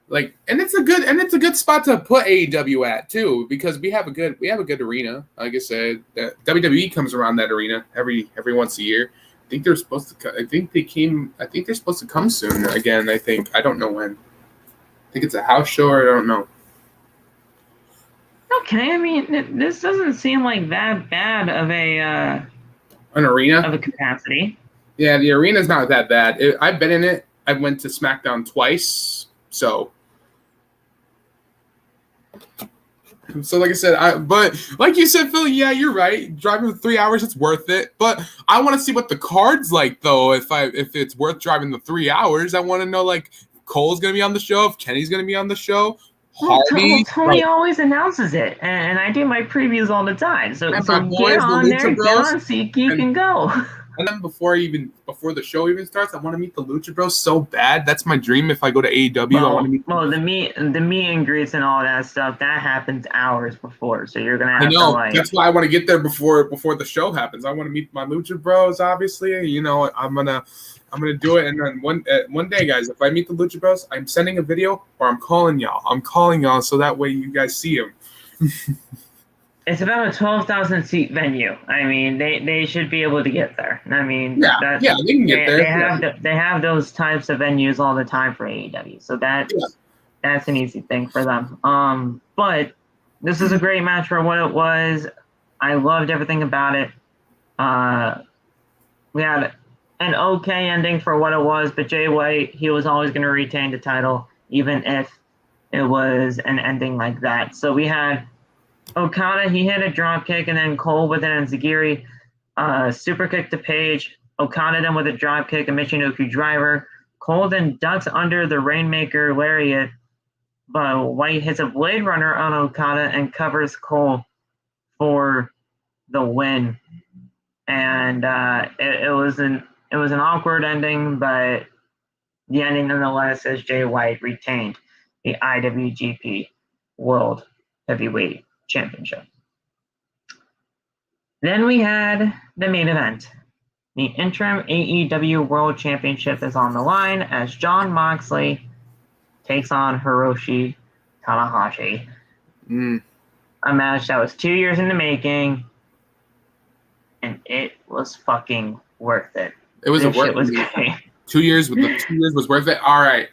Speaker 4: Like, and it's a good spot to put AEW at too, because we have a good arena. Like I said, WWE comes around that arena every once a year. I think they're supposed to. I think they're supposed to come soon again. I don't know when. I think it's a house show, or I don't know.
Speaker 1: Okay, I mean, this doesn't seem like that bad of an
Speaker 4: arena
Speaker 1: of a capacity.
Speaker 4: Yeah, the arena's not that bad. I've been in it. I went to SmackDown twice, so like I said, but like you said, Phil, yeah, you're right. Driving for 3 hours, it's worth it. But I want to see what the card's like, though. If it's worth driving the 3 hours, I want to know, like, Cole's gonna be on the show, if Kenny's gonna be on the show.
Speaker 1: Tony always announces it, and I do my previews all the time. So get on there, get on SeatGeek, and go.
Speaker 4: And then before the show even starts, I want to meet the Lucha Bros so bad. That's my dream. If I go to AEW, I want to meet.
Speaker 1: Well, the meet and greets and all that stuff that happens hours before, so you're gonna have to like.
Speaker 4: That's why I want to get there before the show happens. I want to meet my Lucha Bros. Obviously, you know, I'm gonna do it. And then one day, guys, if I meet the Lucha Bros, I'm sending a video or I'm calling y'all so that way you guys see them.
Speaker 1: It's about a 12,000 seat venue. I mean, they should be able to get there. I mean,
Speaker 4: they can get there.
Speaker 1: They have those types of venues all the time for AEW, so that's an easy thing for them. But this is a great match for what it was. I loved everything about it. We had an okay ending for what it was, but Jay White, he was always going to retain the title, even if it was an ending like that. So we had Okada, he hit a drop kick, and then Cole with an enziguri, super kick to Page. Okada then with a drop kick, a Michinoku driver. Cole then ducks under the Rainmaker lariat, but White hits a Blade Runner on Okada and covers Cole for the win. And it was an awkward ending, but the ending nonetheless, as Jay White retained the IWGP World Heavyweight Championship. Then we had the main event. The interim AEW World Championship is on the line as Jon Moxley takes on Hiroshi Tanahashi. A match that was 2 years in the making, and it was fucking worth it.
Speaker 4: It was worth it. 2 years was worth it. All right,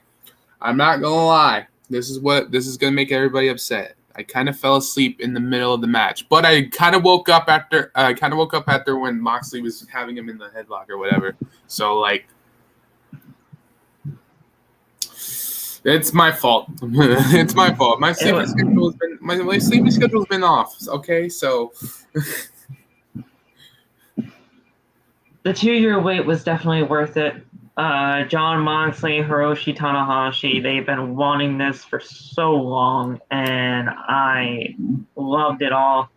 Speaker 4: I'm not gonna lie. This is gonna make everybody upset. I kind of fell asleep in the middle of the match, but I kind of woke up after. When Moxley was having him in the headlock or whatever. So like, it's my fault. It's my fault. My sleeping schedule's been off. Okay, so.
Speaker 1: The 2-year wait was definitely worth it. Jon Moxley, Hiroshi Tanahashi, they've been wanting this for so long, and I loved it all.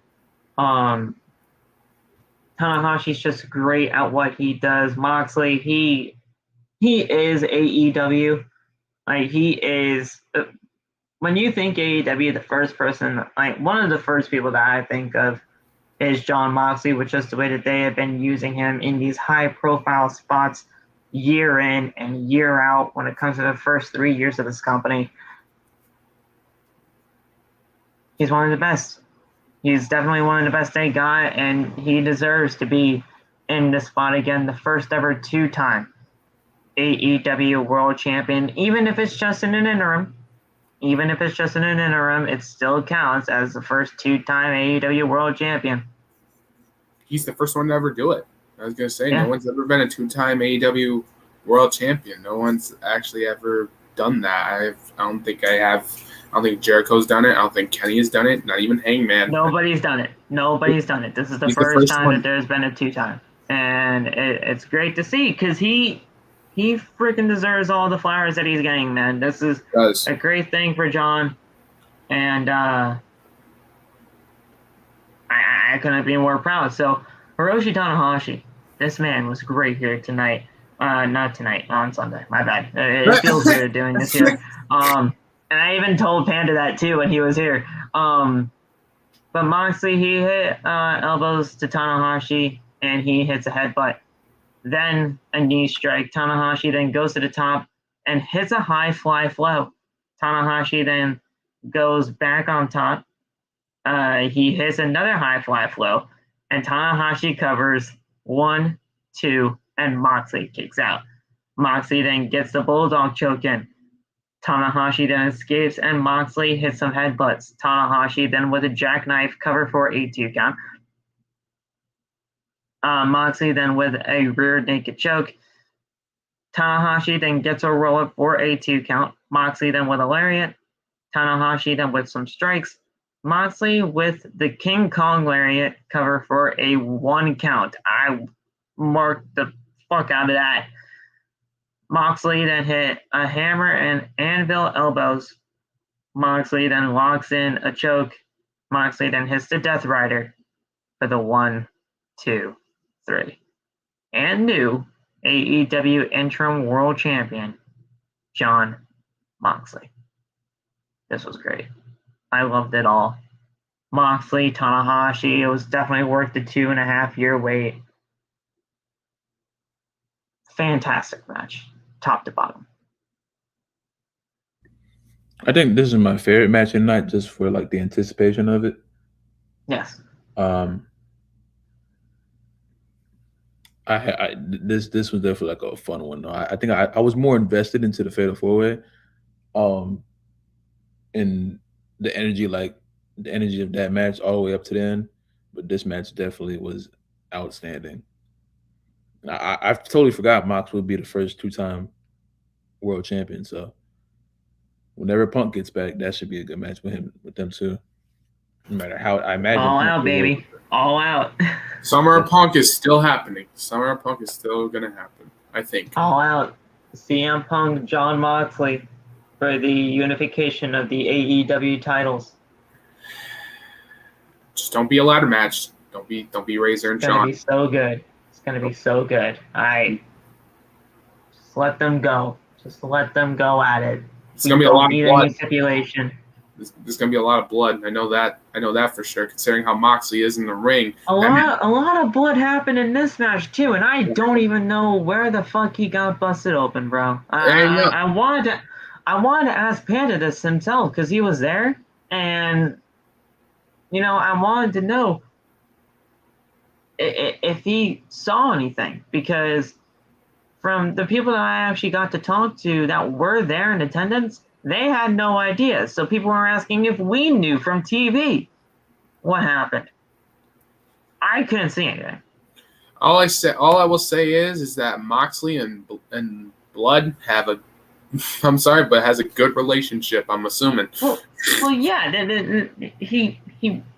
Speaker 1: Tanahashi's just great at what he does. Moxley, he is AEW. Like, he is. When you think AEW, the first person, like one of the first people that I think of is Jon Moxley, with just the way that they have been using him in these high-profile spots year in and year out when it comes to the first 3 years of this company. He's one of the best. He's definitely one of the best they got, and he deserves to be in this spot again, the first ever 2-time AEW World Champion. Even if it's just in an interim, it still counts as the first 2-time AEW World Champion.
Speaker 4: He's the first one to ever do it. I was going to say, No one's ever been a 2-time AEW World Champion. No one's actually ever done that. I don't think I have I don't think Jericho's done it. I don't think Kenny has done it. Not even Hangman.
Speaker 1: Nobody's done it. Nobody's done it. This is the
Speaker 4: He's
Speaker 1: first time
Speaker 4: one.
Speaker 1: that there's been a 2-time. And it's great to see because he freaking deserves all the flowers that he's getting, man. This is a great thing for Jon. And I couldn't be more proud. So, Hiroshi Tanahashi, this man was great here tonight. Not tonight, on Sunday. My bad. It feels weird doing this here. And I even told Panda that too when he was here. But Moxley, he hit elbows to Tanahashi, and he hits a headbutt. Then a knee strike. Tanahashi then goes to the top and hits a high fly flow. Tanahashi then goes back on top. He hits another high fly flow, and Tanahashi covers 1, 2, and Moxley kicks out. Moxley then gets the bulldog choke in. Tanahashi then escapes, and Moxley hits some headbutts. Tanahashi then with a jackknife cover for a 2 count. Moxley then with a rear naked choke. Tanahashi then gets a roll up for a 2 count. Moxley then with a lariat. Tanahashi then with some strikes. Moxley with the King Kong lariat cover for a 1 count. I marked the fuck out of that. Moxley then hit a hammer and anvil elbows. Moxley then locks in a choke. Moxley then hits the Death Rider for the 1, 2, 3. And new AEW Interim World Champion, Jon Moxley. This was great. I loved it all. Moxley, Tanahashi, it was definitely worth the 2.5-year wait. Fantastic match, top to bottom.
Speaker 3: I think this is my favorite match of the night, just for like the anticipation of it.
Speaker 1: Yes.
Speaker 3: This was definitely like a fun one. I think I was more invested into the Fatal 4-Way, and the energy of that match all the way up to the end. But this match definitely was outstanding. I totally forgot Mox would be the first 2-time world champion. So whenever Punk gets back, that should be a good match with them too. No matter how, I imagine.
Speaker 1: All out, baby. All out.
Speaker 4: Summer of Punk is still happening. Summer of Punk is still going to happen, I think.
Speaker 1: All out. CM Punk, Jon Moxley for the unification of the AEW titles.
Speaker 4: Just don't be a ladder match. Don't be Razor and Shawn.
Speaker 1: It's gonna be so good. It's gonna be so good. Just let them go. Just let them go at it.
Speaker 4: It's gonna be a lot of blood.
Speaker 1: Stipulation.
Speaker 4: There's gonna be a lot of blood. I know that for sure. Considering how Moxley is in the ring.
Speaker 1: A lot of blood happened in this match too, and I don't even know where the fuck he got busted open, bro. I wanted to ask Panda this himself because he was there, and I wanted to know if he saw anything, because from the people that I actually got to talk to that were there in attendance, they had no idea. So people were asking if we knew from TV what happened. I couldn't see anything.
Speaker 4: All I will say is that Moxley and Blood have a, I'm sorry, but has a good relationship, I'm assuming.
Speaker 1: Well, yeah, he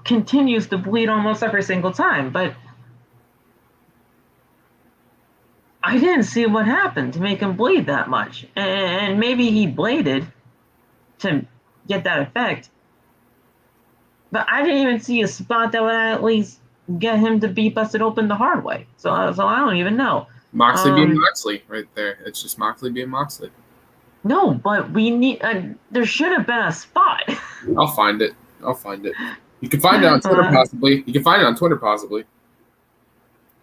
Speaker 1: continues to bleed almost every single time, but I didn't see what happened to make him bleed that much. And maybe he bladed to get that effect, but I didn't even see a spot that would at least get him to be busted open the hard way. So I don't even know.
Speaker 4: Moxley being Moxley right there. It's just Moxley being Moxley.
Speaker 1: No, but we need. There should have been a spot.
Speaker 4: I'll find it. You can find it on Twitter possibly.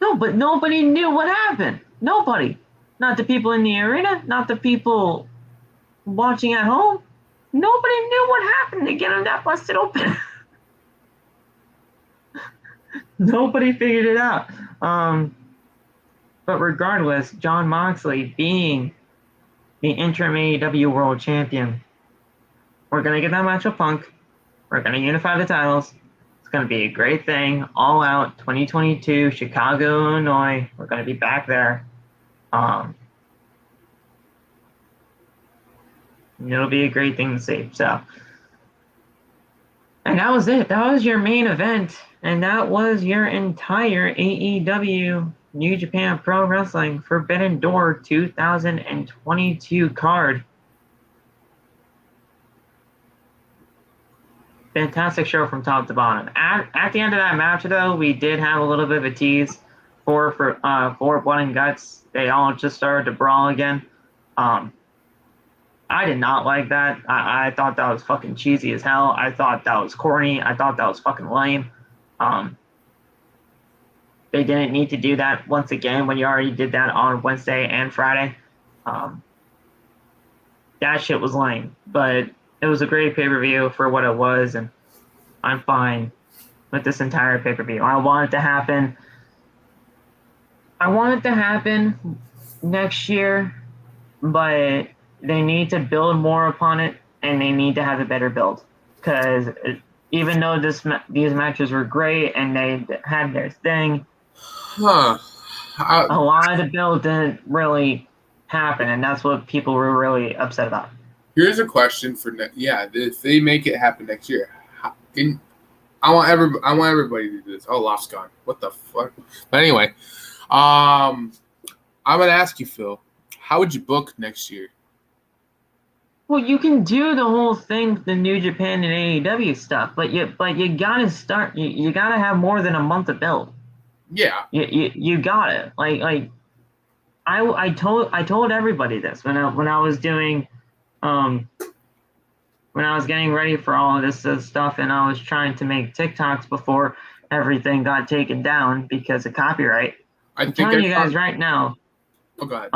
Speaker 1: No, but nobody knew what happened. Nobody. Not the people in the arena. Not the people watching at home. Nobody knew what happened to get him that busted open. Nobody figured it out. But regardless, Jon Moxley being the interim AEW World Champion, we're going to get that match with Punk. We're going to unify the titles. It's going to be a great thing. All Out 2022, Chicago, Illinois. We're going to be back there. It'll be a great thing to see. So right, that was it. That was your main event, and that was your entire AEW New Japan Pro Wrestling Forbidden Door 2022 card. Fantastic show from top to bottom. At the end of that match, though, we did have a little bit of a tease for Blood and Guts. They all just started to brawl again. I did not like that. I thought that was fucking cheesy as hell. I thought that was corny. I thought that was fucking lame. They didn't need to do that once again when you already did that on Wednesday and Friday. That shit was lame. But it was a great pay-per-view for what it was, and I'm fine with this entire pay-per-view. I want it to happen. I want it to happen next year, but they need to build more upon it, and they need to have a better build. Because even though these matches were great and they had their thing, a lot of the build didn't really happen, and that's what people were really upset about.
Speaker 4: Here's a question for if they make it happen next year, I want everybody to do this. Oh, Loft's gone. What the fuck? But anyway, I'm gonna ask you, Phil, how would you book next year?
Speaker 1: Well, you can do the whole thing, the New Japan and AEW stuff, but you gotta start. You gotta have more than a month to build.
Speaker 4: Yeah.
Speaker 1: You got it. Like I told everybody this when I was doing when I was getting ready for all of this stuff, and I was trying to make TikToks before everything got taken down because of copyright. I'm telling you guys right now.
Speaker 4: Oh, go ahead.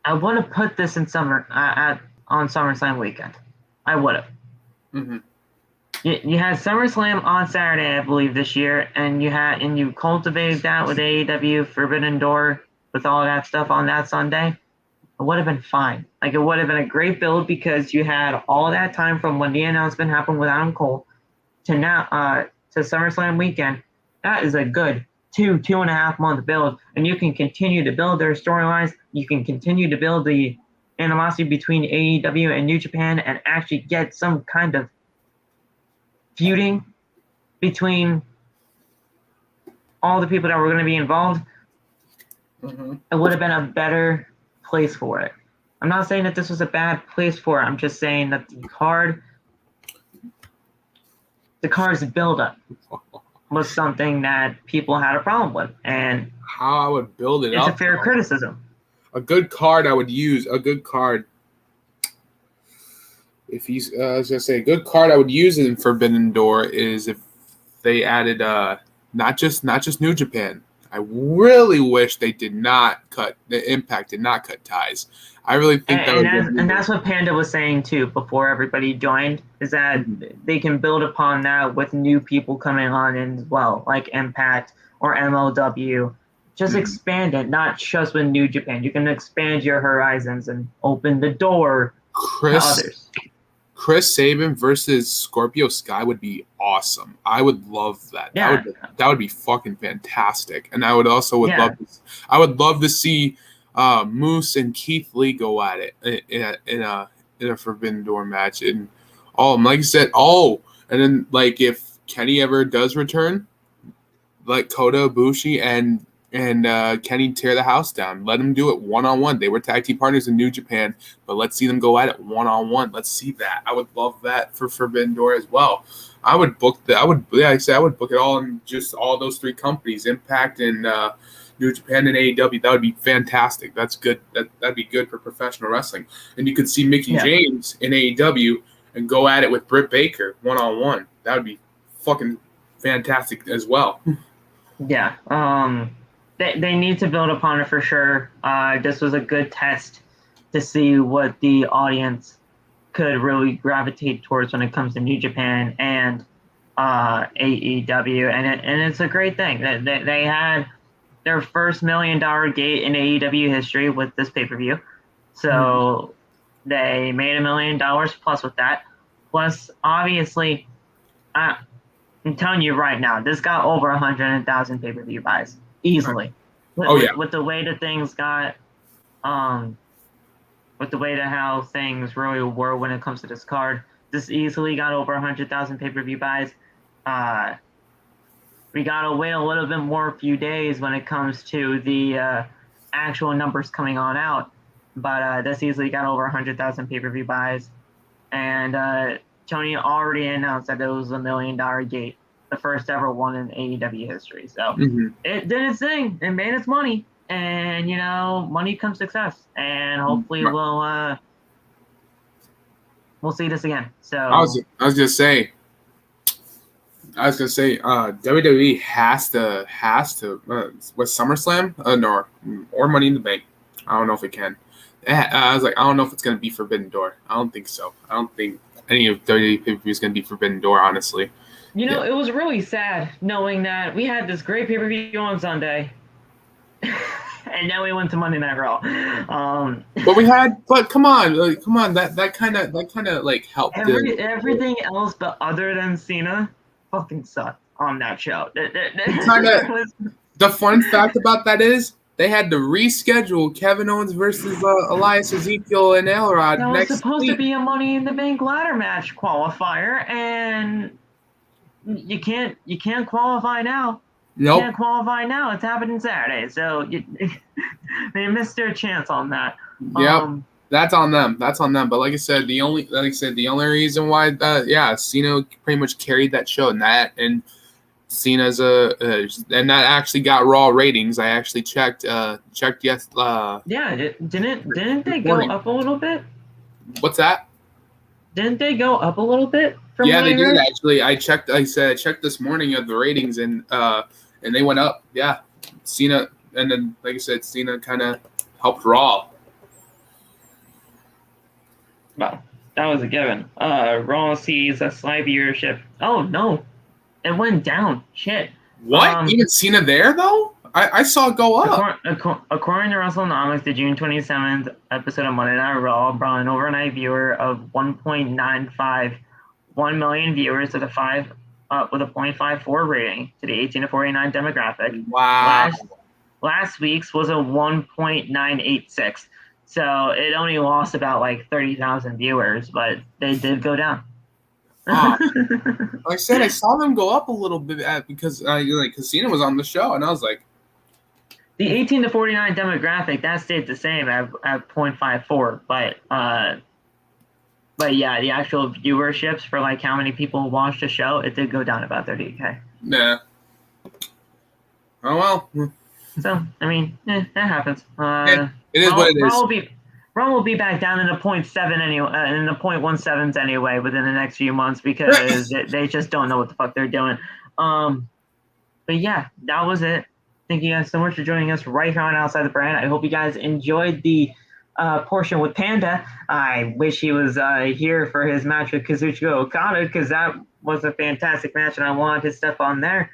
Speaker 1: I would have put this in on SummerSlam weekend. I would have.
Speaker 4: Mm-hmm.
Speaker 1: You had SummerSlam on Saturday, I believe, this year, and you cultivated that with AEW Forbidden Door with all that stuff on that Sunday. It would have been fine. Like, it would have been a great build because you had all that time from when the announcement happened with Adam Cole to now to SummerSlam weekend. That is a good 2.5 month build, and you can continue to build their storylines. You can continue to build the animosity between AEW and New Japan and actually get some kind of feuding between all the people that were going to be involved.
Speaker 4: Mm-hmm.
Speaker 1: It would have been a better place for it. I'm not saying that this was a bad place for it. I'm just saying that the card's build-up was something that people had a problem with, and
Speaker 4: how I would build it
Speaker 1: it's
Speaker 4: up.
Speaker 1: a fair criticism.
Speaker 4: A good card I would use. A good card. If he's, I was gonna say, a good card I would use in Forbidden Door is if they added not just New Japan. I really wish they did not cut the Impact, did not cut ties. I really think
Speaker 1: and that's what Panda was saying too before everybody joined, is that they can build upon that with new people coming on in as well, like Impact or MLW. Just expand it, not just with New Japan. You can expand your horizons and open the door to others.
Speaker 4: Chris Sabin versus Scorpio Sky would be awesome. I would love that.
Speaker 1: Yeah.
Speaker 4: That would be fucking fantastic. And I would also love to see Moose and Keith Lee go at it in a Forbidden Door match. And like I said, and then like if Kenny ever does return, like Kota Ibushi and Kenny tear the house down. Let them do it one-on-one. They were tag team partners in New Japan, but let's see them go at it one-on-one. Let's see that. I would love that for Forbidden Door as well. I would book that. I would book it all in just all those three companies, Impact and New Japan and AEW. That would be fantastic. That's good. That'd be good for professional wrestling. And you could see Mickie James in AEW and go at it with Britt Baker one-on-one. That would be fucking fantastic as well.
Speaker 1: Yeah. They need to build upon it for sure. This was a good test to see what the audience could really gravitate towards when it comes to New Japan and AEW, and it's a great thing. They had their first $1 million gate in AEW history with this pay-per-view, so they made $1 million plus with that. Plus, obviously, I'm telling you right now, this got over 100,000 pay-per-view buys. Easily. With the way that things got, with the way that how things really were when it comes to this card this easily got over 100,000 pay-per-view buys. We gotta wait a little bit more, few days when it comes to the actual numbers coming on out. But this easily got over 100,000 pay-per-view buys. And Tony already announced that it was $1 million gate, the first ever one in AEW history. So it did its thing. It made its money. And, you know, money comes success. And hopefully we'll see this again. So
Speaker 4: I was gonna say, WWE has to with SummerSlam or Money in the Bank. I don't know if it can. I was like, I don't know if it's gonna be Forbidden Door. I don't think so. I don't think any of WWE pay-per-view is gonna be Forbidden Door, honestly.
Speaker 1: You know, it was really sad knowing that we had this great pay-per-view on Sunday, and now we went to Monday Night Raw.
Speaker 4: But come on, that kind of like helped.
Speaker 1: Everything else, but other than Cena, fucking sucked on that show.
Speaker 4: The fun fact about that is they had to reschedule Kevin Owens versus Elias Ezekiel and Elrod
Speaker 1: that
Speaker 4: next
Speaker 1: was supposed
Speaker 4: week.
Speaker 1: to be a Money in the Bank ladder match qualifier, and you can't qualify now.
Speaker 4: Nope.
Speaker 1: You can't qualify now. It's happening Saturday, so they missed their chance on that.
Speaker 4: Yep. That's on them. But like I said, the only reason why Cena pretty much carried that show, and Cena's and that actually got Raw ratings. I actually checked. Yes.
Speaker 1: Didn't they go up a little bit?
Speaker 4: What's that?
Speaker 1: Didn't they go up a little bit?
Speaker 4: Yeah, they did actually. I checked this morning of the ratings, and they went up. Yeah, Cena, and then like I said, Cena kind of helped Raw.
Speaker 1: Well, that was a given. Raw sees a slight viewership. Oh no, it went down. Shit.
Speaker 4: What? Even Cena there though? I saw it go up.
Speaker 1: According to WrestleNomics, the June 27th episode of Monday Night Raw brought an overnight viewer of 1.95, 1 million viewers with a 0.54 rating to the 18 to 49 demographic.
Speaker 4: Wow.
Speaker 1: Last week's was a 1.986. So it only lost about like 30,000 viewers, but they did go down.
Speaker 4: Like I said, I saw them go up a little bit because Cena was on the show, and I was like,
Speaker 1: the 18 to 49 demographic that stayed the same at 0.54, but yeah, the actual viewerships for like how many people watched the show, it did go down about 30K.
Speaker 4: Nah. Oh well.
Speaker 1: So I mean, that happens.
Speaker 4: It is what it is.
Speaker 1: Raw will be back down in the 0.7 anyway, in the 0.17s anyway within the next few months because they just don't know what the fuck they're doing. But yeah, that was it. Thank you guys so much for joining us right here on Outside the Brand. I hope you guys enjoyed the portion with Panda. I wish he was here for his match with Kazuchika Okada because that was a fantastic match and I wanted his stuff on there.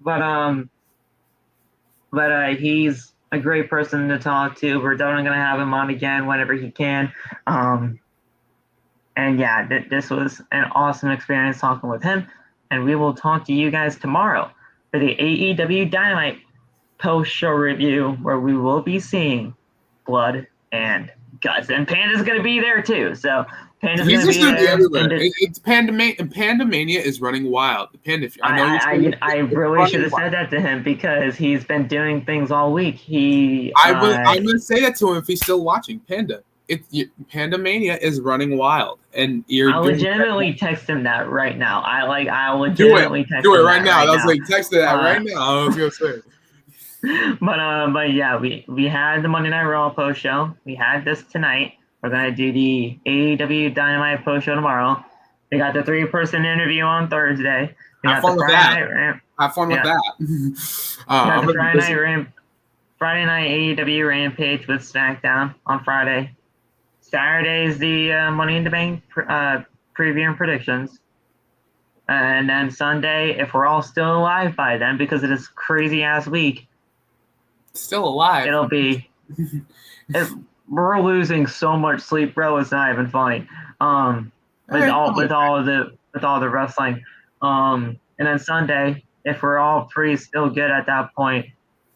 Speaker 1: But he's a great person to talk to. We're definitely going to have him on again whenever he can. And yeah, this was an awesome experience talking with him. And we will talk to you guys tomorrow for the AEW Dynamite post-show review where we will be seeing blood and guts. And Panda's going to be there too. So Panda's going to be there.
Speaker 4: Everywhere. It's Pandamania is running wild.
Speaker 1: I really should have said that to him because he's been doing things all week. I'm
Speaker 4: going to say that to him if he's still watching. Pandamania is running wild, and
Speaker 1: I'll legitimately text him that right now. I'll legitimately text him
Speaker 4: do it right now.
Speaker 1: Right
Speaker 4: I was like, text it that right now. I was going to say.
Speaker 1: But yeah, we had the Monday Night Raw post show. We had this tonight. We're gonna do the AEW Dynamite post show tomorrow. We got the 3-person interview on Thursday.
Speaker 4: Have fun with that. Have fun with that.
Speaker 1: Friday night AEW Rampage with SmackDown on Friday. Saturday is the Money in the Bank preview and predictions. And then Sunday, if we're all still alive by then, because of this crazy ass week.
Speaker 4: Still alive.
Speaker 1: It'll be. We're losing so much sleep, bro. It's not even funny. With all the wrestling. And then Sunday, if we're all still good at that point,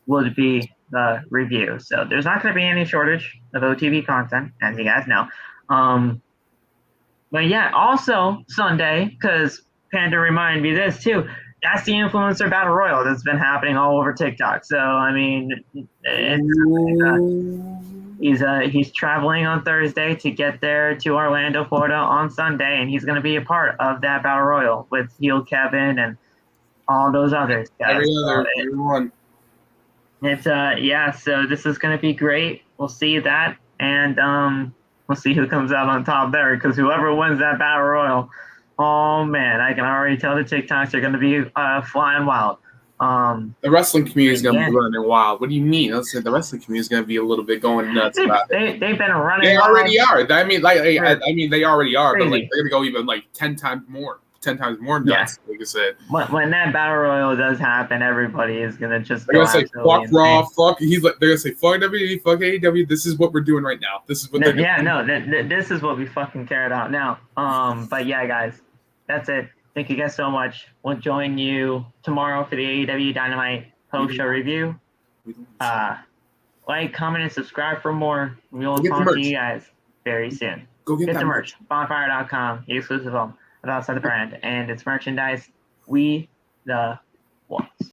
Speaker 1: would be the review. So there's not going to be any shortage of OTV content, as you guys know. But yeah, also Sunday, because Panda reminded me this too. That's the influencer battle royal that's been happening all over TikTok. So I mean, he's traveling on Thursday to get there to Orlando, Florida on Sunday, and he's going to be a part of that battle royal with Heel Kevin and all those others guys.
Speaker 4: Everyone.
Speaker 1: It's yeah. So this is going to be great. We'll see that, and we'll see who comes out on top there, because whoever wins that battle royal, oh man, I can already tell the TikToks are going to be flying wild.
Speaker 4: The wrestling community is going to be running wild. What do you mean? Let's say the wrestling community is going to be a little bit going nuts about it.
Speaker 1: They've been running.
Speaker 4: They already are. I mean, they already are,
Speaker 1: Crazy.
Speaker 4: but like they're going to go even like 10 times more nuts. Like I said,
Speaker 1: when that battle royal does happen, everybody is going to just.
Speaker 4: They're going to say fuck Raw, fuck. They're going to say fuck WWE, fuck AEW. This is what we're doing right now. This is what they're doing.
Speaker 1: Yeah, no, this is what we fucking care about now. But yeah, guys, that's it. Thank you guys so much. We'll join you tomorrow for the AEW Dynamite post-show review. Like, comment, and subscribe for more. We will talk to you guys very soon.
Speaker 4: Go get
Speaker 1: the merch. Bonfire.com, the exclusive home of Outside the Brand. And it's merchandise. We the ones.